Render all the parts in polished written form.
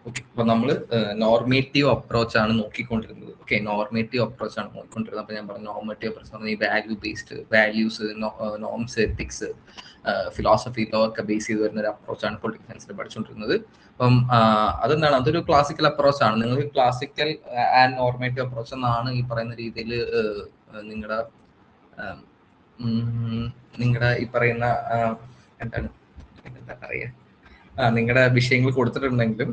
Okay, അപ്പൊ നമ്മൾ normative approach ആണ് നോക്കിക്കൊണ്ടിരുന്നത്. ഓക്കെ, നോർമേറ്റീവ് അപ്രോച്ച് ആണ് നോക്കിക്കൊണ്ടിരുന്നത്. അപ്പൊ ഞാൻ പറഞ്ഞു നോർമേറ്റീവ് അപ്രോച്ച് പറഞ്ഞാൽ ഈ value based, values, norms, ethics, ഫിലോസഫിയിലൊക്കെ ബേസ് ചെയ്ത് വരുന്ന ഒരു അപ്രോച്ചാണ് പൊളിറ്റിക്കൽ സയൻസിൽ പഠിച്ചുകൊണ്ടിരുന്നത്. അപ്പം അതെന്താണ്, അതൊരു ക്ലാസിക്കൽ അപ്രോച്ച് ആണ്. നിങ്ങൾക്ക് ക്ലാസിക്കൽ ആൻഡ് നോർമേറ്റീവ് അപ്രോച്ച് എന്നാണ് ഈ പറയുന്ന രീതിയിൽ നിങ്ങളുടെ ഈ പറയുന്ന എന്താണ് എന്താ പറയുക, നിങ്ങളുടെ വിഷയങ്ങൾ കൊടുത്തിട്ടുണ്ടെങ്കിലും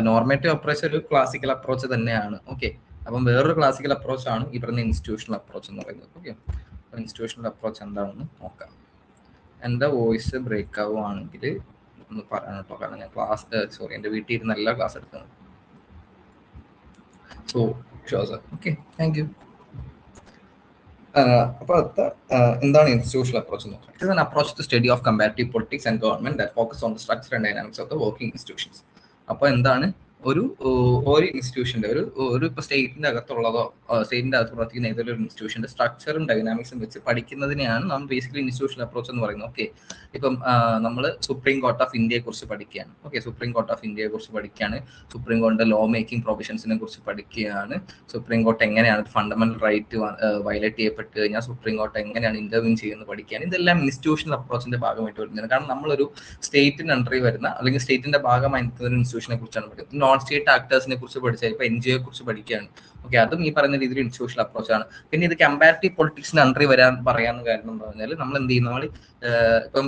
നോർമേറ്റീവ് അപ്രോച്ച് ഒരു ക്ലാസിക്കൽ അപ്രോച്ച് തന്നെയാണ്. ഓക്കെ, അപ്പം വേറൊരു ക്ലാസിക്കൽ അപ്രോച്ച് ആണ് ഈ പറയുന്ന ഇൻസ്റ്റിറ്റ്യൂഷണൽ അപ്രോച്ച് എന്ന് പറയുന്നത്. ഓക്കെ, ഇൻസ്റ്റിറ്റ്യൂഷണൽ അപ്രോച്ച് എന്താണെന്ന് നോക്കാം. എൻ്റെ വോയിസ് ബ്രേക്ക് ആവുകയാണെങ്കിൽ ഒന്ന് പറയാൻ കേട്ടോ, കാരണം ഞാൻ എൻ്റെ വീട്ടിൽ ഇരുന്നല്ല ക്ലാസ് എടുക്കുന്നത്. So sure sir, okay, thank you. അപ്പോൾ എന്താണ് ഇൻസ്റ്റിറ്റ്യൂഷണൽ അപ്രോച്ച് എന്ന് നോക്കാം. It is an approach to study of comparative politics and government that focus on the structure and dynamics of the working institutions. അപ്പോൾ എന്താണ് ഒരു ഇൻസ്റ്റിറ്റ്യൂഷന്റെ ഒരു ഇപ്പോൾ സ്റ്റേറ്റിന്റെ അകത്തുള്ളതോ സ്റ്റേറ്റിന്റെ അകത്ത് പ്രവർത്തിക്കുന്ന ഏതൊരു ഇൻസ്റ്റിറ്റ്യൂഷന്റെ സ്ട്രക്ചറും ഡൈനാമിക്സും വെച്ച് പഠിക്കുന്നതിനെയാണ് നമ്മൾ ബേസിക്കലി ഇൻസ്റ്റിറ്റ്യൂഷണൽ അപ്രോച്ച് എന്ന് പറയുന്നത്. ഓക്കെ, ഇപ്പം നമ്മൾ സുപ്രീം കോർട്ട് ഓഫ് ഇന്ത്യയെ കുറിച്ച് പഠിക്കുകയാണ്. ഓക്കെ, സുപ്രീം കോർട്ട് ഓഫ് ഇന്ത്യയെ കുറിച്ച് പഠിക്കുകയാണ്, സുപ്രീം കോർട്ടിന്റെ ലോ മേക്കിംഗ് പ്രൊവിഷൻസിനെ കുറിച്ച് പഠിക്കുകയാണ്, സുപ്രീം കോർട്ട് എങ്ങനെയാണ് ഫണ്ടമെന്റൽ റൈറ്റ് വയലേറ്റ് ചെയ്യപ്പെട്ട് കഴിഞ്ഞാൽ സുപ്രീം കോർട്ട് എങ്ങനെയാണ് ഇന്റർവ്യൂ ചെയ്യുന്നത് പഠിക്കുകയാണ്. ഇതെല്ലാം ഇൻസ്റ്റിറ്റ്യൂഷണൽ അപ്രോച്ചിന്റെ ഭാഗമായിട്ട് വരുന്നത്. കാരണം നമ്മളൊരു സ്റ്റേറ്റിന് അണ്ടറിൽ വരുന്ന അല്ലെങ്കിൽ സ്റ്റേറ്റിന്റെ ഭാഗമായി നിൽക്കുന്ന ഒരു ഇൻസ്റ്റിറ്റ്യൂഷനെ കുറിച്ചാണ് പഠിക്കുന്നത്. നോൺ സ്റ്റേറ്റ് ആക്ടേഴ്സിനെ കുറിച്ച് പഠിച്ചാൽ ഇപ്പൊ NGO കുറിച്ച് പഠിക്കുകയാണ്. ഓക്കെ, അതും ഈ പറയുന്ന രീതിയിൽ ഇൻസ്റ്റിറ്റ്യൂഷണൽ അപ്രോച്ച് ആണ്. പിന്നെ ഇത് കമ്പാരിറ്റീവ് പൊളിറ്റിക്സിന് അണ്ടറിൽ പറയാന്ന് കാരണം എന്ന് പറഞ്ഞാൽ നമ്മൾ എന്ത് ചെയ്യുന്നു, നമ്മൾ ഇപ്പം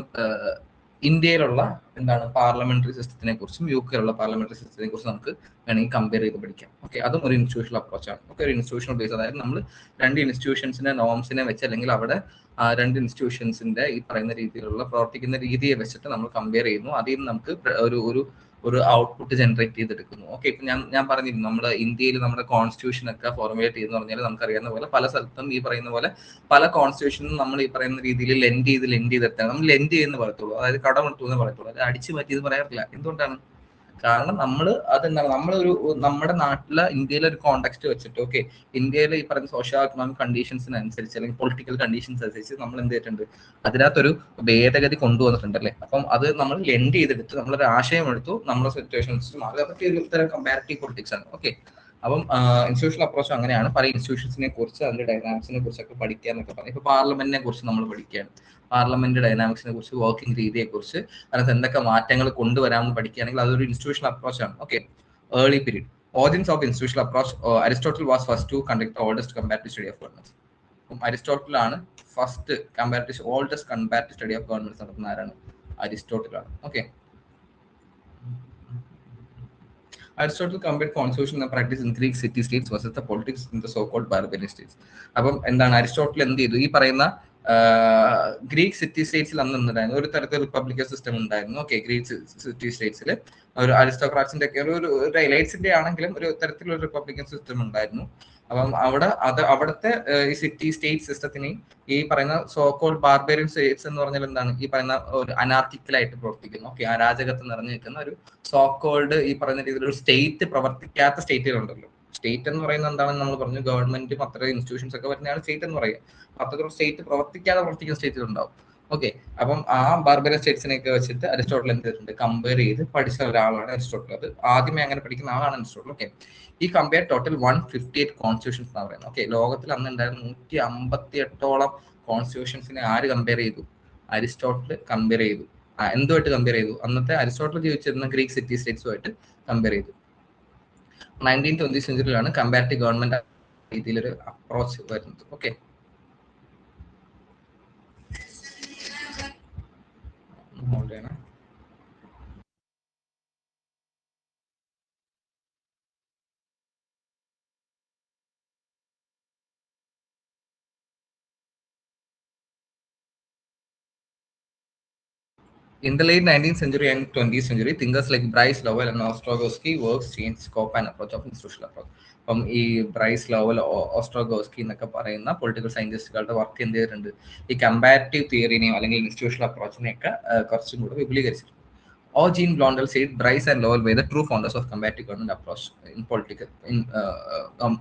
ഇന്ത്യയിലുള്ള എന്താണ് പാർലമെന്ററി സിസ്റ്റത്തിനെ കുറിച്ചും UK പാർലമെന്ററി സിസ്റ്റത്തിനെ കുറിച്ചും നമുക്ക് വേണമെങ്കിൽ കമ്പയർ ചെയ്ത് പഠിക്കാം. ഓക്കെ, അതും ഒരു ഇൻസ്റ്റിറ്റ്യൂഷണൽ അപ്രോച്ചാണ്. ഓക്കെ, ഒരു ഇൻസ്റ്റിറ്റ്യൂഷണൽ ബേസ്, അതായത് നമ്മൾ രണ്ട് ഇൻസ്റ്റിറ്റ്യൂഷൻസിന്റെ നോംസിനെ വെച്ച് അല്ലെങ്കിൽ അവിടെ രണ്ട് ഇൻസ്റ്റിറ്റ്യൂഷൻസിന്റെ ഈ പറയുന്ന രീതിയിലുള്ള പ്രവർത്തിക്കുന്ന രീതിയെ വെച്ചിട്ട് നമ്മൾ കമ്പയർ ചെയ്യുന്നു. അതിൽ നിന്ന് നമുക്ക് ഒരു ഔട്ട്പുട്ട് ജനറേറ്റ് ചെയ്തെടുക്കുന്നു. ഓക്കെ, ഇപ്പൊ ഞാൻ പറഞ്ഞിരുന്നു നമ്മുടെ ഇന്ത്യയിൽ നമ്മുടെ കോൺസ്റ്റിറ്റ്യൂഷൻ ഒക്കെ ഫോർമുലേറ്റ് ചെയ്യുന്ന പറഞ്ഞാൽ നമുക്കറിയാവുന്ന പോലെ പല സ്ഥലത്തും ഈ പറയുന്ന പോലെ പല കോൺസ്റ്റിറ്റ്യൂഷനും നമ്മൾ ഈ പറയുന്ന രീതിയിൽ ലെൻഡ് ചെയ്തെടുത്താൽ നമ്മൾ ലെൻഡ് ചെയ്യുന്ന പറയത്തുള്ളൂ, അതായത് കടമെടുത്തു എന്ന് പറയത്തുള്ളൂ, അത് അടിച്ചു മാറ്റിയത് പറയാറില്ല. എന്തുകൊണ്ടാണ്? കാരണം അതെന്താണ് നമ്മുടെ നാട്ടിലെ ഇന്ത്യയിലെ ഒരു കോണ്ടെക്സ്റ്റ് വെച്ചിട്ട്, ഓക്കെ, ഇന്ത്യയിലെ ഈ പറയുന്ന സോഷ്യോ എക്കണോമിക് കണ്ടീഷൻസിനനുസരിച്ച് അല്ലെങ്കിൽ പൊളിറ്റിക്കൽ കണ്ടീഷൻസ് അനുസരിച്ച് നമ്മൾ എന്ത് ചെയ്തിട്ടുണ്ട്, അതിനകത്തൊരു ഭേദഗതി കൊണ്ടുവന്നിട്ടുണ്ടല്ലേ. അപ്പം അത് നമ്മൾ ലെൻഡ് ചെയ്തെടുത്ത് നമ്മളൊരു ആശയം എടുത്തു, നമ്മുടെ സിറ്റുവേഷൻസ് മാറി. അതൊക്കെ ഒരു തരം കമ്പാരിറ്റീവ് പൊളിറ്റിക്സ് ആണ്. ഓക്കെ, അപ്പം ഇൻസ്റ്റിറ്റ്യൂഷണൽ അപ്രോച്ച് അങ്ങനെയാണ്. പല ഇൻസ്റ്റിറ്റ്യൂഷൻസിനെ കുറിച്ച് അതിന്റെ ഡൈനാമിക്സിനെ കുറിച്ചൊക്കെ പഠിക്കുക എന്നൊക്കെ പറഞ്ഞു. ഇപ്പൊ പാർലമെന്റിനെ കുറിച്ച് നമ്മൾ പഠിക്കുകയാണ്, പാർലമെന്റ് ഡൈനാമിക്സിനെ കുറിച്ച്, വർക്കിംഗ് രീതിയെ കുറിച്ച്, അതിനകത്ത് എന്തൊക്കെ മാറ്റങ്ങൾ കൊണ്ടുവരാമെന്ന് പഠിക്കുകയാണെങ്കിൽ അതൊരു ഇൻസ്റ്റിറ്റ്യൂഷണൽ അപ്രോച്ച് ആണ്. Okay, early period origins of institutional approach. Aristotle was first to conduct the oldest comparative study of governments. Aristotle ആണ് first oldest comparative study of governments നടത്തുന്ന ആരാണ്? അരിസ്റ്റോട്ടിൽ ആണ്. Okay, Aristotle compared constitution and practice in Greek city states versus the politics in the so-called barbarian states. അപ്പം എന്താണ് Aristotle എന്ത് ചെയ്തു, ഈ പറയുന്ന ഗ്രീക്ക് സിറ്റി സ്റ്റേറ്റ്സിൽ അന്ന് ഉണ്ടായിരുന്നു ഒരു തരത്തിൽ റിപ്പബ്ലിക്കൻ സിസ്റ്റം ഉണ്ടായിരുന്നു. ഓക്കെ, ഗ്രീക്ക് സിറ്റി സ്റ്റേറ്റ്സിൽ ഒരു അരിസ്റ്റോക്രാറ്റ്സിന്റെ ഒക്കെ ഒരു എലൈറ്റ്സിന്റെ ആണെങ്കിലും ഒരു തരത്തിലുള്ള റിപ്പബ്ലിക്കൻ സിസ്റ്റം ഉണ്ടായിരുന്നു. അപ്പം അവിടുത്തെ ഈ സിറ്റി സ്റ്റേറ്റ് സിസ്റ്റത്തിന് ഈ പറയുന്ന സോകോൾഡ് ബാർബേറിയൻ സ്റ്റേറ്റ്സ് എന്ന് പറഞ്ഞാൽ എന്താണ്, ഈ പറയുന്ന ഒരു അനാർക്കിക്കലായിട്ട് പ്രവർത്തിക്കുന്നു. ഓക്കെ, അരാജകത്വം നിറഞ്ഞു നിൽക്കുന്ന ഒരു സോകോൾഡ് ഈ പറയുന്ന രീതിയിൽ ഒരു സ്റ്റേറ്റ് പ്രവർത്തിക്കാത്ത സ്റ്റേറ്റുകളുണ്ടല്ലോ. സ്റ്റേറ്റ് എന്ന് പറയുന്നത് എന്താണെന്ന് നമ്മൾ പറഞ്ഞു, ഗവൺമെന്റും അത്ര ഇൻസ്റ്റിറ്റ്യൂഷൻസ് ഒക്കെ വരുന്നതാണ് സ്റ്റേറ്റ് എന്ന് പറയുക. അത്തരം സ്റ്റേറ്റ് പ്രവർത്തിക്കുന്ന സ്റ്റേറ്റുകൾ ഉണ്ടാവും. ഓക്കെ, അപ്പം ആ ബാർബറിയൻ സ്റ്റേറ്റ്സിനെയൊക്കെ വെച്ചിട്ട് അരിസ്റ്റോട്ടിൽ എന്ത് ചെയ്തിട്ടുണ്ട്, കമ്പയർ ചെയ്ത് പഠിച്ച ഒരാളാണ് അരിസ്റ്റോട്ടിൽ. അത് ആദ്യമേ അങ്ങനെ പഠിക്കുന്ന ആളാണ് അരിസ്റ്റോട്ടിൽ. ഓക്കെ, ഈ കമ്പയർ ടോട്ടൽ 158 കോൺസ്റ്റിറ്റ്യൂഷൻസ് എന്നാണ് പറയുന്നത്. ഓക്കെ, ലോകത്തിൽ അന്ന് ഉണ്ടായിരുന്ന 158ഓളം കോൺസ്റ്റിറ്റ്യൂഷൻസിനെ ആര് കമ്പയർ ചെയ്തു? അരിസ്റ്റോട്ടിൽ കമ്പയർ ചെയ്തു. എന്തുമായിട്ട് കമ്പയർ ചെയ്തു? അന്നത്തെ അരിസ്റ്റോട്ടിൽ ജീവിച്ചിരുന്ന ഗ്രീക്ക് സിറ്റി സ്റ്റേറ്റ്സുമായിട്ട് കമ്പയർ ചെയ്തു. 19th സെഞ്ചുറിയിലാണ് കമ്പാരിറ്റീവ് ഗവൺമെന്റ് രീതിയിലൊരു അപ്രോച്ച് വരുന്നത്. Okay, In the late 19th century and 20th century, thinkers like Bryce Lowell and Ostrogowski works changed scope and approach of institutional approach. അപ്പം ഈ Bryce Lowell, ഓസ്ട്രോഗോസ്കി എന്നൊക്കെ പറയുന്ന political സയന്റിസ്റ്റുകളുടെ work എന്ത് ചെയ്തിട്ടുണ്ട്, ഈ comparative തിയറിനെയോ അല്ലെങ്കിൽ ഇൻസ്റ്റിറ്റ്യൂഷണൽ അപ്രോച്ചിനെയൊക്കെ കുറച്ചും കൂടെ വിപുലീകരിച്ചിട്ടുണ്ട്. Jean Blondel said Bryce and Lowell were the true founders of comparative government approach in political.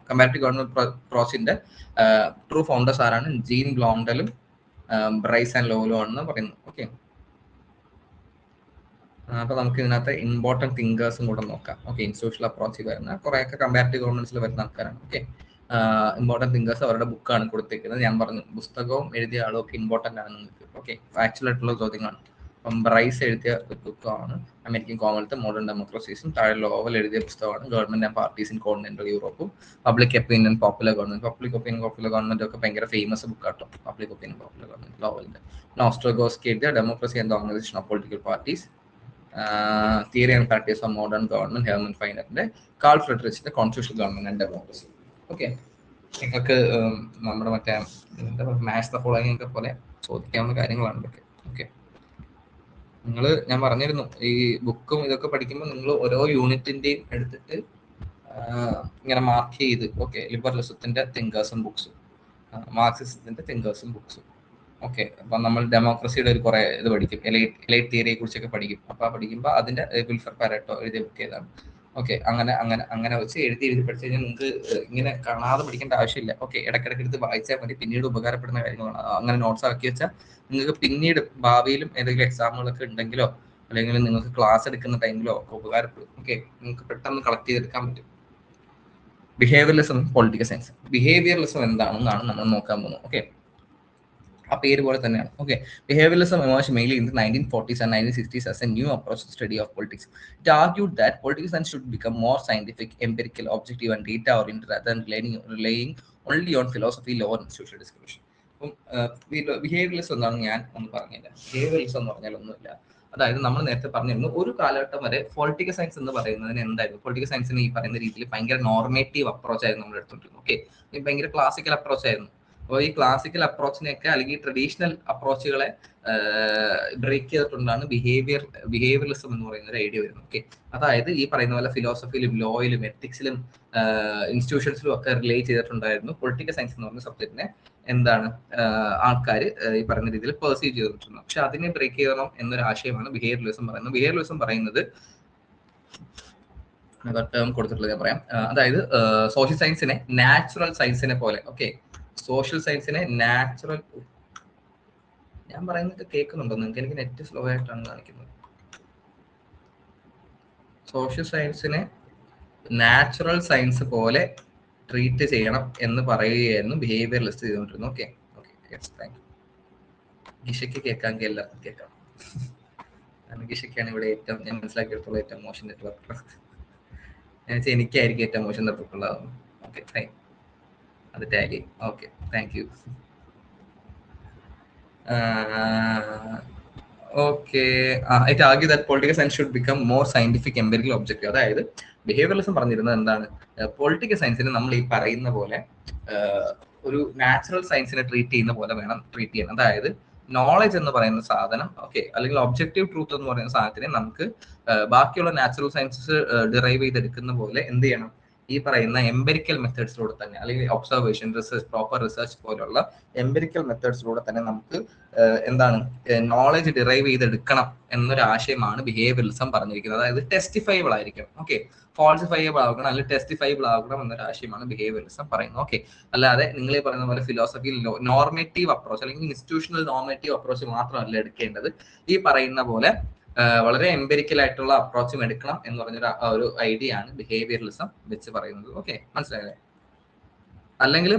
Comparative government approach in the true founders ആരാണ്? ജീൻ ബ്ലോണ്ടലും ബ്രൈസ് ആൻഡ് ലോവലും ആണെന്ന് പറയുന്നത്. ഓക്കെ, അപ്പൊ നമുക്ക് ഇതിനകത്ത് ഇമ്പോർട്ടൻറ്റ് തിങ്കേഴ്സും കൂടെ നോക്കാം. ഓക്കെ, ഇൻസ്റ്റിറ്റ്യൂഷണൽ അപ്രോച്ചിൽ വരുന്ന കുറേയൊക്കെ കമ്പാരിറ്റീവ് ഗവൺമെന്റ്സിൽ വരുന്ന ആൾക്കാരാണ്. ഓക്കെ, ഇമ്പോർട്ടൻറ്റ് തിങ്കേഴ്സ് അവരുടെ ബുക്കാണ് കൊടുത്തിരിക്കുന്നത്. ഞാൻ പറഞ്ഞു പുസ്തകവും എഴുതിയ ആളും ഒക്കെ ഇമ്പോർട്ടൻ്റ് ആണ് നിങ്ങൾക്ക്. ഓക്കെ, ഫാക്ച്വൽ ആയിട്ടുള്ള ചോദ്യങ്ങളാണ്. അപ്പം ബ്രൈസ് എഴുതിയ ഒരു ബുക്കാണ് അമേരിക്കൻ കോമൺവെൽത്ത് മോഡേൺ ഡെമോക്രസീസും, താഴെ ലോവൽ എഴുതിയ പുസ്തകമാണ് government and parties in continental യൂറോപ്പും, public opinion popular government. Public opinion popular government ഒക്കെ ഭയങ്കര ഫേമസ് ബുക്കാട്ടോ. പബ്ലിക് ഒപ്പീനിയൻ പോപ്പുലർ ഗവൺമെന്റ് ലോവലിന്റെ. ഓസ്ട്രോഗോസ്കി എഴുതിയ democracy and organization of political parties, theory and practice of modern government Herman ഫൈനറിന്റെ, Carl ഫ്രെഡറിച്ചിന്റെ constitutional government and democracy. Okay, നിങ്ങൾക്ക് നമ്മുടെ മറ്റേ എന്താ പറയുക മാച്ച് ദ ഫോളോയിങ് ഒക്കെ പോലെ ചോദിക്കാവുന്ന കാര്യങ്ങളാണ് ഇതൊക്കെ. ഓക്കെ, ഞാൻ പറഞ്ഞിരുന്നു ഈ ബുക്കും ഇതൊക്കെ പഠിക്കുമ്പോൾ നിങ്ങൾ ഓരോ യൂണിറ്റിന്റെയും എടുത്തിട്ട് ഇങ്ങനെ മാർക്ക് ചെയ്ത്, ഓക്കെ, ലിബറലിസത്തിന്റെ തിങ്കേഴ്സും ബുക്സും, മാർക്സിസത്തിന്റെ തിങ്കേഴ്സും ബുക്സും. ഓക്കെ, അപ്പൊ നമ്മൾ ഡെമോക്രസിയുടെ ഒരു കുറെ ഇത് പഠിക്കും, എലൈറ്റ് തിയറിയെ കുറിച്ചൊക്കെ പഠിക്കും. അപ്പൊ പഠിക്കുമ്പോൾ അതിന്റെ വിൽഫർ പാരറ്റോ എഴുതിയ ബുക്ക് ഏതാണ്. ഓക്കെ, അങ്ങനെ വെച്ച് എഴുതി പഠിച്ചു കഴിഞ്ഞാൽ നിങ്ങൾക്ക് ഇങ്ങനെ കാണാതെ പഠിക്കേണ്ട ആവശ്യമില്ല. ഓക്കെ, ഇടയ്ക്കിടയ്ക്ക് എടുത്ത് വായിച്ചാൽ മതി, പിന്നീട് ഉപകാരപ്പെടുന്ന കാര്യങ്ങളാണ്. അങ്ങനെ നോട്ട്സ് ആക്കി വെച്ചാൽ നിങ്ങൾക്ക് പിന്നീട് ഭാവിയിലും ഏതെങ്കിലും എക്സാമുകളൊക്കെ ഉണ്ടെങ്കിലോ അല്ലെങ്കിൽ നിങ്ങൾക്ക് ക്ലാസ് എടുക്കുന്ന ടൈമിലോ ഒക്കെ ഉപകാരപ്പെടും. ഓക്കെ, നിങ്ങൾക്ക് പെട്ടെന്ന് കളക്ട് ചെയ്തെടുക്കാൻ പറ്റും. Behaviouralism, political science. ബിഹേവിയറലിസം എന്താണെന്നാണ് നമ്മൾ നോക്കാൻ പോകുന്നത്. ഓക്കെ, ആ പേര് പോലെ തന്നെയാണ്. Okay, behaviouralism emerged mainly in the 1940s and 1960s as a new approach to study of politics. It argued that political science should become more scientific, empirical, objective, and data-oriented rather than relying only on philosophy, law, and social discussion. അപ്പം behaviouralism എന്താണെന്ന് ഞാൻ ഒന്ന് പറഞ്ഞില്ല. Behaviouralism എന്ന് പറഞ്ഞാൽ ഒന്നുമില്ല. അതായത് നമ്മൾ നേരത്തെ പറഞ്ഞിരുന്നു, ഒരു കാലഘട്ടം വരെ പൊളിറ്റിക്കൽ സയൻസ് എന്ന് പറയുന്നതിന് എന്തായിരുന്നു, പൊളിറ്റിക്കൽ സയൻസിന് ഈ പറയുന്ന രീതിയിൽ ഭയങ്കര നോർമേറ്റീവ് അപ്രോച്ച് ആയിരുന്നു നമ്മൾ എടുത്തോണ്ടിരുന്നത്. ഓക്കെ, ഭയങ്കര ക്ലാസിക്കൽ അപ്രോച്ച് ആയിരുന്നു. അപ്പോൾ ഈ ക്ലാസിക്കൽ അപ്രോച്ചിനെയൊക്കെ അല്ലെങ്കിൽ ട്രഡീഷണൽ അപ്രോച്ചുകളെ ബ്രേക്ക് ചെയ്തിട്ടുണ്ടാണ് ബിഹേവിയറലിസം എന്ന് പറയുന്ന ഒരു ഐഡിയ വരുന്നത്. ഓക്കെ, അതായത് ഈ പറയുന്ന പോലെ ഫിലോസഫിയിലും ലോയിലും എത്തിക്സിലും ഇൻസ്റ്റിറ്റ്യൂഷൻസിലും ഒക്കെ റിലേറ്റ് ചെയ്തിട്ടുണ്ടായിരുന്നു പൊളിറ്റിക്കൽ സയൻസ് എന്ന് പറഞ്ഞ സബ്ജക്റ്റിനെ എന്താണ് ആൾക്കാർ ഈ പറയുന്ന രീതിയിൽ പെർസീവ് ചെയ്തിട്ടുണ്ട്. പക്ഷെ അതിനെ ബ്രേക്ക് ചെയ്യണം എന്നൊരു ആശയമാണ് ബിഹേവിയറലിസം പറയുന്നത്. ബിഹേവിയറലിസം പറയുന്നത് ടേം കൊടുത്തിട്ടുള്ളത് ഞാൻ പറയാം. അതായത് സോഷ്യൽ സയൻസിനെ നാച്ചുറൽ സയൻസിനെ പോലെ, ഓക്കെ, സോഷ്യൽ സയൻസിനെ നാച്ചുറൽ, ഞാൻ പറയുന്നത് കേൾക്കുന്നുണ്ടോ നിങ്ങൾക്ക്? എനിക്ക് നെറ്റ് സ്ലോ ആയിട്ടാണ് കാണിക്കുന്നത്. സോഷ്യൽ സയൻസിനെ നാച്ചുറൽ സയൻസ് പോലെ ട്രീറ്റ് ചെയ്യണം എന്ന് പറയുകയായിരുന്നു ബിഹേവിയറലിസ്റ്റ് ചെയ്തുകൊണ്ടിരുന്നു. Okay, thank you. ഗിഷയ്ക്ക് കേൾക്കാമെങ്കിൽ എല്ലാവർക്കും കേൾക്കാം. ഗിഷയ്ക്കാണ് ഇവിടെ ഏറ്റവും ഞാൻ മനസ്സിലാക്കിയെടുത്തോളം ഏറ്റവും മോശം നെറ്റ്വർക്ക്. എനിക്കായിരിക്കും ഏറ്റവും മോശം നെറ്റ്വർക്ക് ഉള്ളത്. ഓക്കെ, ഫൈൻ, അത് tag. Okay, thank U. Okay, it argue that political science should become more scientific, empirical, objective. അതായത് ബിഹേവിയറലിസം പറഞ്ഞിരുന്നത് എന്താണ്, പൊളിറ്റിക്കൽ സയൻസിന് നമ്മൾ ഈ പറയുന്ന പോലെ ഒരു നാച്ചുറൽ സയൻസിനെ ട്രീറ്റ് ചെയ്യുന്ന പോലെ വേണം ട്രീറ്റ് ചെയ്യാൻ. അതായത് നോളജ് എന്ന് പറയുന്ന സാധനം, ഓക്കെ, അല്ലെങ്കിൽ ഒബ്ജക്റ്റീവ് ട്രൂത്ത് എന്ന് പറയുന്ന സാധനത്തിനെ നമുക്ക് ബാക്കിയുള്ള നാച്ചുറൽ സയൻസസ് ഡിറൈവ് ചെയ്തെടുക്കുന്ന പോലെ എന്ത് ചെയ്യണം, ഈ പറയുന്ന എംപിരിക്കൽ മെത്തേഡ്സിലൂടെ തന്നെ, അല്ലെങ്കിൽ ഒബ്സർവേഷൻ, റിസർച്ച്, പ്രോപ്പർ റിസർച്ച് പോലുള്ള എംപിരിക്കൽ മെത്തേഡ്സിലൂടെ തന്നെ നമുക്ക് എന്താണ് നോളജ് ഡിറൈവ് ചെയ്തെടുക്കണം എന്നൊരു ആശയമാണ് ബിഹേവിയറലിസം പറഞ്ഞിരിക്കുന്നത്. അതായത് ടെസ്റ്റിഫൈബിൾ ആയിരിക്കണം, ഓക്കെ, ഫോൾസിഫൈബിൾ ആകണം അല്ലെങ്കിൽ ടെസ്റ്റിഫൈബിൾ ആകണം എന്നൊരു ആശയമാണ് ബിഹേവിയറലിസം പറയുന്നത്. ഓക്കെ, അല്ലാതെ നിങ്ങൾ ഈ പറയുന്ന പോലെ ഫിലോസഫിയിൽ നോർമേറ്റീവ് അപ്രോച്ച് അല്ലെങ്കിൽ ഇൻസ്റ്റിറ്റ്യൂഷണൽ നോർമേറ്റീവ് അപ്രോച്ച് മാത്രമല്ല എടുക്കേണ്ടത്. ഈ പറയുന്ന പോലെ വളരെ എംപിരിക്കൽ ആയിട്ടുള്ള അപ്രോച്ചും എടുക്കണം എന്ന് പറഞ്ഞൊരു ഒരു ഐഡിയ ആണ് ബിഹേവിയറലിസം വെച്ച് പറയുന്നത്. ഓക്കെ, മനസ്സിലായല്ലേ? അല്ലെങ്കിൽ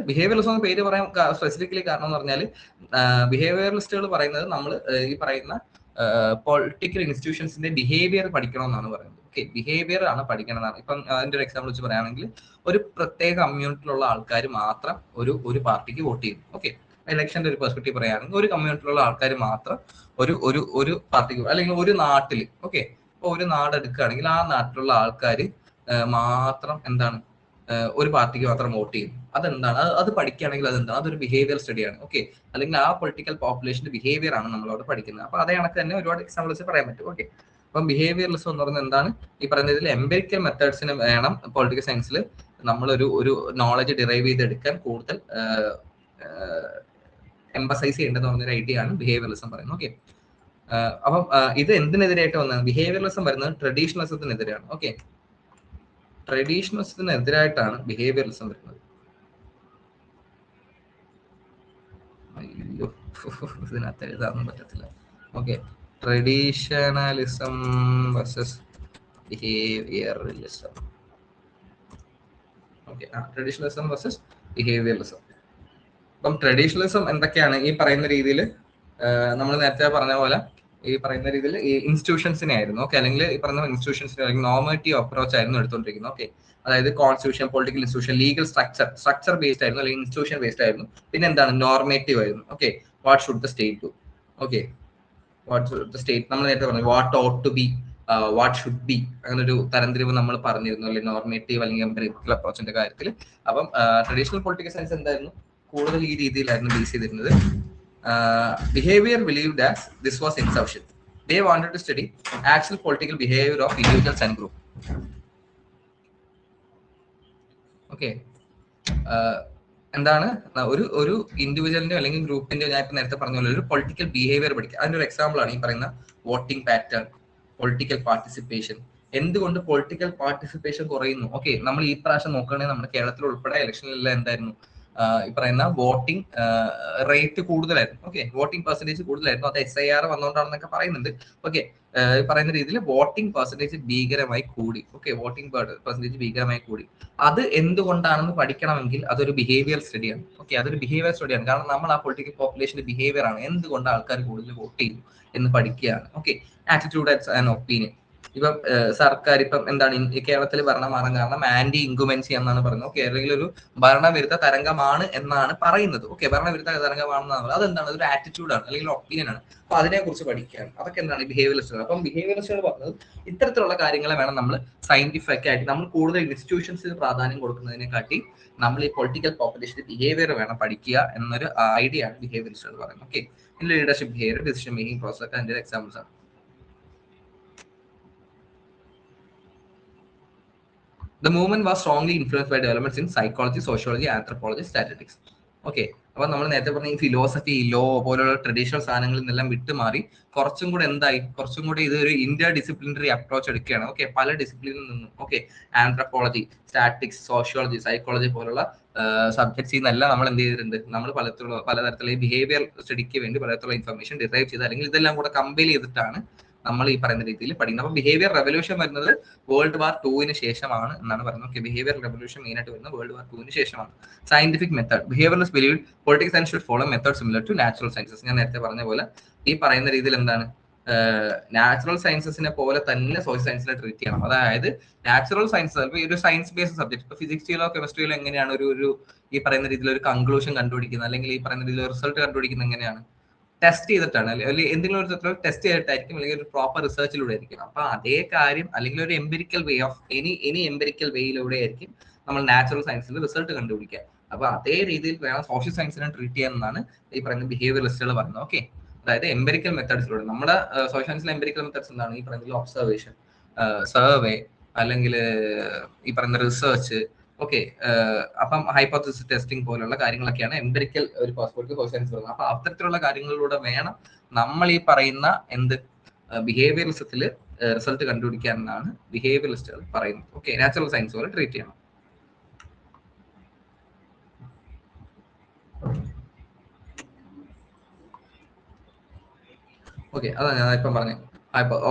ബിഹേവിയറലിസം എന്ന പേര് പറയാൻ സ്പെസിഫിക്കലി കാരണം എന്ന് പറഞ്ഞാൽ ബിഹേവിയറലിസ്റ്റുകൾ പറയുന്നത് നമ്മൾ ഈ പറയുന്ന പൊളിറ്റിക്കൽ ഇൻസ്റ്റിറ്റ്യൂഷൻസിന്റെ ബിഹേവിയർ പഠിക്കണമെന്നാണ് പറയുന്നത്. ഓക്കെ, ബിഹേവിയർ ആണ് പഠിക്കണമെന്നാണ്. ഇപ്പം അതിന്റെ ഒരു എക്സാമ്പിൾ വെച്ച് പറയുകയാണെങ്കിൽ ഒരു പ്രത്യേക കമ്മ്യൂണിറ്റിയിലുള്ള ആൾക്കാർ മാത്രം ഒരു പാർട്ടിക്ക് വോട്ട് ചെയ്യും. ഓക്കെ, ഇലക്ഷന്റെ ഒരു പെർസ്പെക്റ്റീവ് പറയുകയാണെങ്കിൽ ഒരു കമ്മ്യൂണിറ്റിയിലുള്ള ആൾക്കാർ മാത്രം ഒരു പാർട്ടിക്ക്, അല്ലെങ്കിൽ ഒരു നാട്ടിൽ, ഓക്കെ, ഇപ്പൊ ഒരു നാട് എടുക്കുകയാണെങ്കിൽ ആ നാട്ടിലുള്ള ആൾക്കാർ മാത്രം എന്താണ് ഒരു പാർട്ടിക്ക് മാത്രം വോട്ട് ചെയ്യും. അതെന്താണ്, അത് പഠിക്കുകയാണെങ്കിൽ അതെന്താണ്, അതൊരു ബിഹേവിയർ സ്റ്റഡിയാണ്. ഓക്കെ, അല്ലെങ്കിൽ ആ പൊളിറ്റിക്കൽ പോപ്പുലേഷന്റെ ബിഹേവിയർ ആണ് നമ്മളവിടെ പഠിക്കുന്നത്. അപ്പൊ അതേ കണക്ക് തന്നെ ഒരുപാട് എക്സാമ്പിൾസ് പറയാൻ പറ്റും. ഓക്കെ, അപ്പം ബിഹേവിയറലിസം എന്ന് പറയുന്നത് എന്താണ്, ഈ പറയുന്ന ഇതിൽ എംപിരിക്കൽ മെത്തേഡ്സിന് വേണം പൊളിറ്റിക്കൽ സയൻസിൽ നമ്മളൊരു നോളജ് ഡിറൈവ് ചെയ്തെടുക്കാൻ കൂടുതൽ എംബസൈസ് ചെയ്യേണ്ടതെന്ന് പറഞ്ഞൊരു ഐഡിയ ആണ് ബിഹേവിയറലിസം പറയുന്നത്. ഓക്കെ, അപ്പം ഇത് എന്തിനെതിരായിട്ട് വന്നത്, ബിഹേവിയറലിസം വരുന്നത് ട്രഡീഷണലിസത്തിനെതിരെയാണ്. ഓക്കെ, ട്രഡീഷണലിസത്തിനെതിരായിട്ടാണ് ബിഹേവിയറലിസം വരുന്നത്. അയ്യോ, ഇതിനകത്ത് എഴുതാനൊന്നും പറ്റത്തില്ല. Okay, traditionalism versus behaviouralism. Okay, traditionalism versus behaviouralism. അപ്പം ട്രഡീഷണലിസം എന്തൊക്കെയാണ് ഈ പറയുന്ന രീതിയിൽ നമ്മൾ നേരത്തെ പറഞ്ഞ പോലെ ഈ പറയുന്ന രീതിയിൽ ഈ ഇൻസ്റ്റിറ്റ്യൂഷൻസിനെ ആയിരുന്നു. ഓക്കെ, അല്ലെങ്കിൽ ഈ പറയുന്ന ഇൻസ്റ്റിറ്റ്യൂഷൻസിനെ അല്ലെങ്കിൽ നോർമേറ്റീവ് അപ്രോച്ച് ആയിരുന്നു എടുത്തുകൊണ്ടിരിക്കുന്നത്. ഓക്കെ, അതായത് constitution, political institution, legal structure based ആയിരുന്നു, അല്ലെങ്കിൽ ഇൻസ്റ്റിറ്റ്യൂഷൻ ബേസ്ഡ് ആയിരുന്നു. പിന്നെ എന്താണ് നോർമേറ്റീവ് ആയിരുന്നു. Okay, what should the state do. Okay, what should the state, നമ്മൾ നേരത്തെ പറഞ്ഞു what ought to be, what should be, അങ്ങനെ ഒരു തരംതിരിവ് നമ്മൾ പറഞ്ഞിരുന്നു, അല്ലെങ്കിൽ നോർമേറ്റീവ് അല്ലെങ്കിൽ എംപിരിക്കൽ അപ്രോച്ചിന്റെ കാര്യത്തിൽ. അപ്പം ട്രഡീഷണൽ പൊളിറ്റിക്കൽ സയൻസ് എന്തായിരുന്നു, കൂടുതൽ ഈ രീതിയിലായിരുന്നു ബേസ് ചെയ്തിരുന്നത്. Behaviour believed as this was insufficient. They wanted to study actual political behavior of individuals and group. Okay, എന്താണ് ഒരു ഇൻഡിവിജ്വലിന്റെ അല്ലെങ്കിൽ ഗ്രൂപ്പിന്റെ, ഞാൻ ഇപ്പൊ നേരത്തെ പറഞ്ഞ പോലെ ഒരു പൊളിറ്റിക്കൽ ബിഹേവിയർ പഠിക്കുക. അതിന്റെ ഒരു എക്സാമ്പിൾ ആണ് ഈ പറയുന്ന വോട്ടിംഗ് പാറ്റേൺ, പൊളിറ്റിക്കൽ പാർട്ടിസിപ്പേഷൻ. എന്തുകൊണ്ട് പൊളിറ്റിക്കൽ പാർട്ടിസിപ്പേഷൻ കുറയുന്നു? ഓക്കെ, നമ്മൾ ഈ പ്രാവശ്യം നോക്കുകയാണെങ്കിൽ നമ്മുടെ കേരളത്തിൽ ഉൾപ്പെടെ ഇലക്ഷനിലെല്ലാം എന്തായിരുന്നു, ഈ പറയുന്ന വോട്ടിംഗ് റേറ്റ് കൂടുതലായിരുന്നു. ഓക്കെ, വോട്ടിംഗ് പെർസെന്റേജ് കൂടുതലായിരുന്നു. അത് SIR വന്നുകൊണ്ടാണെന്നൊക്കെ പറയുന്നുണ്ട്. ഓക്കെ, ഈ പറയുന്ന രീതിയിൽ വോട്ടിംഗ് പെർസെന്റേജ് ഭീകരമായി കൂടി. ഓക്കെ, വോട്ടിംഗ് പെർസെന്റേജ് ഭീകരമായി കൂടി. അത് എന്തുകൊണ്ടാണെന്ന് പഠിക്കണമെങ്കിൽ അതൊരു ബിഹേവിയർ സ്റ്റഡിയാണ്. ഓക്കെ, അതൊരു ബിഹേവിയർ സ്റ്റഡിയാണ്. കാരണം നമ്മൾ ആ പൊളിറ്റിക്കൽ പോപ്പുലേഷന്റെ ബിഹേവിയർ ആണ് എന്തുകൊണ്ട് ആൾക്കാർ കൂടുതൽ വോട്ട് ചെയ്യുന്നു എന്ന് പഠിക്കുകയാണ്. Okay, attitude and opinion. ഇപ്പം സർക്കാർ ഇപ്പം എന്താണ് കേരളത്തിൽ ഭരണം മാറാൻ കാരണം ആന്റി ഇൻകുമൻസി എന്നാണ് പറയുന്നത്. ഓക്കെ, അല്ലെങ്കിൽ ഒരു ഭരണവിരുദ്ധ തരംഗമാണ് എന്നാണ് പറയുന്നത്. ഓക്കെ, ഭരണവിരുദ്ധ തരംഗമാണെന്നാണ് പറയുന്നത്. അതെന്താണ്, ഒരു ആറ്റിറ്റ്യൂഡാണ് അല്ലെങ്കിൽ ഒപ്പീനിയൻ ആണ്. അപ്പൊ അതിനെ കുറിച്ച് പഠിക്കുകയാണ്. അതൊക്കെ എന്താണ് ബിഹേവിയറിസ്റ്റുകൾ. അപ്പം ബിഹേവിയറിസ്റ്റുകൾ പറഞ്ഞത് ഇത്തരത്തിലുള്ള കാര്യങ്ങളെ വേണം നമ്മൾ സയന്റിഫിക് ആയിട്ട്, നമ്മൾ കൂടുതൽ ഇൻസ്റ്റിറ്റ്യൂഷൻസിന് പ്രാധാന്യം കൊടുക്കുന്നതിനെക്കാട്ടി നമ്മൾ ഈ പൊളിറ്റിക്കൽ പോപ്പുലേഷന്റെ ബിഹേവിയർ വേണം പഠിക്കുക എന്നൊരു ഐഡിയ ആണ് ബിഹേവിയറിസ്റ്റുകൾ പറയുന്നത്. Okay, leadership behaviour, decision making process ഒക്കെ അതിന്റെ എക്സാമ്പിൾസ് ആണ്. The movement was strongly influenced by developments in psychology, sociology, anthropology, statistics. Okay, അപ്പൊ നമ്മൾ നേരത്തെ പറഞ്ഞ ഈ ഫിലോസഫി, ലോ പോലുള്ള ട്രഡീഷണൽ സാധനങ്ങളിൽ നിന്നെല്ലാം വിട്ടുമാറി കുറച്ചും കൂടെ എന്തായി, കുറച്ചും കൂടെ ഇതൊരു ഇന്റർ ഡിസിപ്ലിനറി അപ്രോച്ച് എടുക്കുകയാണ്. ഓക്കെ, പല ഡിസിപ്ലിനിൽ നിന്നും. Okay, anthropology, statics, sociology, psychology പോലുള്ള സബ്ജക്ട്സിൽ നിന്നെല്ലാം നമ്മൾ എന്ത് ചെയ്തിട്ടുണ്ട്, നമ്മൾ പലതരത്തിലുള്ള ബിഹേവിയർ സ്റ്റഡിക്ക് വേണ്ടി പലതരത്തിലുള്ള ഇൻഫർമേഷൻ ഡിറൈവ് ചെയ്ത്, അല്ലെങ്കിൽ ഇതെല്ലാം കൂടെ കമ്പൈൽ ചെയ്തിട്ടാണ് നമ്മൾ ഈ പറയുന്ന രീതിയിൽ പഠിക്കുന്നത്. അപ്പൊ ബിഹേവിയർ റെവല്യൂഷൻ വരുന്നത് വേൾഡ് വാർ 2 ശേഷമാണ് എന്നാണ് പറയുന്നത്. ഓക്കെ, ബിഹേവിയർ റെവല്യൂഷൻ മെയിൻ ആയിട്ട് വരുന്നത് വേൾഡ് വാർ 2 ശേഷമാണ്. Scientific method, behaviourist believe political science should follow method similar to natural sciences. ഞാൻ നേരത്തെ പറഞ്ഞ പോലെ ഈ പറയുന്ന രീതിയിൽ എന്താണ്, നാച്ചുറൽ സയൻസസിനെ പോലെ തന്നെ സോഷ്യൽ സയൻസിനെ ട്രീറ്റ് ചെയ്യണം. അതായത് നാച്ചുറൽ സയൻസ് ഒരു സയൻസ് ബേസ്ഡ് സബ്ജക്ട്, ഇപ്പൊ ഫിസിക്സിലോ കെമിസ്ട്രിയിലോ എങ്ങനെയാണ് ഒരു ഈ പറയുന്ന രീതിയിൽ ഒരു കൺക്ലൂഷൻ കണ്ടുപിടിക്കുന്നത്, അല്ലെങ്കിൽ ഈ പറയുന്ന രീതിയിൽ റിസൾട്ട് കണ്ടുപിടിക്കുന്നത് എങ്ങനെയാണ്, ടെസ്റ്റ് ചെയ്തിട്ടാണ്, അല്ലെങ്കിൽ എന്തെങ്കിലും ഒരു തരത്തിലുള്ള ടെസ്റ്റ് ചെയ്തിട്ടായിരിക്കും, അല്ലെങ്കിൽ ഒരു പ്രോപ്പർ റിസർച്ചിലൂടെ ആയിരിക്കും. അപ്പൊ അതേ കാര്യം, അല്ലെങ്കിൽ ഒരു empirical way of any empirical വേയിലൂടെ ആയിരിക്കും നമ്മൾ നാച്ചുറൽ സയൻസിൽ റിസൾട്ട് കണ്ടുപിടിക്കുക. അപ്പൊ അതേ രീതിയിൽ വേണം സോഷ്യൽ സയൻസിനെ ട്രീറ്റ് ചെയ്യാമെന്നാണ് ഈ പറയുന്ന ബിഹേവിയറിസ്റ്റുകൾ പറയുന്നത്. ഓക്കെ, അതായത് എംപിരിക്കൽ മെത്തേഡ്സിലൂടെ നമ്മുടെ സോഷ്യൽ സയൻസിലെ എംപിരിക്കൽ മെത്തേഡ്സ് എന്താണ്, ഈ പറയുന്ന ഒബ്സർവേഷൻ, സർവേ, അല്ലെങ്കിൽ ഈ പറയുന്ന റിസർച്ച്. ഓക്കെ, അപ്പം ഹൈപ്പോത്തസിസ് ടെസ്റ്റിംഗ് പോലുള്ള കാര്യങ്ങളൊക്കെയാണ് എംപിരിക്കൽ ഒരു സോഷ്യൽ സയൻസ് പറയുന്നത്. അപ്പൊ അത്തരത്തിലുള്ള കാര്യങ്ങളിലൂടെ വേണം നമ്മൾ ഈ പറയുന്ന ബിഹേവിയറിസത്തിൽ റിസൾട്ട് കണ്ടുപിടിക്കാൻ എന്നാണ് ബിഹേവിയറിസ്റ്റുകൾ പറയുന്നത്. ഓക്കെ, നാച്ചുറൽ സയൻസ് പോലെ ട്രീറ്റ് ചെയ്യണം. ഓക്കെ, അതാണ് ഞാൻ ഇപ്പം പറഞ്ഞത്.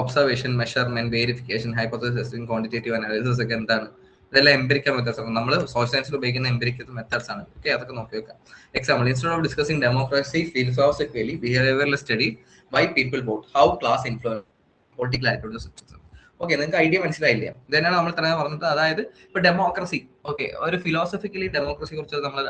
Observation, measurement, verification, hypothesis testing, quantitative analysis ഒക്കെ എന്താണ്, ഇതെല്ലാം എംപിരിക്കൽ മെത്തേഡ്സ് ആണ്. നമ്മൾ സോഷ്യൽ സയൻസിൽ ഉപയോഗിക്കുന്ന എംപിരിക്കൽ മെത്തേഡ്സ് ആണ്. ഓക്കെ, അതൊക്കെ നോക്കി വെക്കാം. Example, instead of discussing democracy philosophically, behavioural study why people vote, how class influence political attitudes. Okay, നിങ്ങൾക്ക് ഐഡിയ മനസ്സിലായില്ലേ? ഇതന്നെയാണ് നമ്മൾ തന്നെ പറഞ്ഞത്. അതായത് ഇപ്പൊ ഡെമോക്രസി, ഓക്കെ, ഒരു ഫിലോസഫിക്കലി ഡെമോക്രസിയെ കുറിച്ച് നമ്മൾ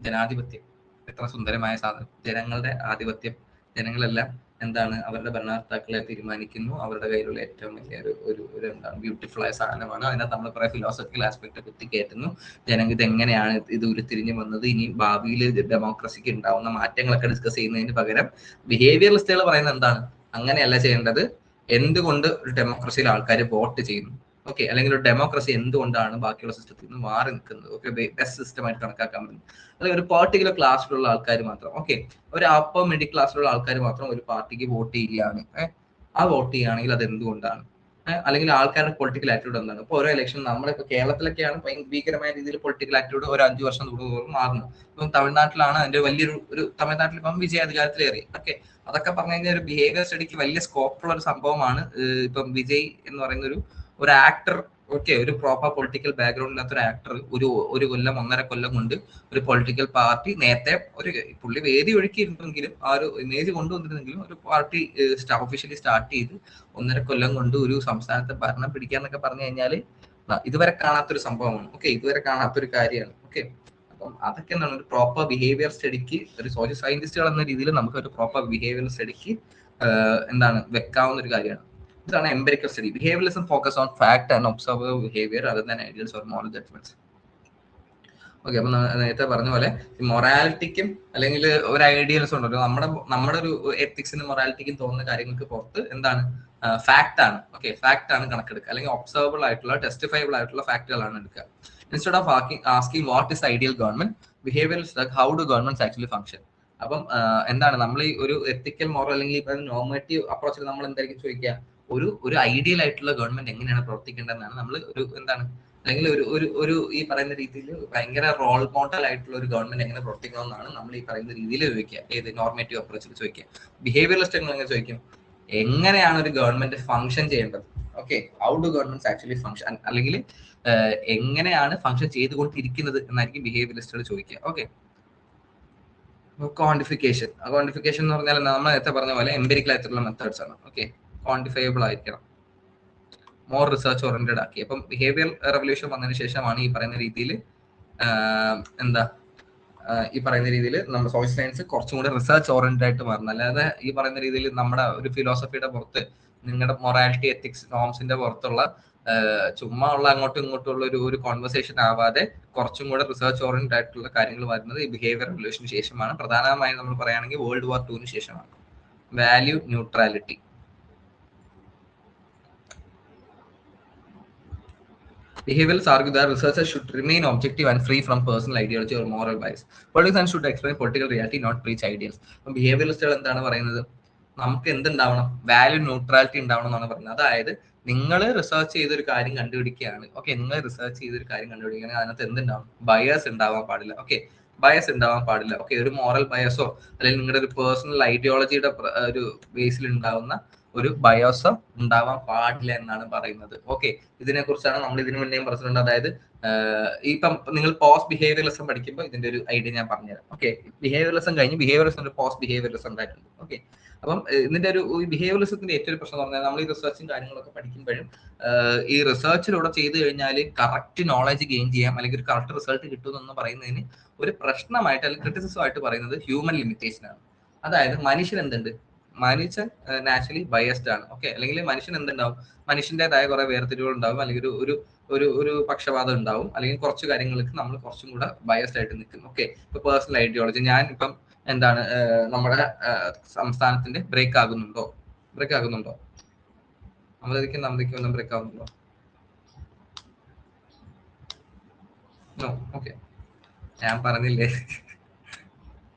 ജനാധിപത്യം എത്ര സുന്ദരമായ സാധനം, ജനങ്ങളുടെ ആധിപത്യം, ജനങ്ങളെല്ലാം എന്താണ് അവരുടെ ഭരണകർത്താക്കളെ തീരുമാനിക്കുന്നു, അവരുടെ കയ്യിലുള്ള ഏറ്റവും വലിയ ഒരു എന്താണ് ബ്യൂട്ടിഫുൾ ആയ സാധനമാണ്. അതിനകത്ത് നമ്മൾ കുറെ ഫിലോസഫിക്കൽ ആസ്പെക്ട് കുത്തിക്കയറ്റുന്നു. ജനങ്ങൾ ഇത് എങ്ങനെയാണ് ഇത് ഉരുത്തിരിഞ്ഞു വന്നത്, ഇനി ഭാവിയിൽ ഡെമോക്രസിക്ക് ഉണ്ടാവുന്ന മാറ്റങ്ങളൊക്കെ ഡിസ്കസ് ചെയ്യുന്നതിന് പകരം ബിഹേവിയറിസ്റ്റുകൾ പറയുന്നത് എന്താണ്, അങ്ങനെയല്ല ചെയ്യേണ്ടത്, എന്തുകൊണ്ട് ഒരു ഡെമോക്രസിയിൽ ആൾക്കാർ വോട്ട് ചെയ്യുന്നു, ഓക്കെ, അല്ലെങ്കിൽ ഒരു ഡെമോക്രസി എന്തുകൊണ്ടാണ് ബാക്കിയുള്ള സിസ്റ്റത്തിൽ നിന്ന് മാറി നിൽക്കുന്നത്, ഓക്കെ, ബെസ്റ്റ് സിസ്റ്റമായിട്ട് കണക്കാക്കാൻ പറ്റും. അല്ലെങ്കിൽ ഒരു പെർട്ടിക്കുലർ ക്ലാസ്സിലുള്ള ആൾക്കാർ മാത്രം, ഓക്കെ, ഒരു അപ്പർ മിഡിൽ ക്ലാസ്സിലുള്ള ആൾക്കാർ മാത്രം ഒരു പാർട്ടിക്ക് വോട്ട് ചെയ്യുകയാണ്, ആ വോട്ട് ചെയ്യുകയാണെങ്കിൽ അത് എന്തുകൊണ്ടാണ്, അല്ലെങ്കിൽ ആൾക്കാരുടെ പൊളിറ്റിക്കൽ ആറ്റിറ്റ്യൂഡ് എന്താണ്. ഇപ്പൊ ഓരോ ഇലക്ഷൻ നമ്മളിപ്പോ കേരളത്തിലൊക്കെയാണ് ഭീകരമായ രീതിയിൽ പൊളിറ്റിക്കൽ ആറ്റിറ്റ്യൂഡ് ഒരു 5 വർഷം കൂടുമ്പോൾ മാറുന്നു. ഇപ്പം തമിഴ്നാട്ടിലാണ് അതിന്റെ വലിയൊരു തമിഴ്നാട്ടിൽ ഇപ്പം വിജയ് അധികാരത്തിലേറി. ഓക്കെ, അതൊക്കെ പറഞ്ഞു കഴിഞ്ഞാൽ ഒരു ബിഹേവിയർ സ്റ്റഡിക്ക് വലിയ സ്കോപ്പുള്ള ഒരു സംഭവമാണ്. ഇപ്പം വിജയ് എന്ന് പറയുന്ന ഒരു ആക്ടർ, ഓക്കെ, ഒരു പ്രോപ്പർ പൊളിറ്റിക്കൽ ബാക്ക്ഗ്രൗണ്ട് ഇല്ലാത്ത ഒരു ആക്ടർ ഒരു കൊല്ലം 1.5 കൊല്ലം കൊണ്ട് ഒരു പൊളിറ്റിക്കൽ പാർട്ടി നേരത്തെ പുള്ളി വേദി ഒഴുക്കിയിരുന്നെങ്കിലും ആ ഒരു ഇമേജ് കൊണ്ടുവന്നിരുന്നെങ്കിലും ഒരു പാർട്ടി ഒഫീഷ്യലി സ്റ്റാർട്ട് ചെയ്ത് 1.5 കൊല്ലം കൊണ്ട് ഒരു സംസ്ഥാനത്തെ ഭരണം പിടിക്കാന്നൊക്കെ പറഞ്ഞു കഴിഞ്ഞാൽ ഇതുവരെ കാണാത്തൊരു സംഭവമാണ്. ഓക്കെ, ഇതുവരെ കാണാത്തൊരു കാര്യമാണ്. ഓക്കെ, അപ്പം അതൊക്കെ എന്താണ് ഒരു പ്രോപ്പർ ബിഹേവിയർ സ്റ്റഡിക്ക്, ഒരു സോഷ്യൽ സയന്റിസ്റ്റുകൾ എന്ന രീതിയിൽ നമുക്ക് ഒരു പ്രോപ്പർ ബിഹേവിയർ സ്റ്റഡിക്ക് എന്താണ് വെക്കാവുന്ന ഒരു കാര്യമാണ്. ഇതാണ് empirical study. Behaviourism focus on fact and observe behaviour other than ideals or moral judgements. Okay, അപ്പൊ നേരത്തെ പറഞ്ഞ പോലെ മൊറാലിറ്റിക്കും അല്ലെങ്കിൽ ഒരു ഐഡിയൽസും ഉണ്ടല്ലോ, നമ്മുടെ ഒരു എത്തിക്സിനും മൊറാലിറ്റിക്കും തോന്നുന്ന കാര്യങ്ങൾക്ക് പുറത്ത് എന്താണ് ഫാക്ട് ആണ്. ഓക്കെ, ഫാക്ട് ആണ് കണക്കെടുക്കുക, അല്ലെങ്കിൽ ഒബ്സർവബിൾ ആയിട്ടുള്ള ടെസ്റ്റിഫയബിൾ ആയിട്ടുള്ള ഫാക്ടുകളാണ് എടുക്കുക. Instead of asking what is ideal government, behaviour how do government actually function. അപ്പം എന്താണ് നമ്മൾ ഈ ഒരു എത്തിക്കൽ മോറൽ അല്ലെങ്കിൽ ഇപ്പൊ നോർമേറ്റീവ് അപ്രോച്ചിൽ നമ്മൾ എന്തായിരിക്കും ചോദിക്കുക, ഒരു ഐഡിയൽ ആയിട്ടുള്ള ഗവൺമെന്റ് എങ്ങനെയാണ് പ്രവർത്തിക്കേണ്ടതെന്നാണ് നമ്മൾ എന്താണ്, അല്ലെങ്കിൽ ഒരു ഈ പറയുന്ന രീതിയിൽ ഭയങ്കര റോൾ മോഡൽ ആയിട്ടുള്ള ഒരു ഗവൺമെന്റ് എങ്ങനെ പ്രവർത്തിക്കണമെന്നാണ് നമ്മൾ ഈ പറയുന്ന രീതിയിൽ ചോദിക്കുക. ഏത് നോർമേറ്റീവ് അപ്രോച്ചിൽ ചോദിക്കുക. ബിഹേവിയറിസ്റ്റ് എങ്ങനെ ചോദിക്കും, എങ്ങനെയാണ് ഒരു ഗവൺമെന്റ് ഫംഗ്ഷൻ ചെയ്യേണ്ടത്. Okay, how do government actually function, അല്ലെങ്കിൽ എങ്ങനെയാണ് ഫംഗ്ഷൻ ചെയ്തുകൊണ്ടിരിക്കുന്നത് എന്നായിരിക്കും ബിഹേവിയറിസ്റ്റുകൾ ചോദിക്കുക. ഓക്കെ, ക്വാണ്ടിഫിക്കേഷൻ എന്ന് പറഞ്ഞാൽ നമ്മൾ നേരത്തെ പറഞ്ഞ പോലെ എംപിരിക്കൽ ആയിട്ടുള്ള മെത്തേഡ്സ് ആണ്. ഓക്കെ, ക്വാണ്ടിഫയബിൾ ആയിരിക്കണം, മോർ റിസർച്ച് ഓറിയന്റഡ് ആക്കി. അപ്പം ബിഹേവിയർ റെവല്യൂഷൻ വന്നതിന് ശേഷമാണ് ഈ പറയുന്ന രീതിയിൽ ഈ പറയുന്ന രീതിയിൽ നമ്മുടെ സോഷ്യൽ സയൻസ് കുറച്ചും കൂടെ റിസർച്ച് ഓറിയന്റഡ് ആയിട്ട് മാറുന്നത്. അല്ലാതെ ഈ പറയുന്ന രീതിയിൽ നമ്മുടെ ഒരു ഫിലോസഫിയുടെ പുറത്ത്, നിങ്ങളുടെ മൊറാലിറ്റി എത്തിക്സ് നോംസിന്റെ പുറത്തുള്ള ചുമ്മാ ഉള്ള അങ്ങോട്ടും ഇങ്ങോട്ടും ഉള്ള ഒരു കോൺവെർസേഷൻ ആവാതെ കുറച്ചും കൂടെ റിസർച്ച് ഓറിയന്റഡ് ആയിട്ടുള്ള കാര്യങ്ങൾ വരുന്നത് ഈ ബിഹേവിയർ റെവല്യൂഷന് ശേഷമാണ്. പ്രധാനമായും നമ്മൾ പറയുകയാണെങ്കിൽ World War II ശേഷമാണ്. Value neutrality. Behaviorists argue that researchers should remain objective and free from personal ideology or moral bias. Political science should explain political reality, not preach ideals. ബിഹേവിയറിസ്റ്റുകൾ എന്താണ് പറയുന്നത്, നമുക്ക് എന്തുണ്ടാവണം, വാല്യൂ ന്യൂട്രാലിറ്റി ഉണ്ടാവണം എന്നാണ് പറയുന്നത്. അതായത് നിങ്ങൾ research ചെയ്തൊരു കാര്യം കണ്ടുപിടിക്കുകയാണ്. ഓക്കെ, നിങ്ങൾ റിസർച്ച് ചെയ്തൊരു കാര്യം കണ്ടുപിടിക്കുകയാണെങ്കിൽ അതിനകത്ത് എന്തുണ്ടാവും, ബയസ് ഉണ്ടാവാൻ പാടില്ല. ഓക്കെ, ബയസ് ഉണ്ടാവാൻ പാടില്ല. ഓക്കെ, ഒരു മോറൽ ബയസോ അല്ലെങ്കിൽ നിങ്ങളുടെ ഒരു പേഴ്സണൽ ഐഡിയോളജിയുടെ ഒരു ബേസിൽ ഉണ്ടാവുന്ന ഒരു ബയോസ് ഉണ്ടാവാൻ പാടില്ല എന്നാണ് പറയുന്നത്. ഓക്കെ, ഇതിനെ കുറിച്ചാണ് നമ്മൾ ഇതിനു മുന്നേയും പറഞ്ഞിട്ടുണ്ട്. അതായത് ഇപ്പം നിങ്ങൾ പോസ്റ്റ് ബിഹേവിയറിസം പഠിക്കുമ്പോൾ ഇതിന്റെ ഒരു ഐഡിയ ഞാൻ പറഞ്ഞുതരാം. ഓക്കെ, ബിഹേവിയറിസം കഴിഞ്ഞ് ബിഹേവിയറിസം പോസ്റ്റ് ബിഹേവിയറിസം ഉണ്ടായിട്ടുണ്ട്. ഓക്കെ, അപ്പം ഇതിന്റെ ഒരു ബിഹേവിയറിസത്തിന്റെ ഏറ്റവും പ്രശ്നം എന്ന് പറഞ്ഞാൽ നമ്മൾ ഈ റിസർച്ചും കാര്യങ്ങളൊക്കെ പഠിക്കുമ്പോഴും ഈ റിസർച്ചിലൂടെ ചെയ്ത് കഴിഞ്ഞാൽ കറക്റ്റ് നോളജ് ഗെയിൻ ചെയ്യാം, അല്ലെങ്കിൽ ഒരു കറക്റ്റ് റിസൾട്ട് കിട്ടുമെന്ന് പറയുന്നതിന് ഒരു പ്രശ്നമായിട്ട് അല്ലെങ്കിൽ ക്രിറ്റിസിസം ആയിട്ട് പറയുന്നത് ഹ്യൂമൻ ലിമിറ്റേഷൻ ആണ്. അതായത് മനുഷ്യൻ എന്തുണ്ട്, മനുഷ്യൻ നാച്ചുറലി ബയസ്ഡ് ആണ്. ഓക്കെ, അല്ലെങ്കിൽ മനുഷ്യൻ എന്തുണ്ടാവും, മനുഷ്യൻ്റെതായ കുറെ വേർതിരിവുകൾ ഉണ്ടാവും, അല്ലെങ്കിൽ ഒരു പക്ഷപാതം ഉണ്ടാവും, അല്ലെങ്കിൽ കുറച്ച് കാര്യങ്ങൾക്ക് നമ്മൾ കുറച്ചും കൂടെ ബയസ്ഡ് ആയിട്ട് നിൽക്കും. ഓക്കെ, ഇപ്പൊ പേഴ്സണൽ ഐഡിയോളജി, ഞാൻ ഇപ്പം എന്താണ് നമ്മുടെ സംസ്ഥാനത്തിന്റെ ബ്രേക്ക് ആകുന്നുണ്ടോ, നമ്മളിരിക്കും ബ്രേക്ക് ആകുന്നുണ്ടോ? ഓക്കെ, ഞാൻ പറഞ്ഞില്ലേ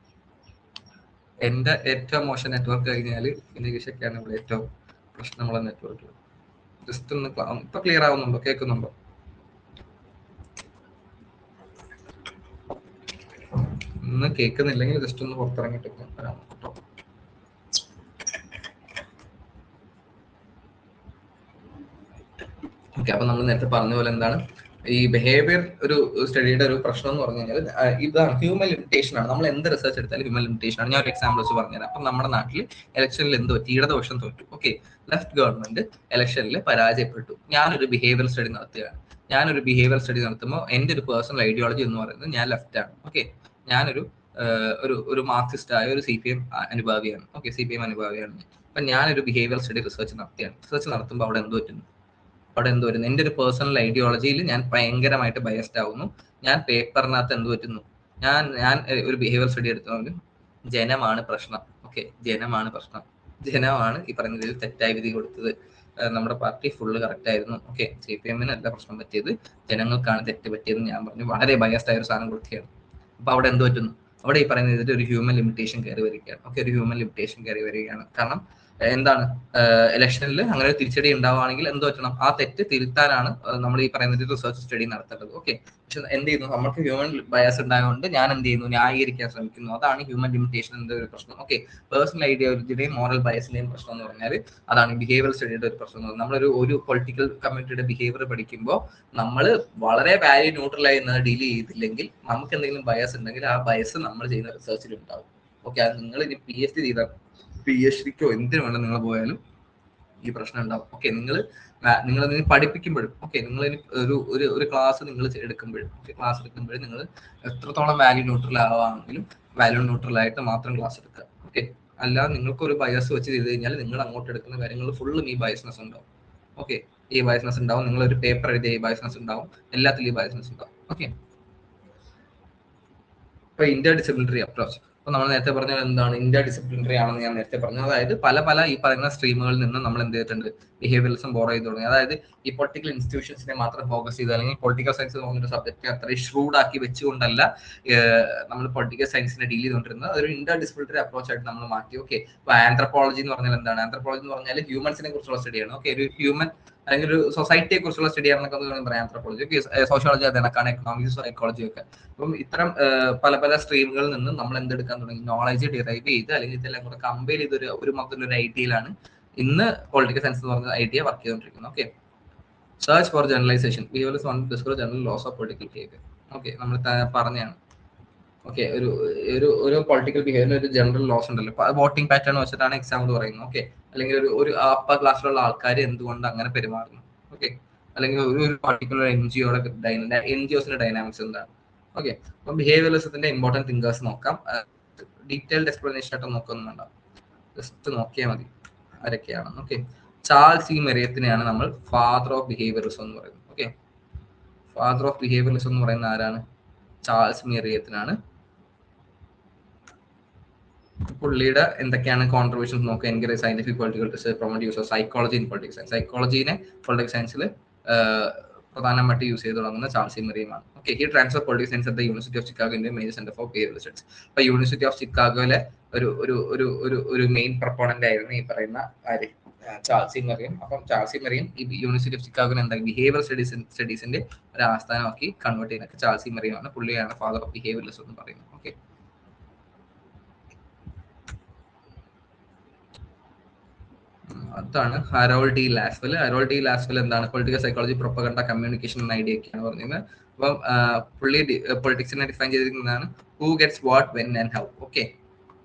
എന്റെ ഏറ്റവും മോശം നെറ്റ്വർക്ക് കഴിഞ്ഞാല് ഫിനിഷൊക്കെയാണ് ഇവിടെ ഏറ്റവും പ്രശ്നമുള്ള നെറ്റ്വർക്ക്. ജസ്റ്റ് ഒന്ന് ഇപ്പൊ ക്ലിയർ ആവുന്നുണ്ടോ, കേൾക്കുന്നുണ്ടോ? ഇന്ന് കേൾക്കുന്നില്ലെങ്കിൽ ജസ്റ്റ് ഒന്ന് പുറത്തിറങ്ങിട്ട് കേട്ടോ. ഓക്കെ, അപ്പൊ നമ്മൾ നേരത്തെ പറഞ്ഞ പോലെ എന്താണ് ഈ ബിഹേവിയർ ഒരു സ്റ്റഡിയുടെ ഒരു പ്രശ്നം എന്ന് പറഞ്ഞു കഴിഞ്ഞാൽ ഇതാണ് ഹ്യൂമൻ ലിമിറ്റേഷൻ ആണ്. നമ്മൾ എന്ത് റിസർച്ച് എടുത്താലും ഹ്യൂമൻ ലിമിറ്റേഷൻ ആണ്. ഞാൻ ഒരു എക്സാമ്പിൾ വെച്ച് പറഞ്ഞുതരാം. അപ്പം നമ്മുടെ നാട്ടിൽ ഇലക്ഷനിൽ എന്ത് പറ്റി, ഇടതുപക്ഷം തോറ്റു. ഓക്കെ, ലെഫ്റ്റ് ഗവൺമെന്റ് ഇലക്ഷനിൽ പരാജയപ്പെട്ടു. ഞാനൊരു ബിഹേവിയർ സ്റ്റഡി നടത്തുകയാണ്. ഞാനൊരു ബിഹേവിയർ സ്റ്റഡി നടത്തുമ്പോൾ എൻ്റെ ഒരു പേഴ്സണൽ ഐഡിയോളജി എന്ന് പറയുന്നത് ഞാൻ ലെഫ്റ്റ് ആണ്. ഓക്കെ, ഞാനൊരു ഒരു മാർക്സിസ്റ്റ് ആയ ഒരു CPM അനുഭാവിയാണ്. ഓക്കെ, CPM അനുഭാവിയാണ്. അപ്പൊ ഞാനൊരു ബിഹേവിയർ സ്റ്റഡി റിസർച്ച് നടത്തുകയാണ്. റിസർച്ച് നടത്തുമ്പോൾ അവിടെ എന്ത് പറ്റുന്നു, എൻ്റെ ഒരു പേഴ്സണൽ ഐഡിയോളജിയിൽ ഞാൻ ഭയങ്കരമായിട്ട് ബയസ്ഡ് ആവുന്നു. ഞാൻ പേപ്പറിനകത്ത് എന്ത് പറ്റുന്നു, ഞാൻ ഒരു ബിഹേവിയർ സ്റ്റഡി എടുത്തുകൊണ്ട് ജനമാണ് പ്രശ്നം. ഓക്കെ, ജനമാണ് ഈ പറയുന്ന രീതിയിൽ തെറ്റായ വിധി കൊടുത്തത്, നമ്മുടെ പാർട്ടി ഫുള്ള് കറക്റ്റ് ആയിരുന്നു. ഓക്കെ, CPM-ന് അല്ല പ്രശ്നം പറ്റിയത്, ജനങ്ങൾക്കാണ് തെറ്റ് പറ്റിയതെന്ന് ഞാൻ പറഞ്ഞു. വളരെ ബയസ്ഡ് ആയ ഒരു സാധനം കൊടുക്കുകയാണ്. അപ്പൊ അവിടെ എന്ത് പറ്റുന്നു, അവിടെ ഈ പറയുന്ന രീതിയിൽ ഒരു ഹ്യൂമൻ ലിമിറ്റേഷൻ കയറി വരികയാണ്. ഓക്കെ, ഒരു ഹ്യൂമൻ ലിമിറ്റേഷൻ കയറി വരികയാണ്. കാരണം എന്താണ് ഇലക്ഷനിൽ അങ്ങനെ ഒരു തിരിച്ചടി ഉണ്ടാവുകയാണെങ്കിൽ എന്ത് പറ്റണം, ആ തെറ്റ് തിരുത്താനാണ് നമ്മൾ ഈ പറയുന്ന റിസർച്ച് സ്റ്റഡി നടത്തേണ്ടത്. ഓക്കെ, പക്ഷെ എന്ത് ചെയ്യുന്നു, നമുക്ക് ഹ്യൂമൻ ബയസ് ഉണ്ടായതുകൊണ്ട് ഞാൻ എന്ത് ചെയ്യുന്നു, ന്യായീകരിക്കാൻ ശ്രമിക്കുന്നു. അതാണ് ഹ്യൂമൻ ലിമിറ്റേഷൻ എന്ന ഒരു പ്രശ്നം. ഓക്കെ, പേഴ്സണൽ ഐഡിയോളജിയുടെയും മോറൽ ബയസിന്റെയും പ്രശ്നം എന്ന് പറഞ്ഞാൽ അതാണ് ബിഹേവിയർ സ്റ്റഡിയുടെ ഒരു പ്രശ്നം. നമ്മളൊരു പൊളിറ്റിക്കൽ കമ്മ്യൂണിറ്റിയുടെ ബിഹേവിയർ പഠിക്കുമ്പോൾ നമ്മൾ വളരെ വാല്യൂ ന്യൂട്രലായി ഡീൽ ചെയ്തില്ലെങ്കിൽ നമുക്ക് എന്തെങ്കിലും ബയസ് ഉണ്ടെങ്കിൽ ആ ബയസ് നമ്മൾ ചെയ്യുന്ന റിസർച്ചിൽ ഉണ്ടാവും. ഓക്കെ, അത് നിങ്ങൾ ഇനി PhD ചെയ്താൽ PhDക്കോ എന്തിനു വേണം നിങ്ങൾ പോയാലും ഈ പ്രശ്നം ഉണ്ടാവും. ഓക്കെ, നിങ്ങളതിന് പഠിപ്പിക്കുമ്പോഴും, ഓക്കെ, നിങ്ങൾ ഒരു ക്ലാസ് നിങ്ങൾ എടുക്കുമ്പോഴും നിങ്ങൾ എത്രത്തോളം വാല്യൂ ന്യൂട്രൽ ആവാമെങ്കിലും വാല്യൂ ന്യൂട്രൽ ആയിട്ട് മാത്രം ക്ലാസ് എടുക്കുക. ഓക്കെ, അല്ലാതെ നിങ്ങൾക്ക് ഒരു ബയസ് വെച്ച് ചെയ്ത് കഴിഞ്ഞാൽ നിങ്ങൾ അങ്ങോട്ട് എടുക്കുന്ന കാര്യങ്ങൾ ഫുള്ളും ഈ ബയസ്നെസ് ഉണ്ടാവും. ഓക്കെ, ഈ ബയസ്നെസ് ഉണ്ടാവും. നിങ്ങൾ ഒരു പേപ്പർ എഴുതിയ ഈ ബയസ്നെസ് ഉണ്ടാവും. എല്ലാത്തിലും ഈ ബയസ്നെസ് ഉണ്ടാവും. ഓക്കെ, ഇപ്പൊ ഇന്റർ ഡിസിപ്ലിനറി അപ്രോച്ച്, അപ്പൊ നമ്മൾ നേരത്തെ പറഞ്ഞത് എന്താണ്, ഇന്റർ ഡിസിപ്ലിനറി ആണെന്ന് ഞാൻ നേരത്തെ പറഞ്ഞു. അതായത് പല ഈ പറയുന്ന സ്ട്രീമുകളിൽ നിന്ന് നമ്മൾ എന്ത് ചെയ്തിട്ടുണ്ട്, ബിഹേവിയറിസം ബോറോ ചെയ്ത് തുടങ്ങി. അതായത് ഈ പൊളിറ്റിക്കൽ ഇൻസ്റ്റിറ്റ്യൂഷൻസിനെ മാത്രം ഫോക്കസ് ചെയ്ത്, അല്ലെങ്കിൽ പൊളിറ്റിക്കൽ സയൻസ് പോകുന്ന സബ്ജക്റ്റ് അത്രയും ഷ്രൂഡ് ആക്കി വെച്ചുകൊണ്ടല്ല നമ്മൾ പൊളിറ്റിക്കൽ സയൻസിനെ ഡീൽ ചെയ്തുകൊണ്ടിരുന്നത്. അതൊരു ഇന്റർ ഡിസിപ്ലിനറി അപ്രോച്ച് ആയിട്ട് നമ്മൾ മാറ്റി. ഓക്കെ, ഇപ്പൊ ആന്ത്രപ്പോളജി എന്ന് പറഞ്ഞാൽ എന്താണ്, ആന്ത്രപ്പോളജി എന്ന് പറഞ്ഞാൽ ഹ്യൂമൻസിനെ കുറിച്ചുള്ള സ്റ്റഡിയാണ്. ഓക്കെ, ഒരു ഹ്യൂമൻ അല്ലെങ്കിൽ ഒരു സൊസൈറ്റിയെ കുറിച്ചുള്ള സ്റ്റഡി ആണെന്നൊക്കെ പറയാം ആന്ത്രപ്പോളജി. ഓക്കെ, സോഷ്യോളജി അതിനൊക്കെയാണ്, എക്കണോമിക്സ് സൈക്കോളജി ഒക്കെ. അപ്പം ഇത്തരം പല സ്ട്രീമുകളിൽ നിന്നും നമ്മൾ എന്തെടുക്കാൻ തുടങ്ങി, നോളജ് ഡിറൈവ് ചെയ്ത് അല്ലെങ്കിൽ ഇതെല്ലാം കൂടെ കമ്പയർ ചെയ്ത് ഒരു മൊത്തത്തിലൊരു ഐഡിയയിലാണ് ഇന്ന് പൊളിറ്റിക്കൽ സയൻസ് എന്ന് പറഞ്ഞ ഐഡിയ വർക്ക് ചെയ്തുകൊണ്ടിരിക്കുന്നത്. Okay, search for generalisation, behaviourism one discover general laws of political behaviour. Okay, നമ്മൾ പറഞ്ഞതാണ്. ഓക്കെ, ഒരു പൊളിറ്റിക്കൽ ബിഹേവിയർ ഒരു ജനറൽ ലോസ് ഉണ്ടല്ലോ, വോട്ടിംഗ് പാറ്റേൺ വെച്ചിട്ടാണ് എക്സാമ്പിൾ പറയുന്നത്. ഓക്കെ, അല്ലെങ്കിൽ ഒരു അപ്പർ ക്ലാസ്സിലുള്ള ആൾക്കാർ എന്തുകൊണ്ട് അങ്ങനെ പെരുമാറുന്നു. ഓക്കെ, അല്ലെങ്കിൽ ഒരു പർട്ടിക്കുലർ NGOസിന്റെ ഡൈനാമിക്സ് എന്താണ്. ഓക്കെ, അപ്പൊ ബിഹേവിയറിസത്തിന്റെ ഇമ്പോർട്ടന്റ് തിങ്കേഴ്സ് നോക്കാം. ഡീറ്റെയിൽഡ് എക്സ്പ്ലനേഷൻ ആയിട്ട് നോക്കൊന്നും വേണ്ട, ജസ്റ്റ് നോക്കിയാൽ മതി ആരൊക്കെയാണെന്ന്. ഓക്കെ, ചാൾസ് ഇ മെറിയത്തിനെയാണ് നമ്മൾ ഫാദർ ഓഫ് ബിഹേവിയറിസം എന്ന് പറയുന്നത്. ഓക്കെ, ഫാദർ ഓഫ് ബിഹേവിയറിസം എന്ന് പറയുന്ന ആരാണ്, ചാൾസ് മെറിയത്തിനാണ്. പുള്ളിയുടെ എന്തൊക്കെയാണ് കോൺട്രിബ്യൂഷൻസ് നോക്കുക, encourage scientific political research, promote use of psychology in political science. സൈക്കോളജിനെ പൊളിറ്റിക്കൽ സയൻസിൽ പ്രധാനമായിട്ട് യൂസ് ചെയ്ത് തുടങ്ങുന്ന ചാൾസ് മെറിയമാണ്. ഓക്കെ, ഈ transfer political science at the university of Chicago Indian major centre for behaviour research. അപ്പൊ യൂണിവേഴ്സിറ്റി ഓഫ് ചിക്കാഗോയിലെ ഒരു മെയിൻ പ്രൊപ്പോണന്റ് ആയിരുന്നു ഈ പറയുന്ന ആര്, ചാൾസ് മെറിയം. അപ്പം ചാൾസ് മെറിയം ഈ യൂണിവേഴ്സിറ്റി ഓഫ് ചിക്കാഗോനെ എന്താ ബിഹേവിയർ സ്റ്റഡീസിന്റെ ഒരു ആസ്ഥാനമാക്കി കൺവേർട്ട് ചെയ്യുന്ന ചാൾസ് മെറിയമാണ്. പുള്ളിയാണ് ഫാദർ ഓഫ് ബിഹേവിയറിസം എന്ന് പറയുന്നത്. ഓക്കെ, അതാണ് Harold T Lasswell. Harold T Lasswell എന്താണ്, പൊളിറ്റിക്കൽ സൈക്കോളജി, പ്രൊപ്പഗണ്ട, കമ്മ്യൂണിക്കേഷൻ എന്ന ഐഡിയ ഒക്കെയാണ് പറഞ്ഞത്. അപ്പം പുള്ളി പൊളിറ്റിക്സിനെ ഡിഫൈൻ ചെയ്തിരിക്കുന്നതാണ് who gets what, when and how. Okay,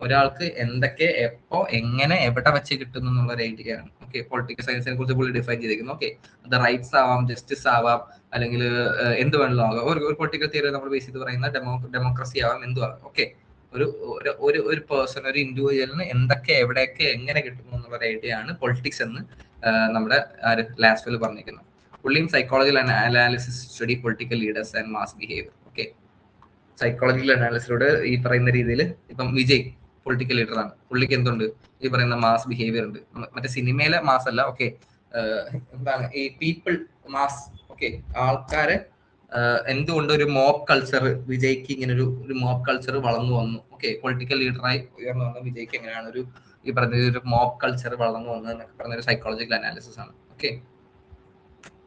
ഒരാൾക്ക് എന്തൊക്കെ എപ്പോ എങ്ങനെ എവിടെ വെച്ച് കിട്ടുന്നു എന്നുള്ള ഒരു ഐഡിയ ആണ്. ഓക്കെ, പൊളിറ്റിക്കൽ സയൻസിനെ കുറിച്ച് പുള്ളി ഡിഫൈൻ ചെയ്തിരിക്കുന്നു. ഓക്കെ, അത് റൈറ്റ്സ് ആവാം, ജസ്റ്റിസ് ആവാം, അല്ലെങ്കിൽ എന്ത് വേണമെങ്കിലും ആകാം. ഒരു പൊളിറ്റിക്കൽ തിയറി നമ്മൾ ബേസ് ചെയ്ത് പറയുന്ന ഡെമോക്രസി ആവാം, എന്തും ആകാം. ഓക്കെ, ഒരു പേഴ്സൺ, ഒരു ഇൻഡിവിജ്വലിന് എന്തൊക്കെ എവിടെയൊക്കെ എങ്ങനെ കിട്ടുന്നു എന്നുള്ള ഒരു ഐഡിയ ആണ് പൊളിറ്റിക്സ് എന്ന് നമ്മുടെ ലാസ്വെൽ പറഞ്ഞിരിക്കുന്നത്. പുള്ളിയും psychological analysis study political leaders and mass behaviour. Okay, psychological അനാലിസിലൂടെ ഈ പറയുന്ന രീതിയിൽ ഇപ്പം വിജയ് പൊളിറ്റിക്കൽ ലീഡറാണ്, പുള്ളിക്ക് എന്തുണ്ട്, ഈ പറയുന്ന മാസ് ബിഹേവിയർ ഉണ്ട്. മറ്റേ സിനിമയിലെ മാസ് അല്ല. ഓക്കെ, എന്താണ് ഈ പീപ്പിൾ മാസ്. ഓക്കെ, ആൾക്കാരെ എന്തുകൊണ്ട് ഒരു മോബ് കൾച്ചർ വിജയ്ക്ക് ഇങ്ങനെ ഒരു മോബ് കൾച്ചർ വളർന്നു വന്നു. ഓക്കെ, പൊളിറ്റിക്കൽ ലീഡറായി ഉയർന്നു വന്ന വിജയ്ക്ക് എങ്ങനെയാണ് ഈ പറഞ്ഞ ഒരു മോബ് കൾച്ചർ വളർന്നു വന്നത് എന്നൊക്കെ പറഞ്ഞ ഒരു സൈക്കോളജിക്കൽ അനാലിസിസ് ആണ്. ഓക്കെ,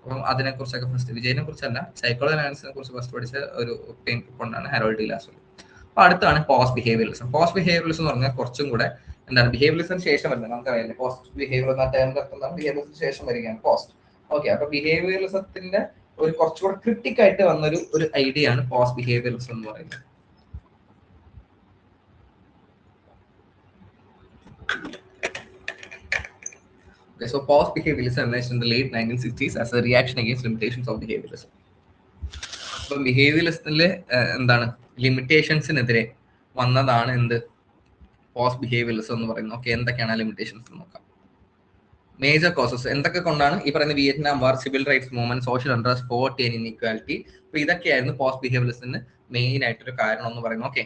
അപ്പം അതിനെ കുറിച്ചൊക്കെ ഫസ്റ്റ്, വിജയനെ കുറിച്ചല്ല, സൈക്കോളജി അനാലിസിസിനെ കുറിച്ച് ഫസ്റ്റ് പഠിച്ച ഒരു പെയിൻ കൊണ്ടാണ് ഹരോൾഡ് ടി ലാസ്വെൽ. അപ്പൊ അടുത്താണ് പോസ്റ്റ് ബിഹേവിയറിസം. പോസ്റ്റ് ബിഹേവിയറിസം എന്ന് പറഞ്ഞാൽ കുറച്ചും കൂടെ എന്താണ്, ബിഹേവിയറിസത്തിന് ശേഷം വരുന്നത് നമുക്കറിയാം. പോസ്റ്റ് ബിഹേവിയർ എന്ന ടേം ബിഹേവിയറിസത്തിന് ശേഷം വരികയാണ് പോസ്റ്റ്. ഓക്കെ, അപ്പൊ ബിഹേവിയറിസത്തിന്റെ ഒരു കുറച്ചുകൂടെ ക്രിട്ടിക് ആയിട്ട് വന്നൊരു ഐഡിയ ആണ് പോസ്റ്റ് ബിഹേവിയറിസം എന്ന് പറയുന്നത്. Okay, so post-behavioralism emerged in the late 1960s as a reaction against limitations of behaviorism. അപ്പൊ ബിഹേവിയറിസത്തില് എന്താണ്, ലിമിറ്റേഷൻസിനെതിരെ വന്നതാണ് എന്ത്, പോസ്റ്റ് ബിഹേവിയറിസം എന്ന് പറയുന്നത്. ഓക്കെ, എന്തൊക്കെയാണ് ലിമിറ്റേഷൻസ് നോക്കാം. മേജർ കോസസ് എന്തൊക്കെ കൊണ്ടാണ് ഈ പറയുന്ന Vietnam war, civil rights movement, social untrust, poverty and inequality. അപ്പൊ ഇതൊക്കെയായിരുന്നു പോസ്റ്റ് ബിഹേവിയറിസത്തിന് മെയിൻ ആയിട്ടൊരു കാരണം എന്ന് പറയുന്നത്. ഓക്കെ,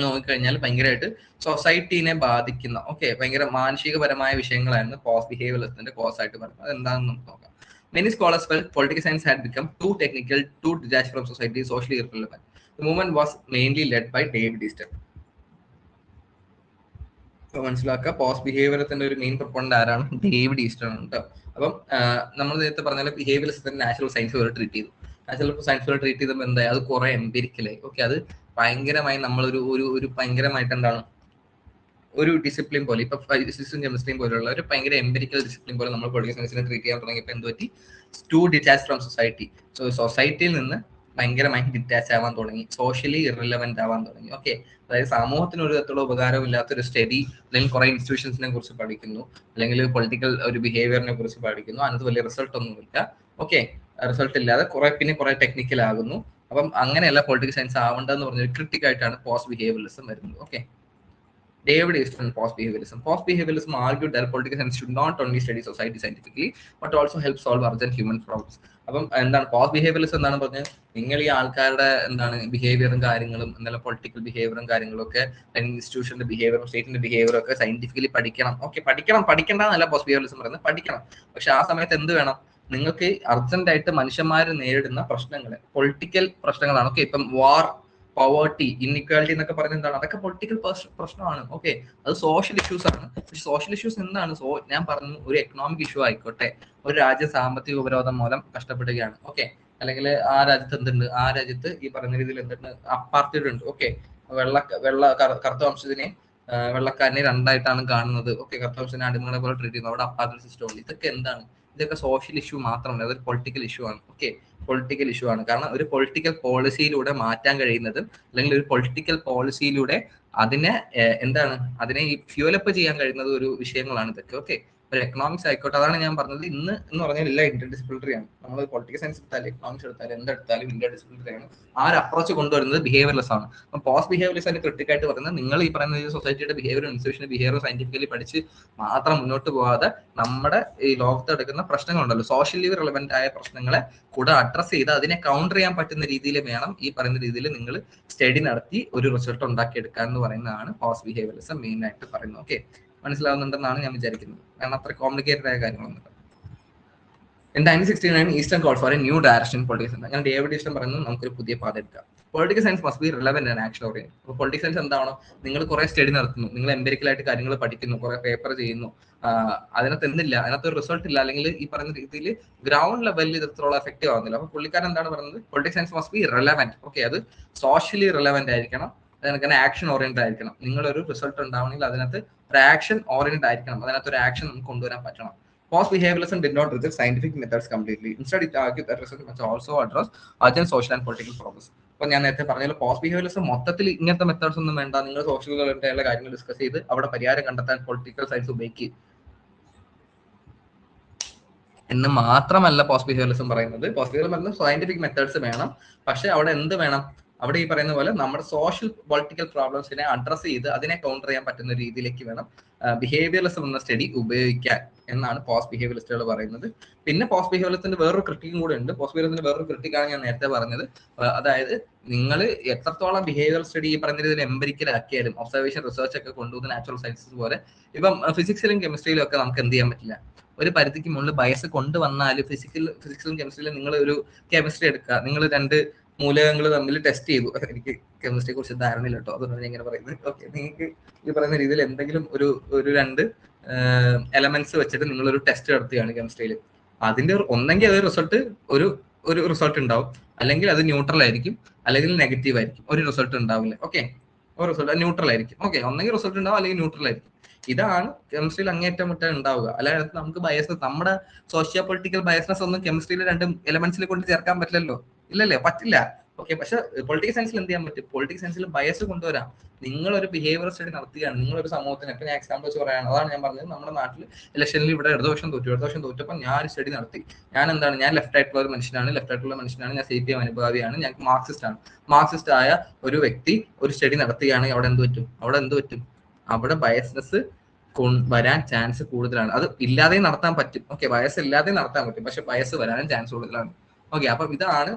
നോക്കിക്കഴിഞ്ഞാൽ ഭയങ്കരമായിട്ട് സൊസൈറ്റീനെ ബാധിക്കുന്ന, ഓക്കെ, ഭയങ്കര മാനസികപരമായ വിഷയങ്ങളായിരുന്നു പോസ്റ്റ് ബിഹേവിയറിസത്തിന്റെ കോസ് ആയിട്ട് പറയുന്നത്. അതെന്താണെന്ന് നമുക്ക് നോക്കാം. Many scholars felt political science had become too technical, too detached from society, socially irrelevant. The movement was mainly led by David Easton. മനസ്സിലാക്കുക. പോസ്റ്റ് ബിഹേവിയറത്തിന്റെ ഒരു മെയിൻ പ്രൊപ്പോണന്റ് ആരാണ്? ഡേവിഡ് ഈസ്റ്റൺ ആണ് കേട്ടോ. അപ്പം നമ്മൾ നേരത്തെ പറഞ്ഞാൽ ബിഹേവിയറിസത്തിന്റെ നാച്ചുറൽ സയൻസ് വരെ ട്രീറ്റ് ചെയ്തു. നാച്ചുറൽ സയൻസ് വരെ ട്രീറ്റ് ചെയ്തപ്പോൾ എന്തായി? അത് കുറെ എംപിരിക്കലായി. ഓക്കെ, അത് ഭയങ്കരമായി നമ്മളൊരു ഒരു ഭയങ്കരമായിട്ട് എന്താണ് ഒരു ഡിസിപ്ലിൻ പോലെ, ഇപ്പൊ ഫിസിക്സും കെമിസ്ട്രിയും പോലുള്ള ഒരു ഭയങ്കര എംപിരിക്കൽ ഡിസിപ്ലിൻ പോലെ നമ്മൾ പൊളിറ്റിക്കൽ സയൻസിനെ ട്രീറ്റ് ചെയ്യാൻ തുടങ്ങിയപ്പോൾ എന്ത് പറ്റി? To detach from society. So സൊസൈറ്റിയിൽ നിന്ന് ഭയങ്കരമായി ഡിറ്റാച്ച് ആവാൻ തുടങ്ങി, സോഷ്യലി ഇറലവന്റ് ആവാൻ തുടങ്ങി. ഓക്കെ, അതായത് സമൂഹത്തിന് ഒരു തരത്തിലുള്ള ഉപകാരമില്ലാത്ത ഒരു സ്റ്റഡി, അല്ലെങ്കിൽ കുറെ ഇൻസ്റ്റിറ്റ്യൂഷൻസിനെ കുറിച്ച് പഠിക്കുന്നു, അല്ലെങ്കിൽ പൊളിറ്റിക്കൽ ഒരു ബിഹേവിയറിനെ കുറിച്ച് പഠിക്കുന്നു, അതിനകത്ത് വലിയ റിസൾട്ട് ഒന്നുമില്ല. ഓക്കെ, റിസൾട്ട് ഇല്ലാതെ കുറെ ടെക്നിക്കൽ ആകുന്നു. അപ്പം അങ്ങനെയല്ല പൊളിറ്റിക്കൽ സയൻസ് ആവേണ്ടതെന്ന് പറഞ്ഞൊരു ക്രിട്ടിക് ആയിട്ടാണ് പോസ്റ്റ് ബിഹേവിയറിസം വരുന്നത്. Okay, David Easton and post behavioralism. Post behavioralism argued that political science should not only study society scientifically, but also help solve urgent human problems. അപ്പം എന്താണ് post behaviourism എന്താണ് പറഞ്ഞത്? നിങ്ങൾ ഈ ആൾക്കാരുടെ എന്താണ് ബിഹേവിയറും കാര്യങ്ങളും, എന്തെങ്കിലും പൊളിറ്റിക്കൽ ബിഹേവിയറും കാര്യങ്ങളും ഒക്കെ, ഇൻസ്റ്റിറ്റ്യൂഷന്റെ ബിഹേവിയറും സ്റ്റേറ്റിന്റെ ബിഹേവിയറും ഒക്കെ സയന്റിഫിക്കലി പഠിക്കണം. ഓക്കെ, പഠിക്കേണ്ടതല്ല പോസ്റ്റ് ബിഹേവിയറിസം പറയുന്നത്, പഠിക്കണം. പക്ഷെ ആ സമയത്ത് എന്ത് വേണം? നിങ്ങൾക്ക് അർജന്റ് ആയിട്ട് മനുഷ്യന്മാർ നേരിടുന്ന പ്രശ്നങ്ങൾ, പൊളിറ്റിക്കൽ പ്രശ്നങ്ങളാണ്. ഓക്കെ, ഇപ്പം വാർ, പവർട്ടി, ഇൻഇക്വാലിറ്റി എന്നൊക്കെ പറയുന്നത് എന്താണ്? അതൊക്കെ പൊളിറ്റിക്കൽ പ്രശ്നമാണ്. ഓക്കെ, അത് സോഷ്യൽ ഇഷ്യൂസ് ആണ്. പക്ഷെ സോഷ്യൽ ഇഷ്യൂസ് എന്താണ്? ഞാൻ പറഞ്ഞു, ഒരു എക്കണോമിക് ഇഷ്യൂ ആയിക്കോട്ടെ, ഒരു രാജ്യം സാമ്പത്തിക ഉപരോധം മൂലം കഷ്ടപ്പെടുകയാണ്. ഓക്കെ, അല്ലെങ്കിൽ ആ രാജ്യത്ത് എന്തുണ്ട്? ആ രാജ്യത്ത് ഈ പറയുന്ന രീതിയിൽ എന്തുണ്ട്? അപ്പാർത്തൈഡ് ഉണ്ട്. ഓക്കെ, കറുത്ത വംശത്തിനെ വെള്ളക്കാരനെ രണ്ടായിട്ടാണ് കാണുന്നത്. ഓക്കെ, കറുത്ത വംശത്തിനെ അടിമകളെ പോലെ ട്രീറ്റ് ചെയ്യുന്നത്. അവിടെ അപ്പാർത്തൈഡ് സിസ്റ്റം ഉണ്ട്. ഇതൊക്കെ എന്താണ്? ഇതൊക്കെ സോഷ്യൽ ഇഷ്യൂ മാത്രമല്ല, അതൊരു പൊളിറ്റിക്കൽ ഇഷ്യൂ ആണ്. ഓക്കെ, പൊളിറ്റിക്കൽ ഇഷ്യൂ ആണ്. കാരണം ഒരു പൊളിറ്റിക്കൽ പോളിസിയിലൂടെ മാറ്റാൻ കഴിയുന്നതും, അല്ലെങ്കിൽ ഒരു പൊളിറ്റിക്കൽ പോളിസിയിലൂടെ അതിനെ അതിനെ ഈ ഫ്യൂലപ്പ് ചെയ്യാൻ കഴിയുന്നത് ഒരു വിഷയങ്ങളാണ് ഇതൊക്കെ. ഓക്കെ, ഒരു എക്കണോമിക്സ് ആയിക്കോട്ടെ, അതാണ് ഞാൻ പറഞ്ഞത്. ഇന്ന് എന്ന് പറഞ്ഞാൽ എല്ലാം ഇന്റർ ഡിസിപ്ലിനറി ആണ്. നമ്മൾ പൊളിറ്റിക്കൽ സയൻസ് എടുത്താലും എക്കണോമിക്സ് എടുത്താലും എന്തെടുത്താലും ഇന്റർ ഡിസിപ്ലിനറി ആണ്. ആ ഒരു അപ്രോച്ച് കൊണ്ടുവരുന്നത് ബിഹേവിയർലെസ് ആണ്. അപ്പം പോസ്റ്റ് ബിഹേവിയർലെസ് ക്രിട്ടിക്കായിട്ട് പറയുന്നത്, നിങ്ങൾ ഈ പറയുന്ന സൊസൈറ്റിയുടെ ബിഹേവിയർ, ഇൻസ്റ്റിറ്റ്യൂഷന്റെ ബിഹേവിയർ സയന്റിഫിക്കലി പഠിച്ച് മാത്രം മുന്നോട്ട് പോകാതെ, നമ്മുടെ ഈ ലോകത്ത് എടുക്കുന്ന പ്രശ്നങ്ങളുണ്ടല്ലോ, സോഷ്യലി റിലവന്റ് ആയ പ്രശ്നങ്ങളെ കൂടെ അഡ്രസ് ചെയ്ത് അതിനെ കൗണ്ടർ ചെയ്യാൻ പറ്റുന്ന രീതിയിൽ വേണം ഈ പറയുന്ന രീതിയിൽ നിങ്ങൾ സ്റ്റഡി നടത്തി ഒരു റിസൾട്ട് ഉണ്ടാക്കിയെടുക്കുക എന്ന് പറയുന്നതാണ് പോസ്റ്റ് ബിഹേവിയറിസം മെയിൻ ആയിട്ട് പറയുന്നത്. ഓക്കെ, മനസ്സിലാവുന്നുണ്ടെന്നാണ് ഞാൻ വിചാരിക്കുന്നത്. കാരണം അത്ര കോംപ്ലിക്കേറ്റഡ് ആയ കാര്യങ്ങളൊന്നും. In 1969, Easton called for a new direction in political science. ഞാൻ ഡേവിഡ് ഈസ്റ്റൺ പറയുന്നത് നമുക്കൊരു പുതിയ പാത എടുക്കാം. Political science must be relevant and action oriented. അപ്പോൾ പൊളിറ്റിക്കൽ സയൻസ് എന്താണോ? നിങ്ങൾ കുറെ സ്റ്റഡി നടത്തുന്നു, നിങ്ങൾ എംപിരിക്കലായിട്ട് കാര്യങ്ങൾ പഠിക്കുന്നു, കുറെ പേപ്പർ ചെയ്യുന്നു, അതിനകത്ത് എന്തില്ല, അതിനകത്ത് ഒരു റിസൾട്ട് ഇല്ല, അല്ലെങ്കിൽ ഈ പറയുന്ന രീതിയിൽ ഗ്രൗണ്ട് ലെവലിൽ ഇത്രത്തോളം എഫക്റ്റീവ് ആവുന്നില്ല. അപ്പൊ പുള്ളിക്കാരൻ എന്താണ് പറയുന്നത്? Political science must be relevant. Okay, അത് സോഷ്യലി റിലവന്റ് ആയിരിക്കണം, അതിനകത്ത് ആക്ഷൻ ഓറിയന്റഡ് ആയിരിക്കണം. നിങ്ങളൊരു റിസൾട്ട് ഉണ്ടാവണമെങ്കിൽ അതിനകത്ത് ഒരു ആക്ഷൻ ഓറിയന്റഡ് ആയിരിക്കണം, അതിനകത്ത് ഒരു ആക്ഷൻ നമുക്ക് കൊണ്ടുവരാൻ പറ്റണം. Post behavioralism did not reject scientific methods completely. Instead, it argued that research must also address urgent social and political problems. അപ്പൊ ഞാൻ നേരത്തെ പറഞ്ഞ പോസ്റ്റ് ബിഹേവിയറിസം മൊത്തത്തിൽ ഇങ്ങനത്തെ മെത്തേഡ്സ് ഒന്നും വേണ്ട, നിങ്ങൾ സോഷ്യൽ റിലേറ്റഡ് കാര്യങ്ങൾ ഡിസ്കസ് ചെയ്ത് അവിടെ പരിഹാരം കണ്ടെത്താൻ പൊളിറ്റിക്കൽ സയൻസ് ഉപയോഗിക്കുക എന്ന് മാത്രമല്ല പോസ്റ്റ് ബിഹേവിയറിസം പറയുന്നത്. പോസ്റ്റ് ബിഹേവിയറിസം പറയുന്നത് സയന്റിഫിക് മെത്തേഡ്സ് വേണം, പക്ഷെ അവിടെ എന്ത് വേണം? അവിടെ ഈ പറയുന്ന പോലെ നമ്മുടെ സോഷ്യൽ പൊളിറ്റിക്കൽ പ്രോബ്ലംസിനെ അഡ്രസ് ചെയ്ത് അതിനെ കൗണ്ടർ ചെയ്യാൻ പറ്റുന്ന രീതിയിലേക്ക് വേണം ബിഹേവിയറിസം എന്ന സ്റ്റഡി ഉപയോഗിക്കാൻ എന്നാണ് പോസ്റ്റ് ബിഹേവിയറിസ്റ്റുകൾ പറയുന്നത്. പിന്നെ പോസ്റ്റ് ബിഹേവിയറിസത്തിന്റെ വേറൊരു ക്രിട്ടിക്കും കൂടെ ഉണ്ട്. പോസ്റ്റ് ബിഹേവിയറിസത്തിന്റെ വേറൊരു ക്രിട്ടിക്കാണ് ഞാൻ നേരത്തെ പറഞ്ഞത്. അതായത് നിങ്ങൾ എത്രത്തോളം ബിഹേവിയർ സ്റ്റഡി ഈ പറയുന്ന രീതിയിൽ എംപിരിക്കൽ ആക്കിയാലും, ഒബ്സർവേഷൻ റിസർച്ച് ഒക്കെ കൊണ്ടുവന്ന് നാച്ചുറൽ സയൻസസ് പോലെ ഇപ്പം ഫിസിക്സിലും കെമിസ്ട്രിയിലും ഒക്കെ നമുക്ക് എന്ത് ചെയ്യാൻ പറ്റില്ല, ഒരു പരിധിക്ക് മുകളിൽ ബയസ് കൊണ്ടുവന്നാലും ഫിസിക്സിലും കെമിസ്ട്രിയിലും നിങ്ങൾ ഒരു കെമിസ്ട്രി എടുക്കുക, നിങ്ങൾ രണ്ട് മൂലകങ്ങൾ തമ്മിൽ ടെസ്റ്റ് ചെയ്തു. എനിക്ക് കെമിസ്ട്രിയെ കുറിച്ച് ധാരണയില്ല കേട്ടോ, അതുകൊണ്ടാണ് ഞാൻ ഇങ്ങനെ പറയുന്നത്. ഓക്കെ, നിങ്ങൾക്ക് ഈ പറയുന്ന രീതിയിൽ എന്തെങ്കിലും ഒരു രണ്ട് എലമെന്റ്സ് വെച്ചിട്ട് നിങ്ങളൊരു ടെസ്റ്റ് നടത്തുകയാണ് കെമിസ്ട്രിയിൽ. അതിന്റെ ഒന്നെങ്കിൽ അത് ഒരു റിസൾട്ട് ഉണ്ടാവും, അല്ലെങ്കിൽ അത് ന്യൂട്രൽ ആയിരിക്കും, അല്ലെങ്കിൽ നെഗറ്റീവ് ആയിരിക്കും, ഒരു റിസൾട്ട് ഉണ്ടാവില്ല. ഓക്കെ, ഒരു റിസൾട്ട് ന്യൂട്രൽ ആയിരിക്കും. ഓക്കെ, ഒന്നെങ്കിൽ റിസൾട്ട് ഉണ്ടാവും, അല്ലെങ്കിൽ ന്യൂട്രൽ ആയിരിക്കും. ഇതാണ് കെമിസ്ട്രിയിൽ അങ്ങേറ്റം മുട്ട ഉണ്ടാവുക. അല്ലാതെ നമുക്ക് ബയസ്, നമ്മുടെ സോഷ്യോ പൊളിറ്റിക്കൽ ബയസ്നെസ് ഒന്നും കെമിസ്ട്രിയിൽ രണ്ട് എലമെന്റ്സിൽ കൊണ്ട് ചേർക്കാൻ പറ്റില്ലല്ലോ. ഇല്ലല്ലേ, പറ്റില്ല. ഓക്കെ, പക്ഷെ പൊളിറ്റിക്കൽ സയൻസിൽ എന്ത് ചെയ്യാൻ പറ്റും? പൊളിറ്റിക്കൽ സയൻസിൽ ബയസ് കൊണ്ടുവരാം. നിങ്ങളൊരു ബിഹേവിയർ സ്റ്റഡി നടത്തുകയാണ്, നിങ്ങളൊരു സമൂഹത്തിന്, ഇപ്പൊ ഞാൻ എക്സാമ്പിൾ വെച്ച് പറയാണ്, അതാണ് ഞാൻ പറഞ്ഞത്. നമ്മുടെ നാട്ടിൽ ഇലക്ഷനിൽ ഇവിടെ ഇടതുപക്ഷം തോറ്റപ്പോൾ ഞാൻ ഒരു സ്റ്റഡി നടത്തി. ഞാൻ ലെഫ്റ്റ് ആയിട്ടുള്ള ഒരു മനുഷ്യനാണ്, ഞാൻ CPM അനുഭാവിയാണ്, ഞാൻ മാർക്സിസ്റ്റ് ആയ ഒരു വ്യക്തി ഒരു സ്റ്റഡി നടത്തുകയാണ്. അവിടെ എന്ത് പറ്റും? അവിടെ ബയസ്നെസ് വരാൻ ചാൻസ് കൂടുതലാണ്. അത് ഇല്ലാതെ നടത്താൻ പറ്റും. ഓക്കെ, ബയസ് ഇല്ലാതെ നടത്താൻ പറ്റും, പക്ഷെ ബയസ് വരാനും ചാൻസ് കൂടുതലാണ്. ഓക്കെ, അപ്പൊ ഇതാണ്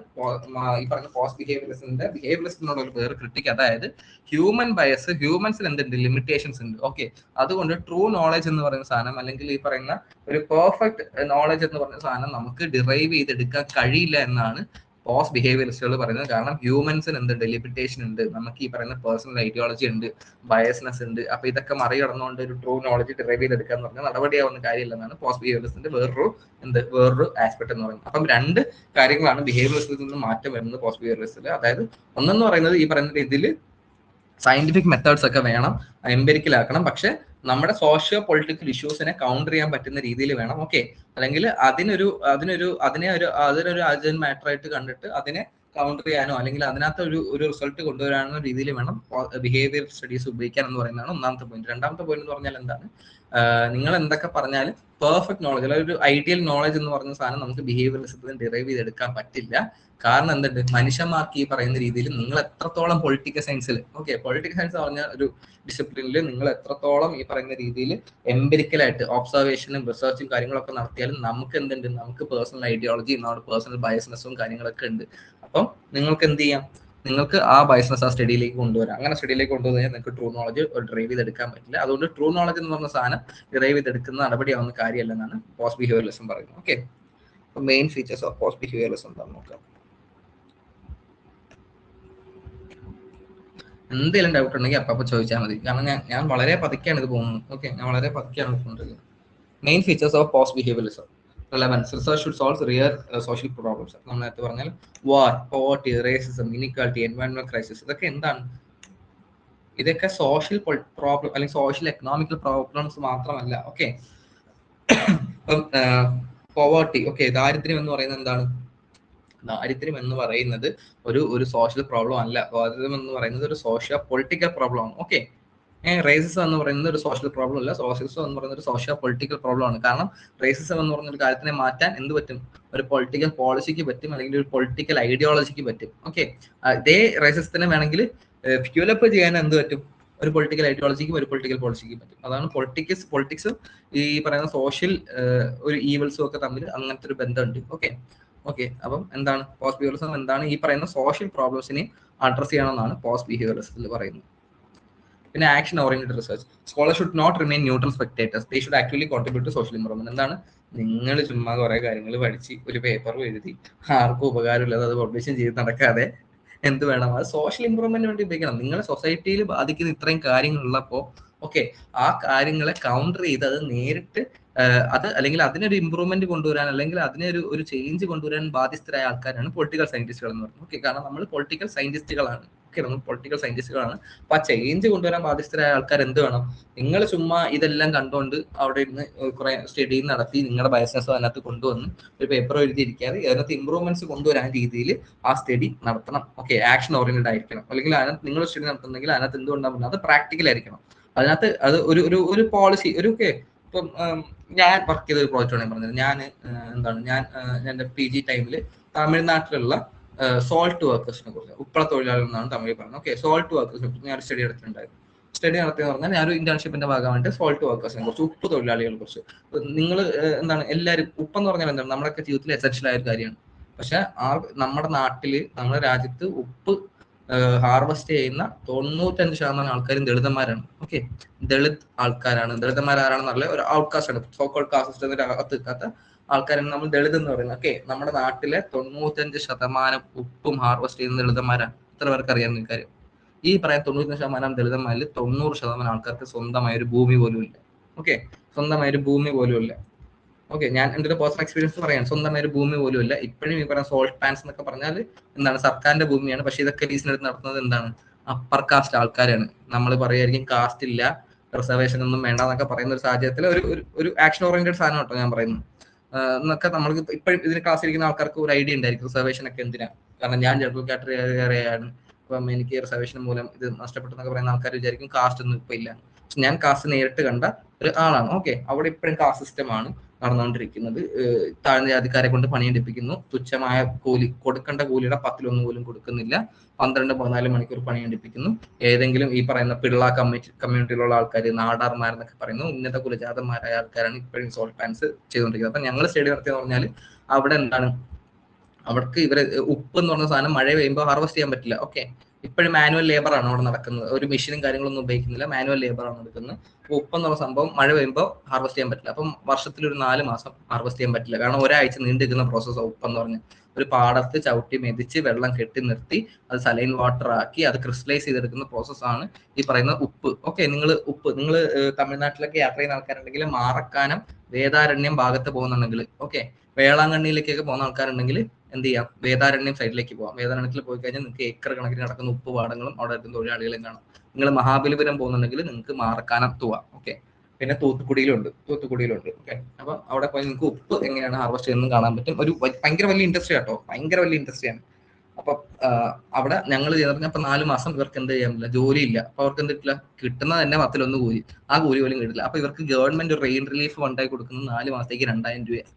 ഈ പറഞ്ഞ പോസ്റ്റ് ബിഹേവിയറിസത്തിനോട് ഒരു വേറെ ക്രിട്ടിക്. അതായത് ഹ്യൂമൻ ബയസ്, ഹ്യൂമൻസിൽ എന്തുണ്ട്? ലിമിറ്റേഷൻസ് ഉണ്ട്. ഓക്കെ, അതുകൊണ്ട് ട്രൂ നോളജ് എന്ന് പറയുന്ന സാധനം, അല്ലെങ്കിൽ ഈ പറയുന്ന ഒരു പെർഫെക്റ്റ് നോളജ് എന്ന് പറയുന്ന സാധനം നമുക്ക് ഡിറൈവ് ചെയ്തെടുക്കാൻ കഴിയില്ല എന്നാണ് പോസ്റ്റ് ബിഹേവിയറിസ്റ്റുകൾ പറയുന്നത്. കാരണം ഹ്യൂമൻസിന് എന്ത് ലിമിറ്റേഷൻ ഉണ്ട്, നമുക്ക് ഈ പറയുന്ന പേഴ്സണൽ ഐഡിയോളജി ഉണ്ട്, ബയസ്നെസ് ഉണ്ട്. അപ്പൊ ഇതൊക്കെ മറികടന്നുകൊണ്ട് ഒരു ട്രൂ നോളജ് ഡിറൈവ് ചെയ്തെടുക്കുക എന്ന് പറഞ്ഞാൽ നടപടിയാവുന്ന കാര്യമില്ലെന്നാണ് പോസ്റ്റ് ബിഹേവിയറിസ്റ്റിന്റെ വേറൊരു ആസ്പെക്ട് എന്ന് പറയുന്നത്. അപ്പം രണ്ട് കാര്യങ്ങളാണ് ബിഹേവിയറിസ്റ്റിൽ നിന്ന് മാറ്റം വരുന്നത് പോസ്റ്റ് ബിഹേവിയറിസ്റ്റിൽ. അതായത് ഒന്നെന്ന് പറയുന്നത് ഈ പറയുന്ന രീതിയിൽ സയന്റിഫിക് മെത്തേഡ്സ് ഒക്കെ വേണം, എംപെരിക്കലാക്കണം, പക്ഷെ നമ്മുടെ സോഷ്യോ പൊളിറ്റിക്കൽ ഇഷ്യൂസിനെ കൗണ്ടർ ചെയ്യാൻ പറ്റുന്ന രീതിയിൽ വേണം. ഓക്കെ, അല്ലെങ്കിൽ അതിനെ ഒരു അർജന്റ് മാറ്റർ ആയിട്ട് കണ്ടിട്ട് അതിനെ കൗണ്ടർ ചെയ്യാനോ അല്ലെങ്കിൽ അതിനകത്ത് ഒരു റിസൾട്ട് കൊണ്ടുവരാനോ രീതിയിൽ വേണം ബിഹേവിയർ സ്റ്റഡീസ് ഉപയോഗിക്കാൻ എന്ന് പറയുന്നതാണ് ഒന്നാമത്തെ പോയിന്റ്. രണ്ടാമത്തെ പോയിന്റ് എന്ന് പറഞ്ഞാൽ എന്താണ്, നിങ്ങൾ എന്തൊക്കെ പറഞ്ഞാലും പെർഫെക്റ്റ് നോളജ് അല്ലെങ്കിൽ ഒരു ഐഡിയൽ നോളജ് എന്ന് പറഞ്ഞ സാധനം നമുക്ക് ബിഹേവിയറിസത്തിൽ ഡിറൈവ് ചെയ്തെടുക്കാൻ പറ്റില്ല. കാരണം എന്തുണ്ട്, മനുഷ്യന്മാർക്ക് ഈ പറയുന്ന രീതിയിൽ നിങ്ങൾ എത്രത്തോളം പൊളിറ്റിക്കൽ സയൻസിൽ, പൊളിറ്റിക്കൽ സയൻസ് പറഞ്ഞ ഒരു ഡിസിപ്ലിനിൽ നിങ്ങൾ എത്രത്തോളം ഈ പറയുന്ന രീതിയിൽ എംപെരിക്കലായിട്ട് ഒബ്സർവേഷനും റിസർച്ചും കാര്യങ്ങളൊക്കെ നടത്തിയാലും നമുക്ക് എന്തുണ്ട്, നമുക്ക് പേഴ്സണൽ ഐഡിയോളജിയും നമ്മുടെ പേഴ്സണൽ ബയസ്നെസ്സും കാര്യങ്ങളൊക്കെ ഉണ്ട്. അപ്പം നിങ്ങൾക്ക് എന്ത് ചെയ്യാം, നിങ്ങൾക്ക് ആ ബയസ്നെസ് ആ സ്റ്റഡിയിലേക്ക് കൊണ്ടുവരാം. അങ്ങനെ സ്റ്റഡിയിലേക്ക് കൊണ്ടുവന്നാൽ നിങ്ങൾക്ക് ട്രൂ നോളജ് ഡ്രൈവ് ചെയ്തെടുക്കാൻ പറ്റില്ല. അതുകൊണ്ട് ട്രൂ നോളജ് എന്ന് പറഞ്ഞ സാധനം ഡ്രൈവ് ചെയ്തെടുക്കുന്ന നടപടിയാവുന്ന കാര്യമല്ലെന്നാണ് പോസ്റ്റ് ബിഹേവിയറിസം പറയുന്നത്. Okay, main features of post behaviourism എന്താണെന്ന് നോക്കാം. എന്തെങ്കിലും ഡൗട്ട് ഉണ്ടെങ്കിൽ അപ്പോൾ ചോദിച്ചാൽ മതി. കാരണം ഞാൻ വളരെ പതുക്കെയാണ് ഇത് പോകുന്നത്. ഓക്കെ, ഞാൻ വളരെ പതുക്കെയാണ് കൊണ്ടുവരുന്നത്. Main features of post behaviourism. relevance. Research should solve real social problems. നമ്മൾ നേരത്തെ പറഞ്ഞാൽ വാർ, പോവർട്ടി, റേസിസം, ഇനിക്വാലിറ്റി, എൻവയോൺമെന്റൽ ക്രൈസിസ്, ഇതൊക്കെ എന്താണ്? ഇതൊക്കെ സോഷ്യൽ പ്രോബ്ലം അല്ലെങ്കിൽ സോഷ്യൽ എക്കണോമിക്കൽ പ്രോബ്ലംസ് മാത്രമല്ല. ഓക്കെ, ഇപ്പം പോവർട്ടി, ദാരിദ്ര്യം എന്ന് പറയുന്നത് എന്താണ്? ദാരിദ്ര്യം എന്ന് പറയുന്നത് ഒരു സോഷ്യൽ പ്രോബ്ലം അല്ല. ദാരിദ്ര്യം എന്ന് പറയുന്നത് ഒരു സോഷ്യോ പൊളിറ്റിക്കൽ പ്രോബ്ലം ആണ്. ഓക്കെ, റേസിസം എന്ന് പറയുന്നത് ഒരു സോഷ്യൽ പ്രോബ്ലം അല്ല, സോഷ്യലിസം എന്ന് പറയുന്നത് ഒരു സോഷ്യോ പൊളിറ്റിക്കൽ പ്രോബ്ലം ആണ്. കാരണം റേസിസം എന്ന് പറഞ്ഞ ഒരു കാര്യത്തിനെ മാറ്റാൻ എന്ത് പറ്റും? ഒരു പൊളിറ്റിക്കൽ പോളിസിക്ക് പറ്റും, അല്ലെങ്കിൽ ഒരു പൊളിറ്റിക്കൽ ഐഡിയോളജിക്ക് പറ്റും. ഓക്കെ, ഇതേ റേസിസത്തിനെ വേണമെങ്കിൽ ഫ്യൂലപ്പ് ചെയ്യാൻ എന്ത് പറ്റും? ഒരു പൊളിറ്റിക്കൽ ഐഡിയോളജിക്കും ഒരു പൊളിറ്റിക്കൽ പോളിസിക്കും പറ്റും. അതാണ് പൊളിറ്റിക്സും ഈ പറയുന്ന സോഷ്യൽ ഒരു ഈവൽസും ഒക്കെ തമ്മിൽ അങ്ങനത്തെ ഒരു ബന്ധമുണ്ട്. ഓക്കെ, അപ്പം എന്താണ് പോസ്റ്റ് ബിഹേവിയറിസം? എന്താണ് ഈ പറയുന്ന സോഷ്യൽ പ്രോബ്ലംസിനെ അഡ്രസ് ചെയ്യണമെന്നാണ് പോസ്റ്റ് ബിഹേവിയറിസത്തിൽ പറയുന്നത്. പിന്നെ action oriented research. Scholar should not remain neutral spectators, they should actually contribute to social improvement. എന്താണ്, നിങ്ങൾ ചുമ്മാ കുറെ കാര്യങ്ങൾ പഠിച്ച് ഒരു പേപ്പർ എഴുതി ആർക്കും ഉപകാരമില്ലാതെ അത് പബ്ലിഷ് ചെയ്ത് നടക്കാതെ എന്ത് വേണം, അത് സോഷ്യൽ ഇംപ്രൂവ്മെന്റിന് വേണ്ടി ഉപയോഗിക്കണം. നിങ്ങളുടെ സൊസൈറ്റിയിൽ ബാധിക്കുന്ന ഇത്രയും കാര്യങ്ങളുള്ളപ്പോൾ ആ കാര്യങ്ങളെ കൗണ്ടർ ചെയ്ത് അത് നേരിട്ട് അല്ലെങ്കിൽ അതിനൊരു ഇമ്പ്രൂവ്മെന്റ് കൊണ്ടുവരാൻ അല്ലെങ്കിൽ ഒരു ചേഞ്ച് കൊണ്ടുവരാൻ ബാധ്യസ്ഥരായ ആൾക്കാരാണ് പൊളിറ്റിക്കൽ സയന്റിസ്റ്റുകൾ എന്ന് പറയുന്നത്. കാരണം നമ്മൾ പൊളിറ്റിക്കൽ സയന്റിസ്റ്റുകളാണ്. അപ്പൊ ആ ചേഞ്ച് കൊണ്ടുവരാൻ ബാധ്യസ്ഥരായ ആൾക്കാർ എന്ത് വേണം? നിങ്ങൾ ചുമ്മാ ഇതെല്ലാം കണ്ടുകൊണ്ട് അവിടെ ഇരുന്ന് കുറെ സ്റ്റഡി നടത്തി നിങ്ങളുടെ ബയസ്നെസ് അതിനകത്ത് കൊണ്ടുവന്ന് ഒരു പേപ്പർ എഴുതിയിരിക്കാതെ അതിനകത്ത് ഇമ്പ്രൂവ്മെന്റ്സ് കൊണ്ടുവരാൻ രീതിയിൽ ആ സ്റ്റഡി നടത്തണം. ആക്ഷൻ ഓറിയന്റഡ് ആയിരിക്കണം. അല്ലെങ്കിൽ അതിനകത്ത് നിങ്ങൾ സ്റ്റഡി നടത്തുന്നെങ്കിൽ അതിനകത്ത് എന്തുകൊണ്ടാണ് അത് പ്രാക്ടിക്കൽ ആയിരിക്കണം. അതിനകത്ത് അത് ഒരു പോളിസി ഇപ്പം ഞാൻ വർക്ക് ചെയ്ത ഒരു പ്രോജക്റ്റ് ആണ് പറഞ്ഞത്. ഞാൻ എൻ്റെ PG ടൈമിൽ തമിഴ്നാട്ടിലുള്ള സോൾട്ട് വർക്കേഴ്സിനെ കുറിച്ച്, ഉപ്പള തൊഴിലാളികൾ എന്നാണ് തമിഴിൽ പറയുന്നത്. സോൾട്ട് വർക്കേഴ്സിനെ കുറിച്ച് ഞാൻ സ്റ്റഡി നടത്തിയിട്ടുണ്ടായിരുന്നു. സ്റ്റഡി നടത്തിയെന്ന് പറഞ്ഞാൽ ഞാനൊരു ഇന്റേൺഷിപ്പിന്റെ ഭാഗമായിട്ട് സോൾട്ട് വർക്കേഴ്സിനെ കുറിച്ച്, ഉപ്പ് തൊഴിലാളികളെ കുറിച്ച്. നിങ്ങൾ എല്ലാവരും ഉപ്പെന്ന് പറഞ്ഞാൽ എന്താണ്, നമ്മുടെയൊക്കെ ജീവിതത്തിൽ എസെൻഷ്യൽ ആയ ഒരു കാര്യമാണ്. പക്ഷെ നമ്മുടെ നാട്ടില്, നമ്മുടെ രാജ്യത്ത് ഉപ്പ് ഹാർവെസ്റ്റ് ചെയ്യുന്ന 95% ആൾക്കാരും ദളിതന്മാരാണ്. ദളിത് ആൾക്കാരാണ്. ദളിതന്മാരാണെന്നല്ല, ഒരു ഔട്ട്കാസ്റ്റ് ആണ്, സോക്കോൾഡ് കാസ്റ്റ് സിസ്റ്റത്തിന്റെ അകത്ത് എത്താത്ത ആൾക്കാരാണ് നമ്മൾ ദളിത് എന്ന് പറയുന്നത്. നമ്മുടെ നാട്ടിലെ 95% ഉപ്പും ഹാർവെസ്റ്റ് ചെയ്യുന്ന ദളിതന്മാരാണ്. എത്ര പേർക്ക് അറിയാവുന്ന കാര്യം? ഈ പറയാൻ 95% ദളിതന്മാരിൽ 90% ആൾക്കാർക്ക് സ്വന്തമായ ഒരു ഭൂമി പോലും ഇല്ല. സ്വന്തമായ ഒരു ഭൂമി പോലും ഇല്ല. ഞാൻ എൻ്റെ ഒരു പേഴ്സണൽ എക്സ്പീരിയൻസ് പറയാം. സ്വന്തമായ ഒരു ഭൂമി പോലും ഇല്ല. ഇപ്പോഴും ഈ പറയുന്ന സോൾട്ട് പാൻസ് എന്നൊക്കെ പറഞ്ഞാൽ എന്താണ്, സർക്കാരിന്റെ ഭൂമിയാണ്. പക്ഷെ ഇതൊക്കെ ലീസിനെടുത്ത് നടത്തുന്നത് എന്താണ്, അപ്പർ കാസ്റ്റ് ആൾക്കാരാണ്. നമ്മൾ പറയായിരിക്കും കാസ്റ്റ് ഇല്ല, റിസർവേഷൻ ഒന്നും വേണ്ട എന്നൊക്കെ പറയുന്ന ഒരു സാഹചര്യത്തിൽ ഒരു ആക്ഷൻ ഓറിയന്റഡ് സാധനം കേട്ടോ ഞാൻ പറയുന്നത്. എന്നൊക്കെ നമ്മൾക്ക് ഇപ്പോഴും ഇതിന് ക്ലാസ് ഇരിക്കുന്ന ആൾക്കാർക്ക് ഒരു ഐഡിയ ഉണ്ടായിരിക്കും റിസർവേഷൻ ഒക്കെ എന്തിനാ. കാരണം ഞാൻ ജനറൽ കാറ്റഗറി ആണ്, അപ്പം എനിക്ക് റിസർവേഷൻ മൂലം ഇത് നഷ്ടപ്പെട്ടെന്നൊക്കെ പറയുന്ന ആൾക്കാർ വിചാരിക്കും കാസ്റ്റ് ഒന്നും ഇപ്പൊ ഇല്ല. ഞാൻ കാസ്റ്റ് നേരിട്ട് കണ്ട ഒരു ആളാണ്. അവിടെ ഇപ്പോഴും കാസ്റ്റ് സിസ്റ്റം ആണ് നടന്നുകൊണ്ടിരിക്കുന്നത്. താഴ്ന്ന ജാതിക്കാരെ കൊണ്ട് പണിയെടുപ്പിക്കുന്നു. തുച്ഛമായ കൂലി, കൊടുക്കേണ്ട കൂലിയുടെ 10-1 പോലും കൊടുക്കുന്നില്ല. 12-14 മണിക്കൂർ പണിയെടുപ്പിക്കുന്നു. ഏതെങ്കിലും ഈ പറയുന്ന പിള്ള കമ്മ്യൂണിറ്റിയിലുള്ള ആൾക്കാർ, നാടാർമാരെന്നൊക്കെ പറയുന്നു, ഉന്നത കുലജാതന്മാരായ ആൾക്കാരാണ് ഇപ്പോഴും സോൾട്ട് പാൻസ് ചെയ്തുകൊണ്ടിരിക്കുന്നത്. അപ്പൊ ഞങ്ങൾ സ്റ്റഡി നടത്തിയെന്ന് പറഞ്ഞാൽ അവിടെ എന്താണ്, അവർക്ക് ഇവര് ഉപ്പ് എന്ന് പറഞ്ഞ സാധനം മഴ പെയ്യുമ്പോൾ ഹാർവെസ്റ്റ് ചെയ്യാൻ പറ്റില്ല. ഇപ്പോഴും മാനുവൽ ലേബർ ആണ് അവിടെ നടക്കുന്നത്. ഒരു മെഷീനും കാര്യങ്ങളൊന്നും ഉപയോഗിക്കുന്നില്ല, മാനുവൽ ലേബർ ആണ് നടക്കുന്നത്. അപ്പോൾ ഉപ്പ് എന്നുള്ള സംഭവം മഴ പെയ്യുമ്പോൾ ഹാർവെസ്റ്റ് ചെയ്യാൻ പറ്റില്ല. അപ്പം വർഷത്തിൽ ഒരു 4 മാസം ഹാർവെസ്റ്റ് ചെയ്യാൻ പറ്റില്ല. കാരണം ഒരാഴ്ച നീണ്ടു നിൽക്കുന്ന പ്രോസസ്സാണ് ഉപ്പെന്ന് പറഞ്ഞ്. ഒരു പാടത്ത് ചവിട്ടി മെതിച്ച് വെള്ളം കെട്ടി നിർത്തി അത് സലൈൻ വാട്ടർ ആക്കി അത് ക്രിസ്റ്റലൈസ് ചെയ്തെടുക്കുന്ന പ്രോസസ്സാണ് ഈ പറയുന്ന ഉപ്പ്. ഓക്കെ, നിങ്ങൾ തമിഴ്നാട്ടിലൊക്കെ യാത്ര ചെയ്യുന്ന ആൾക്കാരുണ്ടെങ്കിൽ മാറക്കാനം വേദാരണ്യം ഭാഗത്ത് പോകുന്നുണ്ടെങ്കിൽ, ഓക്കെ, വേളാങ്കണ്ണിയിലേക്കൊക്കെ പോകുന്ന ആൾക്കാരുണ്ടെങ്കിൽ എന്ത് ചെയ്യാം, വേദാരണ്യം സൈഡിലേക്ക് പോകാം. വേദാരണ്യത്തിൽ പോയി കഴിഞ്ഞാൽ നിങ്ങൾക്ക് ഏക്കർ കണക്കിന് നടക്കുന്ന ഉപ്പ് പാടങ്ങളും അവിടെ എത്തുന്ന തൊഴിലാളികളും കാണാം. നിങ്ങൾ മഹാബലിപുരം പോകുന്നുണ്ടെങ്കിൽ നിങ്ങൾക്ക് മാറക്കാനം പോവാം. ഓക്കെ, പിന്നെ തൂത്തുക്കുടിയിലുണ്ട്. ഓക്കെ, അപ്പൊ അവിടെ പോയി നിങ്ങൾക്ക് ഉപ്പ് എങ്ങനെയാണ് ഹാർവെസ്റ്റ് ചെയ്യുന്നത് കാണാൻ പറ്റും. ഒരു ഭയങ്കര വലിയ ഇൻഡസ്ട്രി ആട്ടോ, ഭയങ്കര വലിയ ഇൻഡസ്ട്രിയാണ്. അപ്പൊ അവിടെ ഞങ്ങൾ ചെയ്തപ്പോൾ അപ്പൊ 4 മാസം ഇവർക്ക് എന്ത് ചെയ്യാൻ പറ്റില്ല, ജോലിയില്ല. അപ്പൊ അവർക്ക് എന്ത് കിട്ടില്ല, കിട്ടുന്നത് തന്നെ 10 കൂലി, ആ കൂലി പോലും കിട്ടില്ല. അപ്പൊ ഇവർക്ക് ഗവൺമെന്റ് റെയിൻ റിലീഫ് ഫണ്ടായി കൊടുക്കുന്നത് 4 മാസത്തേക്ക് 2000 രൂപ.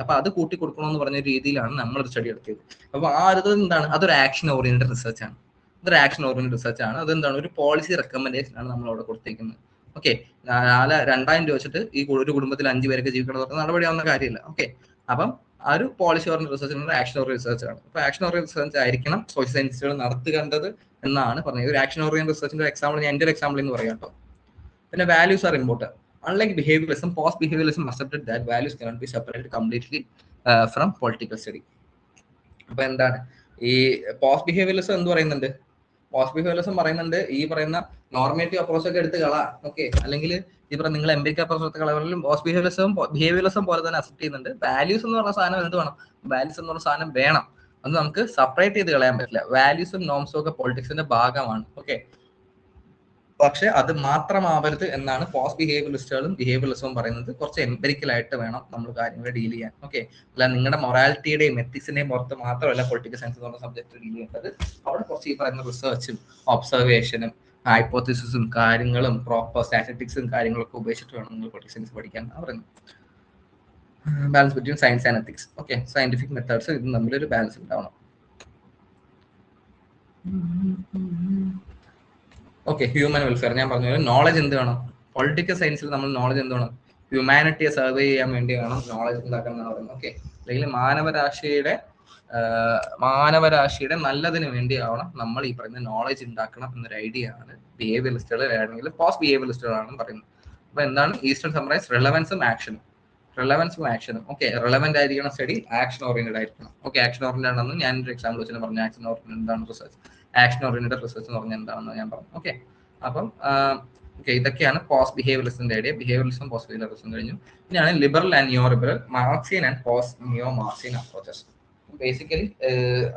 അപ്പൊ അത് കൂട്ടി കൊടുക്കണമെന്ന് പറഞ്ഞ രീതിയിലാണ് നമ്മളൊരു സ്റ്റഡി നടത്തിയത്. അപ്പൊ ആ ഒരു എന്താണ്, അതൊരു ആക്ഷൻ ഓറിയന്റഡ് റിസർച്ച് ആണ്. അതൊരു ആക്ഷൻ ഓറിയന്റഡ് റിസർച്ച് ആണ്. അതെന്താണ്, ഒരു പോളിസി റെക്കമെൻഡേഷൻ ആണ് നമ്മൾ അവിടെ കൊടുത്തേക്കുന്നത്. ഓക്കെ, 2000 രൂപ വെച്ചിട്ട് ഈ ഒരു കുടുംബത്തിൽ 5 പേരൊക്കെ ജീവിക്കണം പറഞ്ഞാൽ നടപടിയാവുന്ന കാര്യമില്ല. ഓക്കെ, അപ്പം ആ ഒരു policy oriented research action oriented research ആണ്. അപ്പൊ ആക്ഷൻ ഓറിയന്റഡ് റിസർച്ച് ആയിരിക്കണം സോഷ്യൽ സയൻസുകൾ നടത്തുകേണ്ടത് എന്നാണ് പറഞ്ഞത്. ഒരു ആക്ഷൻ ഓറിയന്റഡ് റിസർച്ചിന്റെ എക്സാമ്പിൾ ഞാൻ എൻ്റെ ഒരു എക്സാമ്പിൾ എന്ന് പറയാം കേട്ടോ. പിന്നെ values R important. Unlike behavioralism, post-behavioralism accepted that values cannot be separated completely from political study. അപ്പൊ എന്താണ് ഈ പോസ്റ്റ് ബിഹേവിയറിസം എന്ന് പറയുന്നുണ്ട്? പോസ്റ്റ് ബിഹേവിയറിസം പറയുന്നുണ്ട് ഈ പറയുന്ന നോർമേറ്റീവ് അപ്രോച്ച് ഒക്കെ എടുത്ത് കളാ. ഓക്കെ, അല്ലെങ്കിൽ ഈ പറയുന്ന നിങ്ങൾ എംപിരിക്കൽ അപ്രോച്ച് എടുത്ത് കളയാലും പോസ്റ്റ് ബിഹേവിയറിസം പോലെ തന്നെ അക്സെപ്റ്റ് ചെയ്യുന്നുണ്ട്. വാല്യൂസ് എന്ന് പറഞ്ഞ സാധനം എന്ത് വേണം, വാല്യൂസ് എന്ന് പറഞ്ഞ സാധനം വേണം. അത് നമുക്ക് സെപ്പറേറ്റ് ചെയ്ത് കളയാൻ പറ്റില്ല. വാല്യൂസും നോംസും ഒക്കെ പൊളിറ്റിക്സിന്റെ ഭാഗമാണ്. ഓക്കെ, പക്ഷെ അത് മാത്രമാവരുത് എന്നാണ് പോസ്റ്റ് ബിഹേവിയറിസ്റ്റും പറയുന്നത്. കുറച്ച് എംപെരിക്കലായിട്ട് വേണം നമ്മൾ കാര്യങ്ങൾ ഡീൽ ചെയ്യാൻ. ഓക്കെ, അല്ല നിങ്ങളുടെ മൊറാലിറ്റിയുടെയും എത്തിക്സിന്റെയും പുറത്ത് മാത്രമല്ല പൊളിറ്റിക്കൽ സയൻസ് എന്ന് പറഞ്ഞ സബ്ജക്ട് ഡീൽ ചെയ്യേണ്ടത്. അവിടെ കുറച്ച് ഈ പറയുന്ന റിസർച്ചും ഒബ്സർവേഷനും ഹൈപ്പോത്തിസിസും കാര്യങ്ങളും പ്രോപ്പർ സ്റ്റാറ്റിസ്റ്റിക്സും കാര്യങ്ങളൊക്കെ ഉപയോഗിച്ചിട്ട് വേണം നിങ്ങൾ പൊളിറ്റിക്കൽ സയൻസ് പഠിക്കാൻ പറയുന്നത്. Balance between science and ethics. Okay, scientific methods ഇത് തമ്മിലൊരു ബാലൻസ് ഉണ്ടാവണം. ഓക്കെ, ഹ്യൂമൻ വെൽഫെയർ ഞാൻ പറഞ്ഞു. നോളജ് എന്ത് വേണം, പൊളിറ്റിക്കൽ സയൻസിൽ നമ്മൾ നോളജ് എന്ത് വേണം, ഹ്യൂമാനിറ്റിയെ സർവേ ചെയ്യാൻ വേണ്ടി വേണം നോളജ് ഉണ്ടാക്കണം എന്ന് പറയുന്നത്. ഓക്കെ, അല്ലെങ്കിൽ മാനവരാശിയുടെ നല്ലതിന് വേണ്ടിയാവണം നമ്മൾ ഈ പറയുന്ന നോളജ് ഉണ്ടാക്കണം എന്നൊരു ഐഡിയ ആണ് ബിഹേവിയറിസ്റ്റുകൾ ആണെങ്കിൽ പോസ്റ്റ് ബിഹേവിയറിസ്റ്റുകളാണ് പറയുന്നത്. അപ്പൊ എന്താണ് ഈസ്റ്റേൺ സമ്മറൈസ് റെലവൻസും ആക്ഷനും. ഓക്കെ, റെലവെന്റ് ആയിരിക്കണം സ്റ്റഡി, ആക്ഷൻ ഓറിയന്റഡ് ആയിരിക്കണം. ഓക്കെ, ആക്ഷൻ ഓറിയന്റഡ് ആണെന്ന് ഞാൻ ഒരു എക്സാമ്പിൾ വെച്ചാൽ പറഞ്ഞു. ആക്ഷൻ ഓറിയന്റഡ് എന്താണ് റിസർച്ച്, ആക്ഷൻ ഓറിയന്റഡ് റിസർച്ച് എന്ന് പറഞ്ഞാൽ എന്താണെന്ന് ഞാൻ പറഞ്ഞു. ഓക്കെ, അപ്പം ഓക്കെ, ഇതൊക്കെയാണ് പോസ്റ്റ് ബിഹേവിയറിസത്തിന്റെ ഐഡിയ. ബിഹേവിയറിസം പോസ്റ്റ് ബിഹേവിയറിസം കഴിഞ്ഞു. ഇനിയാണ് liberal and neo liberal, Marxian and post neo Marxian approaches. Basically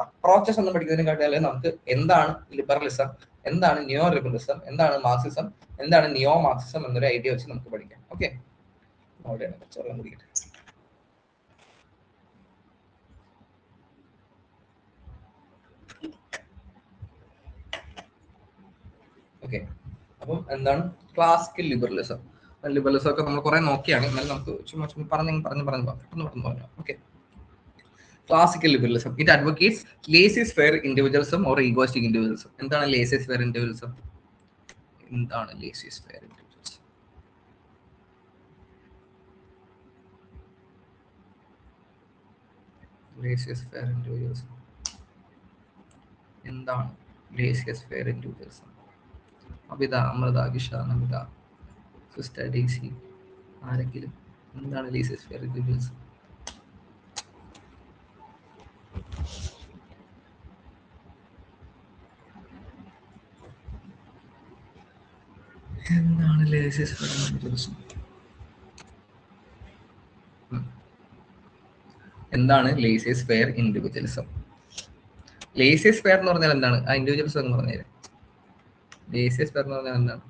approaches എന്ന് പഠിക്കുന്നതിനെക്കാട്ടിൽ നമുക്ക് എന്താണ് ലിബറലിസം, എന്താണ് നിയോ ലിബറലിസം, എന്താണ് മാർക്സിസം, എന്താണ് നിയോ മാർക്സിസം എന്നൊരു ഐഡിയ വെച്ച് നമുക്ക് പഠിക്കാം. ഓക്കെ, അവിടെയാണ് വെള്ളം കുടിക്കട്ടെ. ഓക്കെ, അപ്പം എന്താണ് ക്ലാസിക്കൽ ലിബറലിസം ഒക്കെ നമ്മൾ കുറെ നോക്കിയാണ്. എന്നാലും നമുക്ക് ചുമ്മാ പറഞ്ഞു. Okay, classical liberalism it advocates laissez faire individualism or egoistic individualism. എന്താണ് ലേസി ഫെയർ ഇൻഡിവിജ്വലിസം? എന്താണ് laissez faire individualism? Abitha, Amritha, Gisha, Namitha, sister Daisy, ആരെങ്കിലും എന്താണ് ലേസിയസ് ഫെയർ ഇൻഡിവിജ്വലിസം? എന്താണ് ലേസിയസ് ഫെയർ ഇൻഡിവിജ്വലിസം? എന്താണ് ലേസിയസ് ഫെയർ ഇൻഡിവിജ്വലിസം? ലേസിയസ് ഫെയർ എന്ന് പറഞ്ഞാൽ എന്താണ്? ആ ഇൻഡിവിജ്വലിസം എന്ന് പറഞ്ഞാൽ ലേസിയസ് ഫെയർ എന്ന് പറഞ്ഞാൽ എന്താണ്?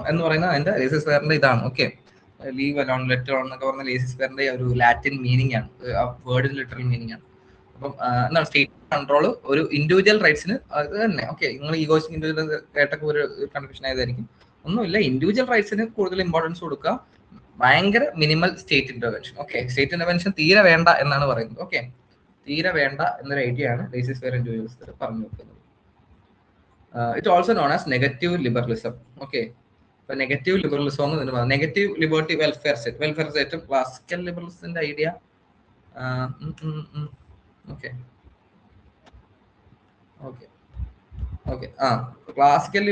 എന്ന് പറയുന്നത് അതിന്റെ ലേസിയസ് ഫെയറിന്റെ ഇതാണ്. Okay, leave alone, let alone എന്നൊക്കെ പറഞ്ഞ ലേസിയസ് ഫെയറിന്റെ ഒരു ലാറ്റിൻ മീനിങ് ആണ്, ആ വേർഡിന്റെ ലിറ്ററൽ മീനിങ് ആണ്. അപ്പം എന്താണ് സ്റ്റേറ്റ് കൺട്രോൾ ഒരു ഇൻഡിവിജ്വൽ റൈറ്റ്സിന് അത് തന്നെ. ഓക്കെ, നിങ്ങൾ ഈഗോയിസ്റ്റിക് ഇൻഡിവിജ്വൽ കേട്ടൊക്കെ ഒരു കൺഫ്യൂഷൻ ആയതായിരിക്കും. ഒന്നുമില്ല, ഇൻഡിവിജ്വൽ റൈറ്റ്സിന് കൂടുതൽ ഇമ്പോർട്ടൻസ് കൊടുക്കുക, ഭയങ്കര minimal state intervention. Okay, state intervention തീരെ വേണ്ട എന്നാണ് പറയുന്നത്. ഓക്കെ, തീരെ വേണ്ട എന്നൊരു ഐഡിയ ആണ് ലേസിയസ് ഫെയർ ഇൻഡിവിജ്വലിസ്റ്റ് പറഞ്ഞു വെക്കുന്നത്. It also known as negative liberalism. Okay, ഇപ്പൊ നെഗറ്റീവ് ലിബറലിസം എന്ന് തന്നെ പറയാം. നെഗറ്റീവ് ലിബർട്ടി വെൽഫെയർ സ്റ്റേറ്റും ക്ലാസിക്കൽ ലിബറലിസത്തിന്റെ idea. Okay, okay okay. Classical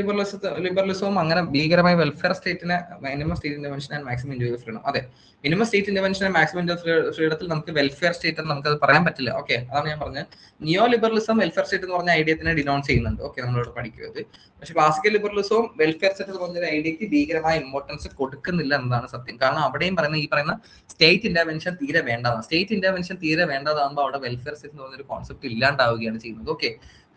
ലിബറലിസവും അങ്ങനെ ഭീകരമായ വെൽഫെയർ സ്റ്റേറ്റിനെ minimum state intervention and maximum individual freedom. അതെ, minimum state intervention and maximum individual ഫ്രീഡത്തിൽ നമുക്ക് വെൽഫെയർ സ്റ്റേറ്റ് എന്ന് നമുക്കത് പറയാൻ പറ്റില്ല. ഓക്കെ, അതാണ് ഞാൻ പറഞ്ഞത്. നിയോ ലിബറലിസം വെൽഫെയർ സ്റ്റേറ്റ് എന്ന് പറഞ്ഞ ഐഡിയത്തിനെ ഡിനോൺസ് ചെയ്യുന്നുണ്ട്. ഓക്കെ, നമ്മളോട് പഠിക്കുന്നത്. പക്ഷെ ക്ലാസിക്കൽ ലിബറലിസവും വെൽഫെയർ സ്റ്റേറ്റ് എന്ന് പറഞ്ഞ ഐഡിയക്ക് ഭീകരമായ ഇമ്പോർട്ടൻസ് കൊടുക്കുന്നില്ല എന്നതാണ് സത്യം. കാരണം അവിടെയും പറയുന്ന ഈ പറയുന്ന സ്റ്റേറ്റ് ഇന്റർവെൻഷൻ തീരെ വേണ്ടതാണ്. സ്റ്റേറ്റ് ഇന്റർവെൻഷൻ തീരെ വേണ്ടതാകുമ്പോൾ അവിടെ വെൽഫെയർ സ്റ്റേറ്റ് എന്ന് പറഞ്ഞൊരു കോൺസെപ്റ്റ് ഇല്ലാണ്ടാവുകയാണ് ചെയ്യുന്നത്. ഓക്കെ,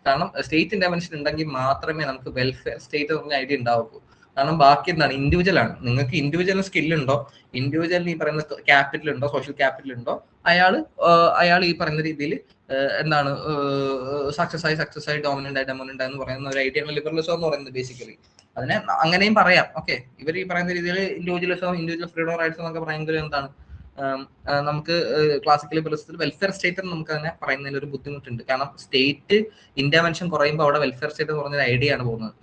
കാരണം സ്റ്റേറ്റ് ഇന്റർവെൻഷൻ ഉണ്ടെങ്കിൽ മാത്രമേ നമുക്ക് വെൽഫെയർ സ്റ്റേറ്റ് പറഞ്ഞ ഐഡിയ ഉണ്ടാവൂ. കാരണം ബാക്കി എന്താണ്, ഇൻഡിവിജ്വൽ ആണ്. നിങ്ങൾക്ക് ഇൻഡിവിജ്വലിന് സ്കില്ലുണ്ടോ, ഇൻഡിവിജ്വലിന് ഈ പറയുന്ന ക്യാപിറ്റൽ ഉണ്ടോ, സോഷ്യൽ ക്യാപിറ്റൽ ഉണ്ടോ, അയാൾ ഈ പറയുന്ന രീതിയിൽ എന്താണ് സക്സസ് ആയി ഡോമിനന്റ് എന്ന് പറയുന്ന ഒരു ഐഡിയ ആണ് ലിബറലിസം എന്ന് പറയുന്നത്. ബേസിക്കലി അതിനെ അങ്ങനെയും പറയാം. ഓക്കെ, ഇവർ ഈ പറയുന്ന രീതിയിൽ ഇൻഡിവിജ്വൽ ഫ്രീഡം റൈറ്റ്സ് എന്നൊക്കെ പറയുന്നത് എന്താണ്, നമുക്ക് ക്ലാസിക്കൽ ലിബറലിസത്തിൽ വെൽഫെയർ സ്റ്റേറ്റ് എന്ന് നമുക്ക് തന്നെ പറയുന്നതിൽ ഒരു ബുദ്ധിമുട്ടുണ്ട്. കാരണം സ്റ്റേറ്റ് ഇന്റർവെൻഷൻ കുറയുമ്പോൾ അവിടെ വെൽഫെയർ സ്റ്റേറ്റ് എന്ന് പറഞ്ഞൊരു ഐഡിയ ആണ് പോകുന്നത്.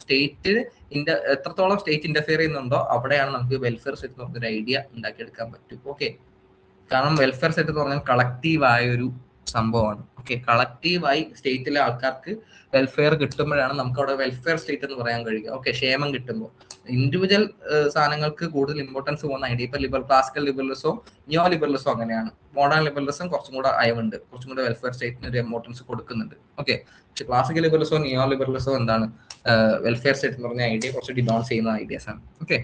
എത്രത്തോളം സ്റ്റേറ്റ് ഇന്റർഫിയർ ചെയ്യുന്നുണ്ടോ അവിടെയാണ് നമുക്ക് വെൽഫെയർ സ്റ്റേറ്റ് എന്ന് പറഞ്ഞൊരു ഐഡിയ ഉണ്ടാക്കിയെടുക്കാൻ പറ്റും. ഓക്കെ, കാരണം വെൽഫെയർ സ്റ്റേറ്റ് എന്ന് പറഞ്ഞാൽ കളക്റ്റീവായ ഒരു സംഭവമാണ്. ഓക്കെ, കളക്റ്റീവായി സ്റ്റേറ്റിലെ ആൾക്കാർക്ക് വെൽഫെയർ കിട്ടുമ്പോഴാണ് നമുക്ക് അവിടെ വെൽഫെയർ സ്റ്റേറ്റ് എന്ന് പറയാൻ കഴിയുക. ഓക്കെ, ക്ഷേമം കിട്ടുമ്പോൾ ഇൻഡിവിജ്വൽ സാധനങ്ങൾക്ക് കൂടുതൽ ഇമ്പോർട്ടൻസ് പോകുന്ന ഐഡിയ. ഇപ്പൊ ക്ലാസിക്കൽ ലിബറലിസവും നിയോ ലിബറലിസവും അങ്ങനെയാണ്. മോഡേൺ ലിബറലിസം കുറച്ചും കൂടെ അയവുണ്ട്, കുറച്ചും കൂടെ വെൽഫെയർ സ്റ്റേറ്റിന് ഒരു ഇമ്പോർട്ടൻസ് കൊടുക്കുന്നുണ്ട്. ഓക്കെ, പക്ഷെ ക്ലാസിക്കൽ ലിബറലിസവും നിയോ ലിബറലിസവും എന്താണ്, വെൽഫെയർ സ്റ്റേറ്റ് എന്ന് പറഞ്ഞ ഐഡിയ കുറച്ച് ഡിനോൺസ് ചെയ്യുന്ന ഐഡിയാസ് ആണ്. Okay,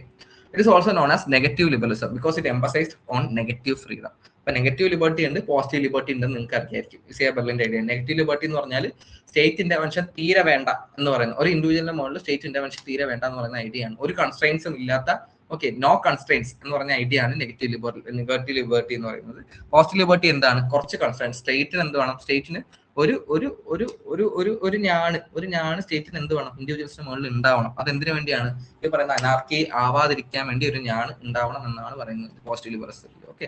it is also known as negative liberalism because it emphasised on negative freedom. അപ്പൊ നെഗറ്റീവ് ലിബർട്ടി ഉണ്ട്, പോസിറ്റീവ് ലിബർട്ടി ഉണ്ടെന്ന് നിങ്ങൾക്ക് അറിയായിരിക്കും. ഇസിയ ബെർലിന്റെ ഐഡിയ. നെഗറ്റീവ് ലിബർട്ടി എന്ന് പറഞ്ഞാൽ സ്റ്റേറ്റ് ഇന്റർവെൻഷൻ തീരെ വേണ്ട എന്ന് പറയുന്നത്, ഒരു ഇൻഡിവിജ്വലിന്റെ മുകളിൽ സ്റ്റേറ്റ് ഇന്റർവെൻഷൻ തീരെ വേണ്ട എന്ന് പറയുന്ന ഐഡിയ ആണ്. ഒരു കൺസ്ട്രെയിൻസും ഇല്ലാത്ത, ഓക്കെ, നോ കൺസ്ട്രെയിൻസ് എന്ന് പറഞ്ഞ ഐഡിയ ആണ് നെഗറ്റീവ് ലിബർട്ടി എന്ന് പറയുന്നത്. പോസിറ്റീവ് ലിബർട്ടി എന്താണ്, കുറച്ച് കൺസ്ട്രെയിൻസ്. സ്റ്റേറ്റിന് എന്ത് വേണം, സ്റ്റേറ്റിന് ഒരു ഒരു ഒരു ഒരു ഒരു ഒരു ഞാണ് സ്റ്റേറ്റിന് എന്ത് വേണം, ഇൻഡിവിജ്വൽസിന് മുകളിൽ ഉണ്ടാവണം. അതെന്തിനു വേണ്ടിയാണ്, ഈ പറയുന്ന അനാർക്കി ആവാതിരിക്കാൻ വേണ്ടി ഒരു ഞാണ് ഉണ്ടാവണം എന്നാണ് പറയുന്നത് പോസിറ്റീവ് ലിബറലിസത്തിൽ. Okay,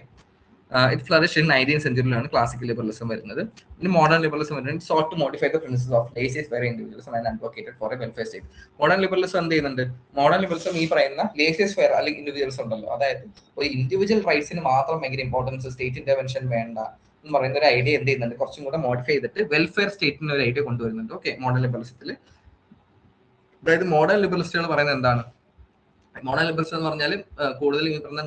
it flourish in 19th സെഞ്ചുറിയിലാണ് ക്ലാസിക്കൽ ലിബറലിസം വരുന്നത്. ഇനി മോഡേൺ ലിബറലിസം വരുന്നത് sought to modify the principles of laissez faire individualism and advocated for a welfare state. Modern liberalism എന്ത് ചെയ്യുന്നുണ്ട്, മോഡേൺ ലിബറലിസം ഈ പറയുന്ന ലേസിയസ് ഫെയർ അല്ലെങ്കിൽ ഇൻഡിവിജ്വൽസ് ഉണ്ടല്ലോ, അതായത് ഒരു ഇൻഡിവിജ്വൽ റൈറ്റ്സിന് മാത്രം ഭയങ്കര ഇമ്പോർട്ടൻസ്, സ്റ്റേറ്റ് ഇന്റർവെൻഷൻ വേണ്ട എന്ന് പറയുന്ന ഒരു ഐഡിയ എന്ത് ചെയ്യുന്നുണ്ട്, കുറച്ചും കൂടെ മോഡിഫൈ ചെയ്തിട്ട് വെൽഫെയർ സ്റ്റേറ്റിന് ഒരു ഐഡിയ കൊണ്ടുവരുന്നുണ്ട്. ഓക്കെ, മോഡേൺ ലിബറലിസത്തിൽ. അതായത് മോഡേൺ ലിബറലിസ്റ്റുകൾ പറയുന്നത് എന്താണ്, മോഡേൺ ലിബറലിസം എന്ന് പറഞ്ഞാൽ കൂടുതൽ ഈ പറഞ്ഞ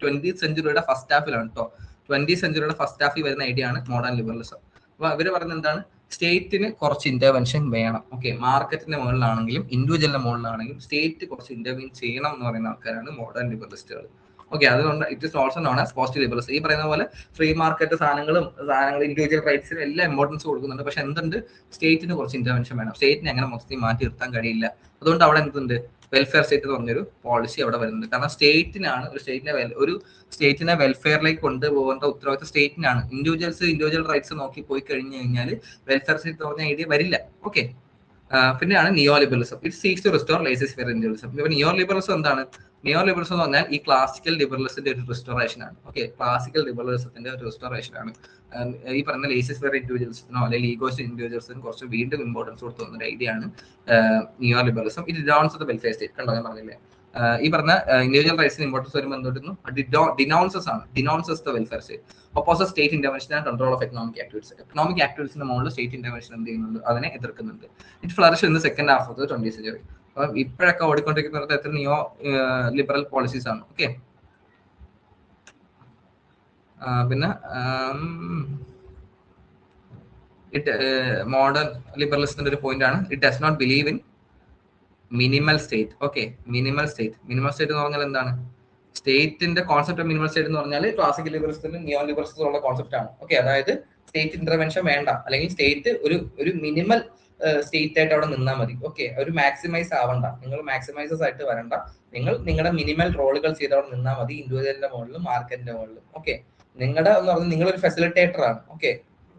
20th സെഞ്ചുറിയുടെ ഫസ്റ്റ് ഹാഫിലാണ് കേട്ടോ. 20th സെഞ്ചുറിയുടെ ഫസ്റ്റ് ഹാഫിൽ വരുന്ന ഐഡിയ ആണ് മോഡേൺ ലിബറലിസം. അപ്പൊ അവര് പറയുന്നത് എന്താണ്, സ്റ്റേറ്റിന് കുറച്ച് ഇന്റർവെൻഷൻ വേണം. ഓക്കെ, മാർക്കറ്റിന്റെ മുകളിലാണെങ്കിലും ഇൻഡിവിജ്വലിന്റെ മുകളിലാണെങ്കിലും സ്റ്റേറ്റ് കുറച്ച് ഇന്റർവ്യൂ ചെയ്യണം എന്ന് പറയുന്ന ആൾക്കാരാണ് മോഡേൺ ലിബറലിസ്റ്റുകൾ. ഓക്കെ, അതുകൊണ്ട് it is also known as positive liberalism. ഈ പറയുന്ന പോലെ ഫ്രീ മാർക്കറ്റ് സാധനങ്ങളും ഇൻഡിവിജ്വൽ റൈറ്റ്സിനും എല്ലാം ഇമ്പോർട്ടൻസ് കൊടുക്കുന്നുണ്ട്. പക്ഷെ എന്തുണ്ട്, സ്റ്റേറ്റിന് കുറച്ച് ഇന്റർവെൻഷൻ വേണം. സ്റ്റേറ്റിനെ അങ്ങനെ മൊത്തത്തിൽ മാറ്റി നിർത്താൻ കഴിയില്ല. അതുകൊണ്ട് അവിടെ എന്തുണ്ട്, വെൽഫെയർ സ്റ്റേറ്റ് എന്ന് പറഞ്ഞൊരു പോളിസി അവിടെ വരുന്നുണ്ട്. കാരണം സ്റ്റേറ്റിനാണ് ഒരു സ്റ്റേറ്റിനെ വെൽഫെയറിലേക്ക് കൊണ്ടുപോകേണ്ട ഉത്തരവാദിത്വം സ്റ്റേറ്റിനാണ്. ഇൻഡിവിജ്വൽ റൈറ്റ്സ് നോക്കി പോയി കഴിഞ്ഞു കഴിഞ്ഞാൽ വെൽഫെയർ സ്റ്റേറ്റ് എന്ന് പറഞ്ഞ ഐഡിയ വരില്ല. ഓക്കെ, പിന്നെയാണ് neo liberalism. It seeks to restore laissez faire individualism. ഇപ്പൊ നിയോ ലിബറലിസം എന്താണ്, നിയോ ലിബറലിസം എന്ന് പറഞ്ഞാൽ ഈ ക്ലാസിക്കൽ ലിബറലിസത്തിന്റെ ഒരു റിസ്റ്റോറേഷൻ ആണ്. ഓക്കെ, ക്ലാസിക്കൽ ലിബറലിസത്തിന്റെ ഒരു റിസ്റ്റോറേഷൻ ആണ്. ഈ പറഞ്ഞ ലേസിയസ് ഫെയർ ഇൻഡിവിജ്വൽസിനോ അല്ലെങ്കിൽ ഈഗോയിസ്റ്റ് ഇൻഡിവിജ്വൽസിനും കുറച്ച് വീണ്ടും ഇമ്പോർട്ടൻസ് കൊടുത്തു വന്ന ഒരു ഐഡിയ ആണ് neo liberalism. It denounce the welfare state. കണ്ടോ, ഞാൻ പറഞ്ഞില്ലേ, ഈ പറഞ്ഞ ഇൻഡിവിജ്വൽ റൈറ്റ്സിന് ഇമ്പോർട്ടൻസ് വരുമ്പോൾ എന്തുകൊണ്ടിരുന്നു, denounces the welfare state, oppose state intervention and control of economic ആക്ടിവിറ്റീസിന്റെ മുകളിൽ സ്റ്റേറ്റ് ഇന്റർവെൻഷൻ എന്ത് ചെയ്യുന്നുണ്ട്, അതിനെ എതിർക്കുന്നുണ്ട്. It flourish in the second half of the 20th century. അപ്പൊ ഇപ്പോഴൊക്കെ ഓടിക്കൊണ്ടിരിക്കുന്നത് എത്ര നിയോ ലിബറൽ പോളിസീസ് ആണ്. ഓക്കെ, പിന്നെ മോഡേൺ ലിബറലിസത്തിന്റെ ഒരു പോയിന്റ് ആണ്, it does not believe in minimal state. Okay, minimal state എന്ന് പറഞ്ഞാൽ എന്താണ്, സ്റ്റേറ്റിന്റെ കോൺസെപ്റ്റ് മിനിമൽ സ്റ്റേറ്റ് എന്ന് പറഞ്ഞാൽ ക്ലാസിക്കൽ ലിബറലിസത്തിലും നിയോ ലിബറലിസത്തിലും ഉള്ള കോൺസെപ്റ്റ് ആണ്. ഓക്കെ, അതായത് സ്റ്റേറ്റ് ഇന്റർവെൻഷൻ വേണ്ട, അല്ലെങ്കിൽ സ്റ്റേറ്റ് ഒരു മിനിമൽ സ്റ്റേറ്റ് ആയിട്ട് അവിടെ നിന്നാൽ മതി. ഓക്കെ, ഒരു മാക്സിമൈസ് ആവണ്ട, നിങ്ങൾ മാക്സിമൈസേഴ്സ് ആയിട്ട് വരണ്ട, നിങ്ങൾ നിങ്ങളുടെ മിനിമൽ റോളുകൾ ചെയ്ത് അവിടെ നിന്നാൽ മതി, ഇൻഡിവിജ്വലിന്റെ മുകളിലും മാർക്കറ്റിന്റെ മുകളിലും. ഓക്കെ, നിങ്ങളുടെ എന്ന് പറഞ്ഞാൽ നിങ്ങളൊരു ഫെസിലിറ്റേറ്റർ ആണ്. ഓക്കെ,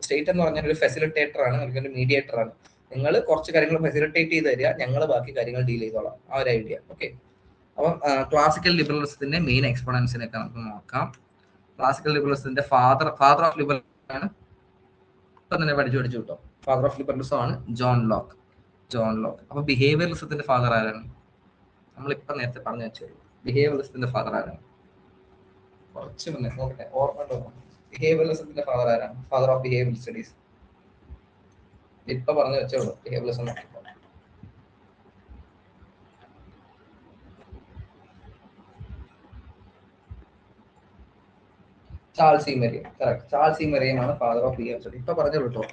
സ്റ്റേറ്റ് എന്ന് പറഞ്ഞാൽ ഒരു ഫെസിലിറ്റേറ്റർ ആണ്, അല്ലെങ്കിൽ ഒരു മീഡിയേറ്റർ ആണ്. നിങ്ങൾ കുറച്ച് കാര്യങ്ങൾ ഫെസിലിറ്റേറ്റ് ചെയ്ത് തരിക, ഞങ്ങൾ ബാക്കി കാര്യങ്ങൾ ഡീൽ ചെയ്തോളാം, ആ ഒരു ഐഡിയ. ഓക്കെ, അപ്പം ക്ലാസിക്കൽ ലിബറലിസത്തിന്റെ മെയിൻ എക്സ്പോണൻസിനൊക്കെ നമുക്ക് നോക്കാം. ക്ലാസിക്കൽ ലിബറലിസത്തിന്റെ ഫാദർ ഓഫ് ലിബറലിസം ആണ്, ഇപ്പൊ തന്നെ പഠിച്ചു കിട്ടും. ഫാദർ ഓഫ് ലിബറലിസം ആണ് ജോൺ ലോക്ക്. അപ്പൊ ബിഹേവിയറിസത്തിന്റെ ഫാദർ ആരാണ്, നമ്മളിപ്പോ നേരത്തെ പറഞ്ഞു വെച്ചു. ബിഹേവിയറിസത്തിന്റെ ഫാദർ ആരാണ്, കുറച്ച് മുന്നേ നോക്കട്ടെ, ഓർമ്മ. ബിഹേവിയറിസത്തിന്റെ ഫാദർ ആരാണ്, ഫാദർ ഓഫ് ബിഹേവിയറൽ സ്റ്റഡീസ്? ഇപ്പൊ പറഞ്ഞു വെച്ചോളൂ behaviourism. Charles E മെറിയം, correct. Charles E മെറിയം ആണ് ഫാദർ ഓഫ് ബിഹേവിയറിസം. ഇപ്പൊ പറഞ്ഞോളൂ കേട്ടോ.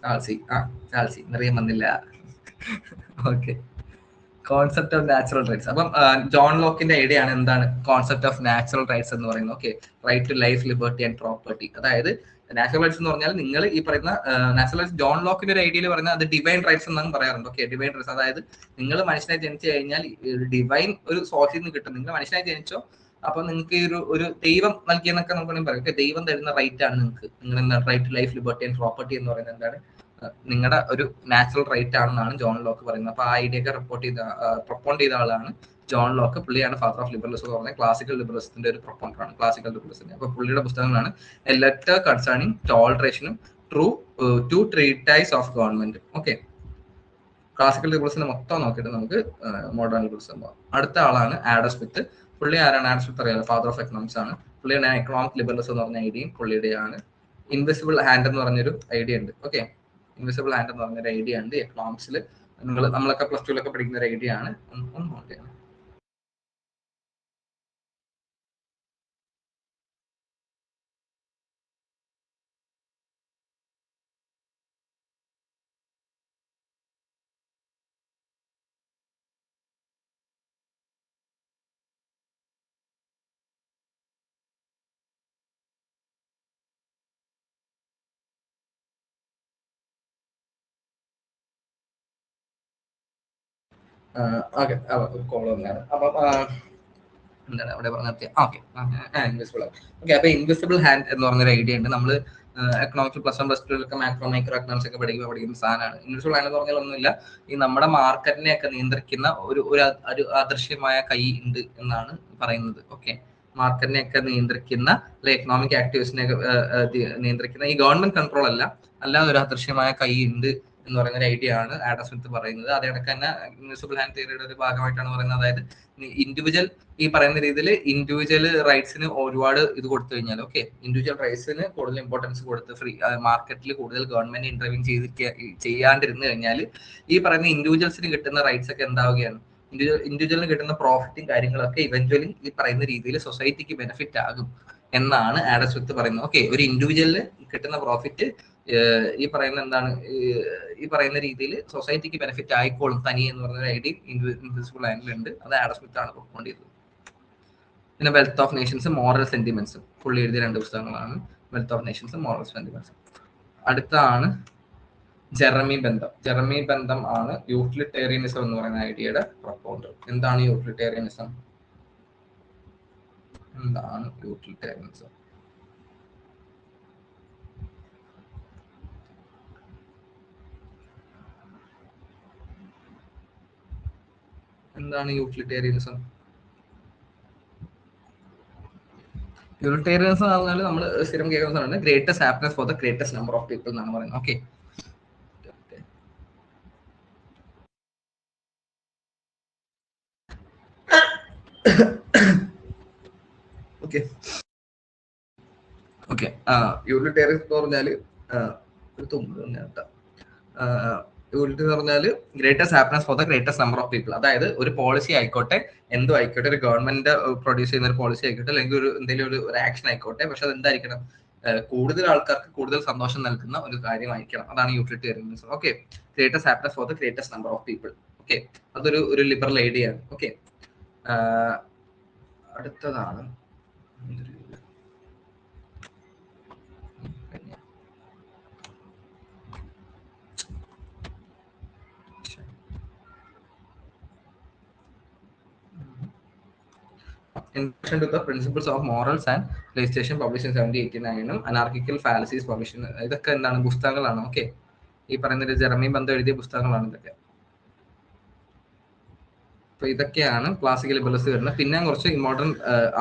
ചാൾസി മെറിയം വന്നില്ല. Okay. Concept of natural rights. അപ്പം ജോൺ ലോക്കിന്റെ ഐഡിയ ആണ് എന്താണ് കോൺസെപ്റ്റ് ഓഫ് നാച്ചുറൽ റൈറ്റ്സ് എന്ന് പറയുന്നത്. Okay, right to life, liberty and property. അതായത് നാച്ചുറൽ റൈറ്റ്സ് എന്ന് പറഞ്ഞാൽ നിങ്ങൾ ഈ പറയുന്ന നാച്ചുറൽ റൈറ്റ്സ് ജോൺ ലോക്കിന്റെ ഒരു ഐഡിയയിൽ പറയുന്നത് അത് ഡിവൈൻ റൈറ്റ്സ് എന്നാണ് പറയാറുണ്ട്. ഓക്കെ, ഡിവൈൻ റൈറ്റ്സ് അതായത് നിങ്ങൾ മനുഷ്യനായി ജനിച്ചു കഴിഞ്ഞാൽ ഡിവൈൻ ഒരു സോഴ്സിൽ നിന്ന് കിട്ടും. നിങ്ങൾ മനുഷ്യനായി ജനിച്ചോ, അപ്പൊ നിങ്ങൾക്ക് ഈ ഒരു ദൈവം നൽകിയെന്നൊക്കെ നമുക്ക് വേണമെങ്കിൽ പറയാം. ദൈവം തരുന്ന റൈറ്റ് ആണ് നിങ്ങൾക്ക്. നിങ്ങൾ എന്താണ് right to life, liberty and property എന്ന് പറയുന്നത് എന്താണ് നിങ്ങളുടെ ഒരു നാച്ചുറൽ റൈറ്റ് ആണെന്നാണ് ജോൺ ലോക്ക് പറയുന്നത്. അപ്പൊ ആ ഐഡിയ ഒക്കെ പ്രൊപ്പോണ്ട് ചെയ്ത ആളാണ് ജോൺ ലോക്ക്. പുള്ളിയാണ് ഫാദർ ഓഫ് ലിബറലിസം എന്ന് പറഞ്ഞത്. ക്ലാസിക്കൽ ലിബറലിസത്തിന്റെ ഒരു പ്രൊപ്പോണ്ടറാണ് ക്ലാസിക്കൽ ലിബറലിസം. അപ്പൊ പുള്ളിയുടെ പുസ്തകങ്ങളാണ് എ ലെറ്റർ കൺസേണിംഗ് ടോളറേഷനും two treatise of government. Okay, classical ലിബറലിസത്തിന്റെ മൊത്തം നോക്കിയിട്ട് നമുക്ക് മോഡേൺ ലിബറലിസം പോകാം. അടുത്ത ആളാണ് ആഡം സ്മിത്ത്. പുള്ളി ആരാണ്? ആഡം സ്മിത്ത് അറിയാലോ, ഫാദർ ഓഫ് എക്കണോമിക്സ് ആണ്. പുള്ളിയുടെ എക്കണോമിക് ലിബറലിസം എന്ന് പറഞ്ഞ ഐഡിയയും പുള്ളിയുടെയാണ്. ഇൻവിസിബിൾ ഹാൻഡ് എന്ന് പറഞ്ഞൊരു ഐഡിയ ഉണ്ട്. ഓക്കെ, ഇൻവിസിബിൾ ഹാൻഡ് എന്ന് പറഞ്ഞൊരു ഐഡിയ ഉണ്ട് എക്കണോമിക്സിൽ. നമ്മളൊക്കെ പ്ലസ് ടുവിലൊക്കെ പഠിക്കുന്ന ഒരു ഐഡിയ ആണ്. ഓക്കെ, കോൾ വന്നാണ്. അപ്പം എന്താണ് അവിടെ പറഞ്ഞത്? Okay, invisible. ഓക്കെ, അപ്പൊ ഇൻവിസിബിൾ ഹാൻഡ് എന്ന് പറഞ്ഞൊരു ഐഡിയ ഉണ്ട്. നമ്മൾ എക്കണോമിക്സ് പ്ലസ് വൺ പ്ലസ് ടുവിലൊക്കെ മാക്രോ മൈക്രോ എക്കണോമിക്സ് ഒക്കെ പഠിക്കുന്ന സാധനമാണ്. ഇൻവിസിബിൾ ഹാൻഡ് എന്ന് പറഞ്ഞാൽ ഒന്നുമില്ല, ഈ നമ്മുടെ മാർക്കറ്റിനെയൊക്കെ നിയന്ത്രിക്കുന്ന ഒരു അദൃശ്യമായ കൈ ഉണ്ട് എന്നാണ് പറയുന്നത്. ഓക്കെ, മാർക്കറ്റിനെയൊക്കെ നിയന്ത്രിക്കുന്ന എക്കണോമിക് ആക്ടിവിസ്റ്റിനെയൊക്കെ നിയന്ത്രിക്കുന്ന ഈ ഗവൺമെന്റ് കൺട്രോൾ അല്ലാതെ ഒരു അദൃശ്യമായ കൈ ഉണ്ട് എന്ന് പറയുന്ന ഒരു ഐഡിയ ആണ് ആഡം സ്മിത്ത് പറയുന്നത്. അതേ കണക്ക് തന്നെ ഇൻവിസിബിൾ ഹാൻഡ് തിയറിയുടെ ഒരു ഭാഗമായിട്ടാണ് പറയുന്നത്. അതായത് ഇൻഡിവിജ്വൽ ഈ പറയുന്ന രീതിയിൽ ഇൻഡിവിജ്വൽ റൈറ്റ്സിന് ഒരുപാട് ഇത് കൊടുത്തു കഴിഞ്ഞാൽ, ഓക്കെ, ഇൻഡിവിജ്വൽ റൈറ്റ്സിന് കൂടുതൽ ഇമ്പോർട്ടൻസ് കൊടുത്ത് ഫ്രീ മാർക്കറ്റിൽ കൂടുതൽ ഗവൺമെന്റ് ഇന്റർവ്യൂ ചെയ്യാണ്ടിരുന്നു കഴിഞ്ഞാൽ ഈ പറയുന്ന ഇൻഡിവിജ്വൽസിന് കിട്ടുന്ന റൈറ്റ്സ് ഒക്കെ എന്താവുകയാണ്? ഇൻഡിവിജ്വലിന് കിട്ടുന്ന പ്രോഫിറ്റും കാര്യങ്ങളൊക്കെ ഇവഞ്ച്വലി ഈ പറയുന്ന രീതിയിൽ സൊസൈറ്റിക്ക് ബെനിഫിറ്റ് ആകും എന്നാണ് ആഡം സ്മിത്ത് പറയുന്നത്. ഓക്കെ, ഒരു ഇൻഡിവിജ്വലിന് കിട്ടുന്ന പ്രോഫിറ്റ് ഈ പറയുന്ന എന്താണ് ഈ പറയുന്ന രീതിയിൽ സൊസൈറ്റിക്ക് ബെനിഫിറ്റ് ആയിക്കോളും തനി എന്ന് പറഞ്ഞ ഐഡിയ ഇൻവിസിബിൾ ഹാൻഡിലുണ്ട്. അത് ആഡം സ്മിത്ത് ആണ് പ്രൊപ്പോണ്ട് ചെയ്തത്. പിന്നെ wealth of Nations, moral sentiments, പുള്ളി എഴുതിയ 2 പുസ്തകങ്ങളാണ് wealth of Nations, moral sentiments. അടുത്താണ് ജെറമി ബെന്തം. ജെറമി ബെന്തം ആണ് യൂട്ടിലിറ്റേറിയനിസം എന്ന് പറയുന്ന ഐഡിയയുടെ പ്രൊപ്പോണ്ടർ. എന്താണ് യൂട്ടിലിറ്റേറിയനിസം? എന്താണ് യൂട്ടിലിറ്റേറിയനിസം? എന്താണ് യൂട്ടിലിറ്റേറിയനിസം? യൂട്ടിലിറ്റേറിയനിസം എന്ന് പറഞ്ഞാൽ നമ്മൾ സ്ഥിരം കേൾക്കുന്നതാണ് greatest happiness for the greatest number of people എന്നാണ് പറയുന്നത്. Okay, okay, okay. യൂട്ടിലിറ്റേറിയൻ എന്ന് പറഞ്ഞാൽ യൂട്ടിലിറ്റി എന്ന് പറഞ്ഞാൽ greatest happiness for the greatest number of people. അതായത് ഒരു പോളിസി ആയിക്കോട്ടെ, എന്തോ ആയിക്കോട്ടെ, ഒരു ഗവൺമെന്റ് പ്രൊഡ്യൂസ് ചെയ്യുന്ന ഒരു പോളിസി ആയിക്കോട്ടെ, അല്ലെങ്കിൽ ഒരു എന്തെങ്കിലും ഒരു ആക്ഷൻ ആയിക്കോട്ടെ, പക്ഷെ അത് എന്തായിരിക്കണം? കൂടുതൽ ആൾക്കാർക്ക് കൂടുതൽ സന്തോഷം നൽകുന്ന ഒരു കാര്യമായിരിക്കണം. അതാണ് utilitarianism. Okay, greatest happiness for the greatest number of people. Okay, അതൊരു ലിബറൽ ഐഡിയ ആണ്. ഓക്കെ, അടുത്തതാണ് Introduction to the Principles of Morals and Legislation published in 1789 Anarchical Fallacies published. ഇതൊക്കെ എന്താണ്? പുസ്തകങ്ങളാണ്. ഓക്കെ, ഈ പറയുന്ന ജെറമി ബെന്തം എഴുതിയ പുസ്തകങ്ങളാണ് ഇതൊക്കെ. അപ്പൊ ഇതൊക്കെയാണ് ക്ലാസിക്കൽ ലിബറലിസ്റ്റ് വരുന്നത്. പിന്നെ കുറച്ച് മോഡേൺ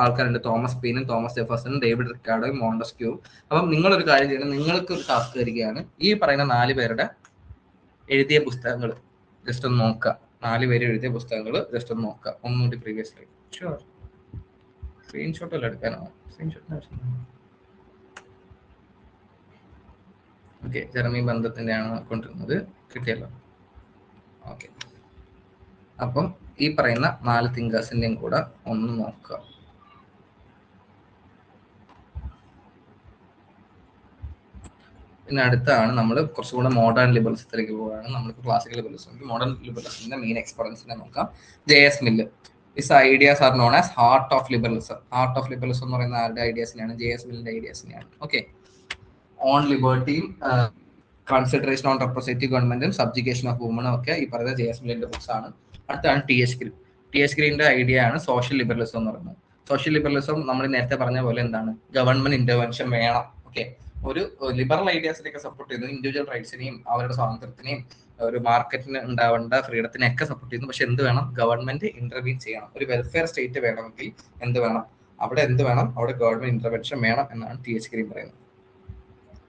ആൾക്കാരുണ്ട്, തോമസ് പെയിനും തോമസ് ജെഫേഴ്സണും ഡേവിഡ് റിക്കാർഡോയും മോണ്ടസ്ക്യൂവും. അപ്പം നിങ്ങളൊരു കാര്യം ചെയ്യണം, നിങ്ങൾക്ക് ഒരു ടാസ്ക് തരികയാണ്. ഈ പറയുന്ന 4 പേരുടെ എഴുതിയ പുസ്തകങ്ങൾ ജസ്റ്റ് ഒന്ന് നോക്കുക. 4 പേര് എഴുതിയ പുസ്തകങ്ങൾ ജസ്റ്റ് ഒന്ന് നോക്കുക. ഒന്നുകൂടി പ്രീവിയസ്ലി ഷുവർ സ്ക്രീൻഷോട്ട് എല്ലാം എടുക്കാനോ? സ്ക്രീൻഷോട്ട് ഓക്കെ, ജെറമി ബന്ധത്തിൻ്റെയാണ് കൊണ്ടിരുന്നത്, കിട്ടിയല്ലോ. ഓക്കെ, അപ്പം ഈ പറയുന്ന 4 തിങ്കേഴ്സിൻ്റെയും കൂടെ ഒന്ന് നോക്കുക. പിന്നെ അടുത്താണ് നമ്മൾ കുറച്ചുകൂടെ മോഡേൺ ലിബറലിസത്തിലേക്ക് പോവുകയാണ്. നമുക്ക് ക്ലാസിക്കൽ ലിബറലിസം, മോഡേൺ ലിബറലിസത്തിന്റെ മെയിൻ എക്സ്പെറൻസിനെ നോക്കാം. JS mill. His ideas are known as heart of liberalism. Heart of liberalism എന്ന് പറയുന്ന ആരുടെ ഐഡിയാസിനെയാണ്? JS മില്ലിന്റെ ഐഡിയാസിനെയാണ്. ഓക്കെ, ഓൺ ലിബർട്ടിയും കൺസിഡറേഷൻ ഓൺ റെപ്രസെന്റേറ്റീവ് ഗവൺമെന്റും സബ്ജുഗേഷൻ ഓഫ് വുമണും ഒക്കെ ഈ പറയുന്ന JS മില്ലിന്റെ ബുക്സ് ആണ്. അടുത്താണ് TH ഗ്രീൻ. TH ഗ്രീന്റെ ഐഡിയ ആണ് സോഷ്യൽ ലിബറലിസം എന്ന് പറയുന്നത്. സോഷ്യൽ ലിബറലിസം നമ്മൾ നേരത്തെ പറഞ്ഞ പോലെ എന്താണ്? ഗവൺമെന്റ് ഇന്റർവെൻഷൻ വേണം. ഓക്കെ, ഒരു ലിബറൽ ഐഡിയാസിനെയൊക്കെ സപ്പോർട്ട് ചെയ്യുന്നു, ഇൻഡിവിജ്വൽ റൈറ്റ്സിനെയും അവരുടെ സ്വാതന്ത്ര്യത്തിനെയും ഒരു മാർക്കറ്റിന് ഉണ്ടാവേണ്ട ഫ്രീഡത്തിനെയൊക്കെ സപ്പോർട്ട് ചെയ്യുന്നു. പക്ഷെ എന്ത് വേണം? ഗവൺമെന്റ് ഇന്റർവീൻ ചെയ്യണം. ഒരു വെൽഫെയർ സ്റ്റേറ്റ് വേണമെങ്കിൽ എന്ത് വേണം? അവിടെ എന്ത് വേണം? അവിടെ ഗവൺമെന്റ് ഇന്റർവെൻഷൻ വേണം എന്നാണ് TH ഗ്രീൻ പറയുന്നത്.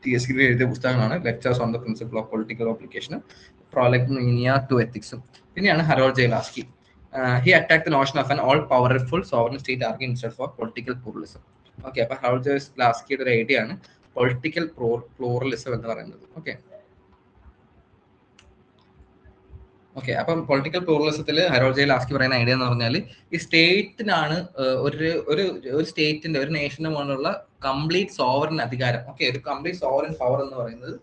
TH ഗ്രീൻ എഴുതിയ പുസ്തകങ്ങളാണ് lectures on the principle of political ഓബ്ലിഗേഷനും പ്രോലെഗ്നോമിനിയ ടു എത്തിക്സും. പിന്നെയാണ് Harold J Laski. He attacked the notion of an all-powerful sovereign state arguing instead for political pluralism. Okay, അപ്പൊ Harold J ലാസ്കിയുടെ ഒരു idea ആണ് political pluralism എന്ന് പറയുന്നത്. Okay, അപ്പം പൊളിറ്റിക്കൽ പ്ലൂറലിസത്തിൽ ഹെറോൾഡ് ജെ ലാസ്കി പറയുന്ന ഐഡിയ എന്ന് പറഞ്ഞാൽ ഈ സ്റ്റേറ്റിനാണ് ഒരു സ്റ്റേറ്റിന്റെ, ഒരു നേഷന് മുകളിലുള്ള കംപ്ലീറ്റ് സോവറിൻ അധികാരം. ഓക്കെ, ഒരു കംപ്ലീറ്റ് സോവറിൻ പവർ എന്ന് പറയുന്നത്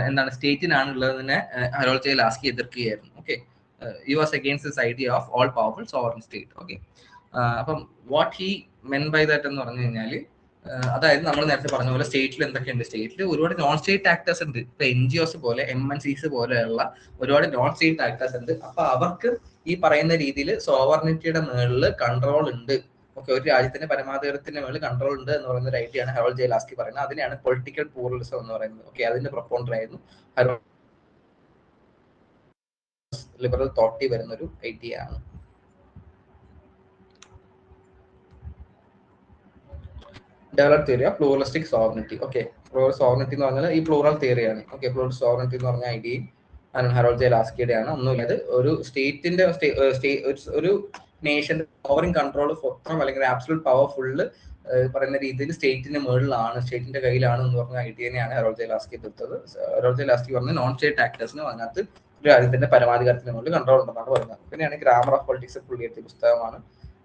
എന്താണ്? സ്റ്റേറ്റിനാണ് ഉള്ളതിനെ ഹെറോൾഡ് ജെ ലാസ്കി എതിർക്കുകയായിരുന്നു. Okay, he was against this idea of all powerful sovereign state. Okay, അപ്പം what he meant by that എന്ന് പറഞ്ഞു കഴിഞ്ഞാൽ, അതായത് നമ്മൾ നേരത്തെ പറഞ്ഞ പോലെ സ്റ്റേറ്റിൽ എന്തൊക്കെയുണ്ട്? സ്റ്റേറ്റിൽ ഒരുപാട് നോൺ സ്റ്റേറ്റ് ആക്ടേഴ്സ് ഉണ്ട്. ഇപ്പൊ NGOs പോലെ MNCs പോലെയുള്ള ഒരുപാട് നോൺ സ്റ്റേറ്റ് ആക്ടേഴ്സ് ഉണ്ട്. അപ്പൊ അവർക്ക് ഈ പറയുന്ന രീതിയിൽ സോവർണിറ്റിയുടെ മുകളിൽ കൺട്രോൾ ഉണ്ട്. ഓക്കെ, ഒരു രാജ്യത്തിന്റെ പരമാധികാരത്തിന്റെ മുകളിൽ കൺട്രോൾ ഉണ്ട് എന്ന് പറയുന്ന ഒരു ഐഡിയ ആണ് ഹെറോൾഡ് ജെ ലാസ്കി പറയുന്നത്. അതിനെയാണ് പൊളിറ്റിക്കൽ പ്ലൂറലിസം എന്ന് പറയുന്നത്. ഓക്കെ, അതിന്റെ പ്രൊപ്പോണന്റ് ആയിരുന്നു ഹെറോൾഡ് ലിബറൽ തോട്ടി വരുന്ന ഒരു ഐഡിയ ആണ്. Develop theory of pluralistic sovereignty. Okay, plural sovereignty എന്ന് പറഞ്ഞാൽ ഈ പ്ലൂറൽ തിയറിയാണ്. ഓക്കെ, പ്ലൂറൽ സോവറിനിറ്റി എന്ന് പറഞ്ഞ ഐഡിയ ഹെറോൾഡ് ജെ ലാസ്കിയുടെ ആണ്. ഒന്നുമില്ല, ഒരു സ്റ്റേറ്റിന്റെ ഒരു നേഷന്റെ സോവറിൻ കൺട്രോൾ മൊത്തം അല്ലെങ്കിൽ ആബ്സല്യൂട്ട് പവർ ഫുള്ള് പറയുന്ന രീതിയിൽ സ്റ്റേറ്റിന്റെ മുകളിലാണ്, സ്റ്റേറ്റിന്റെ കയ്യിലാണ് എന്ന് പറഞ്ഞ ഐഡിയനെയാണ് ഹെറോൾഡ് ജെ ലാസ്കി എതിർത്തത്. ഹെറോൾഡ് ജെ ലാസ്കി പറഞ്ഞ നോൺ സ്റ്റേറ്റ് ആക്ടേഴ്സിന് അതിനകത്ത് രാജ്യത്തിന്റെ പരമാധികാരത്തിന് മുകളിൽ കൺട്രോൾ ഉണ്ടെന്നാണ് പറയുന്നത്. പിന്നെയാണ് ഗ്രാമർ ഓഫ് പൊളിറ്റിക്സ് പുള്ളി എഴുതിയ പുസ്തകമാണ്.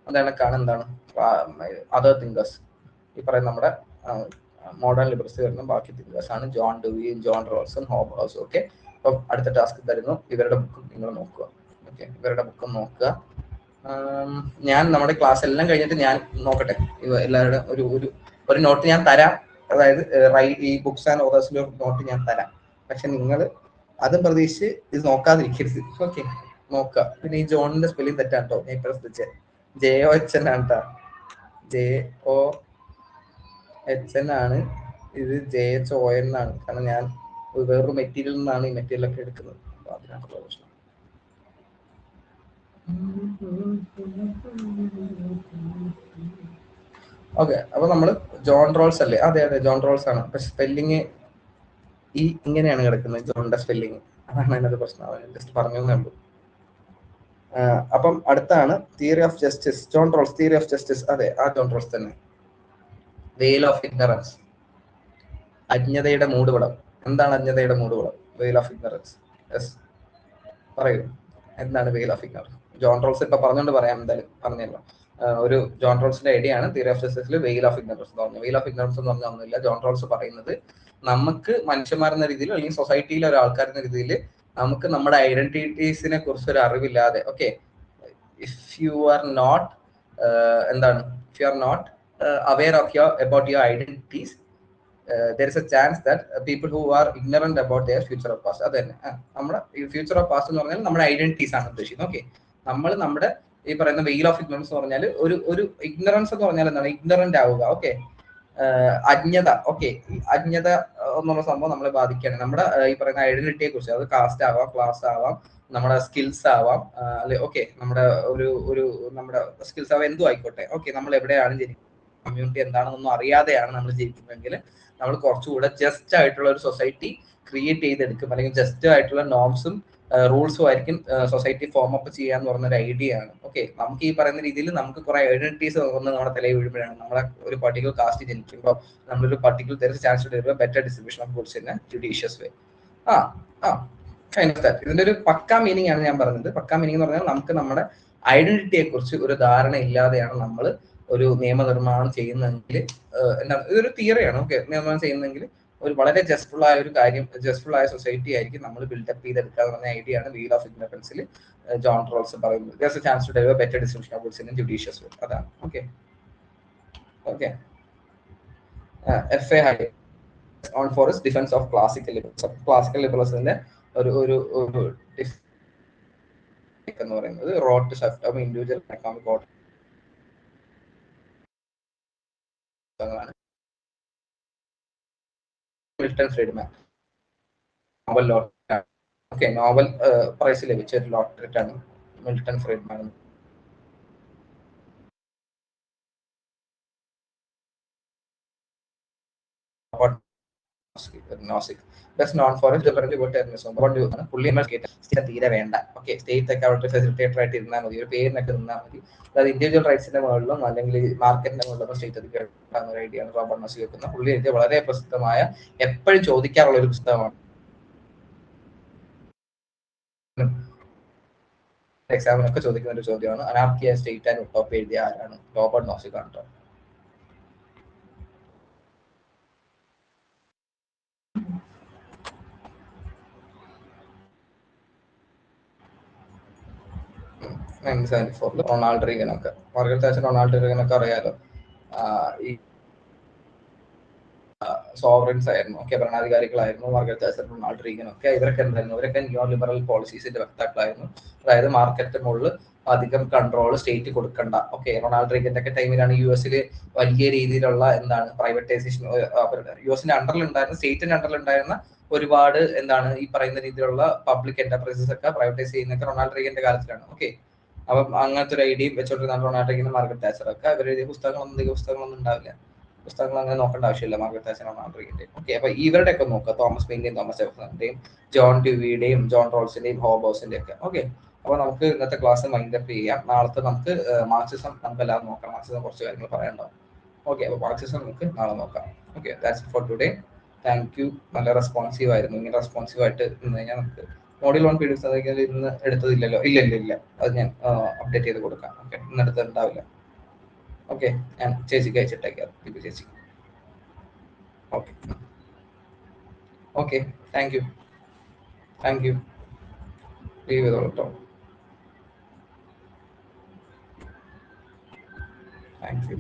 അതാണ് എന്താണ് അതർ തിങ്കേഴ്സ്. ഈ പറയുന്ന നമ്മുടെ മോഡേൺ ലിബറൽസ് വരുന്ന ബാക്കി തിങ്കേഴ്സ് ആണ് ജോൺ ഡെവി, ജോൺ റോൾസൺ, ഹോബ്ബസ്. ഓക്കെ, അപ്പം അടുത്ത ടാസ്ക് തരുന്നു, ഇവരുടെ ബുക്കും നിങ്ങൾ നോക്കുക. ഓക്കെ, ഇവരുടെ ബുക്കും നോക്കുക. ഞാൻ നമ്മുടെ ക്ലാസ് എല്ലാം കഴിഞ്ഞിട്ട് ഞാൻ നോക്കട്ടെ, എല്ലാവരുടെ ഒരു നോട്ട് ഞാൻ തരാം. അതായത് ഈ ബുക്സ് ആൻഡ് ഓതേഴ്സിന്റെ നോട്ട് ഞാൻ തരാം. പക്ഷെ നിങ്ങൾ അതും പ്രതീക്ഷിച്ച് ഇത് നോക്കാതിരിക്കരുത്. ഓക്കെ, നോക്കുക. പിന്നെ ഈ ജോണിന്റെ സ്പെല്ലിംഗ് തെറ്റാണ് കേട്ടോ. ഞാൻ ഇപ്പൊ ശ്രദ്ധിച്ചേ, JOHN ആണ് കേട്ടോ. JOHN ആണ്, ഇത് JHON ആണ്. കാരണം ഞാൻ വേറൊരു മെറ്റീരിയൽ നിന്നാണ് ഈ മെറ്റീരിയൽ ഒക്കെ എടുക്കുന്നത്. അപ്പൊ അതിനകത്തുള്ള പ്രശ്നം. ഓക്കെ, അപ്പൊ നമ്മള് ജോൺ റോൾസ് അല്ലേ? അതെ, ജോൺ റോൾസ് ആണ്. പക്ഷെ സ്പെല്ലിങ് ഇങ്ങനെയാണ് കിടക്കുന്നത്, ജോണിന്റെ സ്പെല്ലിങ്. അതാണ് അതിനകത്ത് പ്രശ്നം. ജസ്റ്റ് പറഞ്ഞേ ഉള്ളൂ. അപ്പം അടുത്താണ് theory of justice, John Rolls theory of justice. അതെ, ആ ജോൺ റോൾസ് തന്നെ. വെയിൽ ഓഫ് ഇഗ്നറൻസ്, അജ്ഞതയുടെ മൂടുപടം. എന്താണ് അജ്ഞതയുടെ മൂടുപടം? വെയിൽ ഓഫ് ഇഗ്നറൻസ്. യെസ്, പറയൂ, എന്താണ് വെയിൽ ഓഫ് ഇഗ്നറൻസ്? ജോൺ റോൾസ് ഇപ്പൊ പറഞ്ഞുകൊണ്ട് പറയാം, എന്തായാലും പറഞ്ഞല്ലോ. ഒരു ജോൺ റോൾസിന്റെ ഐഡിയ ആണ് തിയറി ഓഫ് ജസ്റ്റിസിൽ വെയിൽ ഓഫ് ഇഗ്നറൻസ് എന്ന് പറഞ്ഞത്. വെയിൽ ഓഫ് ഇഗ്നറൻസ് എന്ന് പറഞ്ഞാൽ ഒന്നുമില്ല. ജോൺ റോൾസ് പറയുന്നത് നമുക്ക് മനുഷ്യന്മാരെന്ന രീതിയിൽ അല്ലെങ്കിൽ സൊസൈറ്റിയിലെ ഒരു ആൾക്കാരെന്ന രീതിയിൽ നമുക്ക് നമ്മുടെ ഐഡന്റിറ്റീസിനെ കുറിച്ച് ഒരു അറിവില്ലാതെ, okay, if you are not aware of about your identities, there is a chance that people who are ignorant about their future of past, അത് തന്നെ നമ്മുടെ ഫ്യൂച്ചർ ഓഫ് പാസ്റ്റ് എന്ന് പറഞ്ഞാൽ നമ്മുടെ ഐഡന്റിറ്റീസ് ആണ് ഉദ്ദേശിക്കുന്നത്. ഓക്കെ, നമ്മൾ നമ്മുടെ ഈ പറയുന്ന വെയിൽ ഓഫ് ഇഗ്നറൻസ് എന്ന് പറഞ്ഞാൽ ഒരു ഇഗ്നറൻസ് എന്ന് പറഞ്ഞാൽ എന്താണ്? ഇഗ്നറന്റ് ആവുക. ഓക്കെ, അജ്ഞത. ഓക്കെ, അജ്ഞത എന്നുള്ള സംഭവം നമ്മളെ ബാധിക്കുകയാണ്. നമ്മുടെ ഈ പറയുന്ന ഐഡന്റിറ്റിയെ കുറിച്ച്, അത് കാസ്റ്റ് ആവാം, ക്ലാസ് ആവാം, നമ്മുടെ സ്കിൽസ് ആവാം, അല്ലെ? ഓക്കെ, നമ്മുടെ നമ്മുടെ സ്കിൽസ് ആവാം, എന്തും ആയിക്കോട്ടെ. ഓക്കെ, നമ്മൾ എവിടെയാണ് ജനിക്കുന്നത്, കമ്മ്യൂണിറ്റി എന്താണെന്നൊന്നും അറിയാതെയാണ് നമ്മൾ ജീവിക്കുന്നതെങ്കിൽ നമ്മൾ കുറച്ചുകൂടെ ജസ്റ്റ് ആയിട്ടുള്ള ഒരു സൊസൈറ്റി ക്രിയേറ്റ് ചെയ്തെടുക്കും, അല്ലെങ്കിൽ ജസ്റ്റ് ആയിട്ടുള്ള നോംസും റൂൾസും ആയിരിക്കും സൊസൈറ്റി ഫോം അപ്പ് ചെയ്യാന്ന് പറഞ്ഞൊരു ഐഡിയ ആണ്. ഓക്കെ, നമുക്ക് ഈ പറയുന്ന രീതിയിൽ നമുക്ക് കുറെ ഐഡന്റിറ്റീസ് ഒന്ന് നമ്മുടെ തലയിൽ വീഴുമ്പോഴാണ് നമ്മളെ ഒരു പർട്ടിക്കുലർ കാസ്റ്റ് ജനിക്കുമ്പോൾ നമ്മളൊരു particular chance better distribution of goods in a judicious way. ആ ആ കൈൻഡ് ഓഫ് ദാറ്റ്. ഇതിന്റെ ഒരു പക്കാ മീനിങ് ആണ് ഞാൻ പറഞ്ഞത്. പക്കാ മീനിങ് എന്ന് പറഞ്ഞാൽ നമുക്ക് നമ്മുടെ ഐഡന്റിറ്റിയെ കുറിച്ച് ഒരു ധാരണ ഇല്ലാതെയാണ് നമ്മൾ ഒരു നിയമനിർമ്മാണം ചെയ്യുന്നതെങ്കിൽ, എന്താണ് ഇതൊരു തിയറിയാണ്. ഓക്കെ, നിയമനിർമ്മാണം ചെയ്യുന്നതെങ്കിൽ ഒരു വളരെ ജസ്റ്റ്ഫുൾ ആയ ഒരു കാര്യം, ജസ്റ്റ്ഫുൾ ആയ സൊസൈറ്റി ആയിരിക്കും നമ്മൾ ബിൽഡപ്പ് ചെയ്തെടുക്കുക എന്ന് പറഞ്ഞ ഐഡിയ ആണ് വീൽ ഓഫ് ഇൻഡിപെൻഡൻസിൽ ജോൺ റോൾസ് പറയുന്നത്. There's a chance to deliver better distribution of goods in a judicious way. അതാണ്. Okay okay FA high on for its defense of classical liberalism. Classical liberalismന്റെ ഒരു ഒരു എന്ന് പറയുന്നത് റോട്ട് ഷെഫ്റ്റ് ഓഫ് ഇൻഡിവിജ്വൽ എക്കണോമിക് ഓർഡർ ആണ്. Milton Friedman Nobel lottery, okay, Nobel prize ലഭിച്ച ഒരു ലോട്ടറേറ്റ് ആണ് Milton Friedman. Best known for തീരെ വേണ്ട. ഓക്കെ, സ്റ്റേറ്റ് ഒക്കെ അവിടെ ഫെസിലിറ്റേറ്റർ ആയിട്ട് ഇരുന്നാൽ മതി, ഒരു പേരിനൊക്കെ നിന്നാൽ മതി. അതായത് ഇൻഡിവിജ്വൽ റൈറ്റ്സിന്റെ മുകളിലും അല്ലെങ്കിൽ മാർക്കറ്റിന്റെ മുകളിലും സ്റ്റേറ്റ് അധികം ഐഡിയ ആണ് റോബർട്ട് നോസി വെക്കുന്ന. പുള്ളി എഴുതിയ വളരെ പ്രസിദ്ധമായ, എപ്പോഴും ചോദിക്കാറുള്ള ഒരു പുസ്തകമാണ്. എക്സാമിനൊക്കെ ചോദിക്കുന്ന ഒരു ചോദ്യമാണ്, anarchy and state and utopia എഴുതിയ ആരാണ്? റോബർട്ട് നോസിക് ആണ് കേട്ടോ. റൊണാൾഡ് റീഗനൊക്കെ, മാർഗരറ്റ് താച്ചർ, റൊണാൾഡ് റീഗനൊക്കെ അറിയാലോ. ഈ സോവറൻസ് ആയിരുന്നു, ഓക്കെ, ഭരണാധികാരികളായിരുന്നു മാർഗരറ്റ് താച്ചർ, റൊണാൾഡ് റീഗൻ ഒക്കെ. ഇവരൊക്കെ എന്തായിരുന്നു? ഇവരൊക്കെ നിയോ ലിബറൽ പോളിസീസിന്റെ വക്താക്കളായിരുന്നു. അതായത് മാർക്കറ്റിന് മുകളിൽ അധികം കൺട്രോൾ സ്റ്റേറ്റ് കൊടുക്കണ്ട. ഓക്കെ, റൊണാൾഡ് റീഗന്റെ ഒക്കെ ടൈമിലാണ് യു എസിൽ വലിയ രീതിയിലുള്ള എന്താണ് പ്രൈവറ്റൈസേഷൻ, യു എസിന്റെ അണ്ടറിൽ ഉണ്ടായിരുന്ന, സ്റ്റേറ്റിന്റെ അണ്ടറിൽ ഉണ്ടായിരുന്ന ഒരുപാട് എന്താണ് ഈ പറയുന്ന രീതിയിലുള്ള പബ്ലിക് എന്റർപ്രൈസസ് ഒക്കെ പ്രൈവറ്റൈസ് ചെയ്യുന്നൊക്കെ റൊണാൾഡ് റീഗന്റെ കാലത്തിലാണ്. ഓക്കെ, അപ്പം അങ്ങനത്തെ ഒരു ഐഡിയയും വെച്ചോണ്ടിരുന്ന റൊണാൾഡ് റീഗനും മാർഗരറ്റ് താച്ചർ ഒക്കെ. അവർ എഴുതിയ പുസ്തകങ്ങളൊന്നും ഉണ്ടാവില്ല. പുസ്തകങ്ങൾ അങ്ങനെ നോക്കേണ്ട ആവശ്യമില്ല മാർഗരറ്റ് താച്ചർ, റൊണാൾഡ് റീഗന്റെയും. ഓക്കെ, അപ്പൊ ഇവരുടെ ഒക്കെ നോക്കുക, തോമസ് പെയിന്റെയും തോമസ് ജെഫർസന്റെയും ജോൺ ഡ്യൂവിയുടെയും ജോൺ റോൾസിന്റെയും ഹോബോസിന്റെയും ഒക്കെ. ഓക്കെ, അപ്പൊ നമുക്ക് ഇന്നത്തെ ക്ലാസ് മൈൻഡ് അപ്പ് ചെയ്യാം. നാളത്തെ നമുക്ക് മാർക്സിസം നമുക്ക് എല്ലാവരും നോക്കാം. മാർക്സിസം കുറച്ച് കാര്യങ്ങൾ പറയാനുണ്ടാവും. ഓക്കെ, അപ്പൊ മാർക്സിസം നമുക്ക് നാളെ നോക്കാം. Okay, that's for today. Thank you. നല്ല റെസ്പോൺസീവ് ആയിരുന്നു. ഇങ്ങനെ റെസ്പോൺസീവ് ആയിട്ട് നിന്ന് കഴിഞ്ഞാൽ നമുക്ക് മോഡ്യൂൾ 1 പി ഡി എഫ് ഇന്ന് എടുത്തതില്ലല്ലോ. ഇല്ല, അത് ഞാൻ അപ്ഡേറ്റ് ചെയ്ത് കൊടുക്കാം. ഓക്കെ, ഇന്ന് എടുത്തിട്ടുണ്ടാവില്ല. ഓക്കെ, ഞാൻ ചേച്ചിക്ക് അയച്ചിട്ടേക്കാം, ചേച്ചി. Okay okay, thank U. Leave ചെയ്തോളൂ കേട്ടോ. Thank you.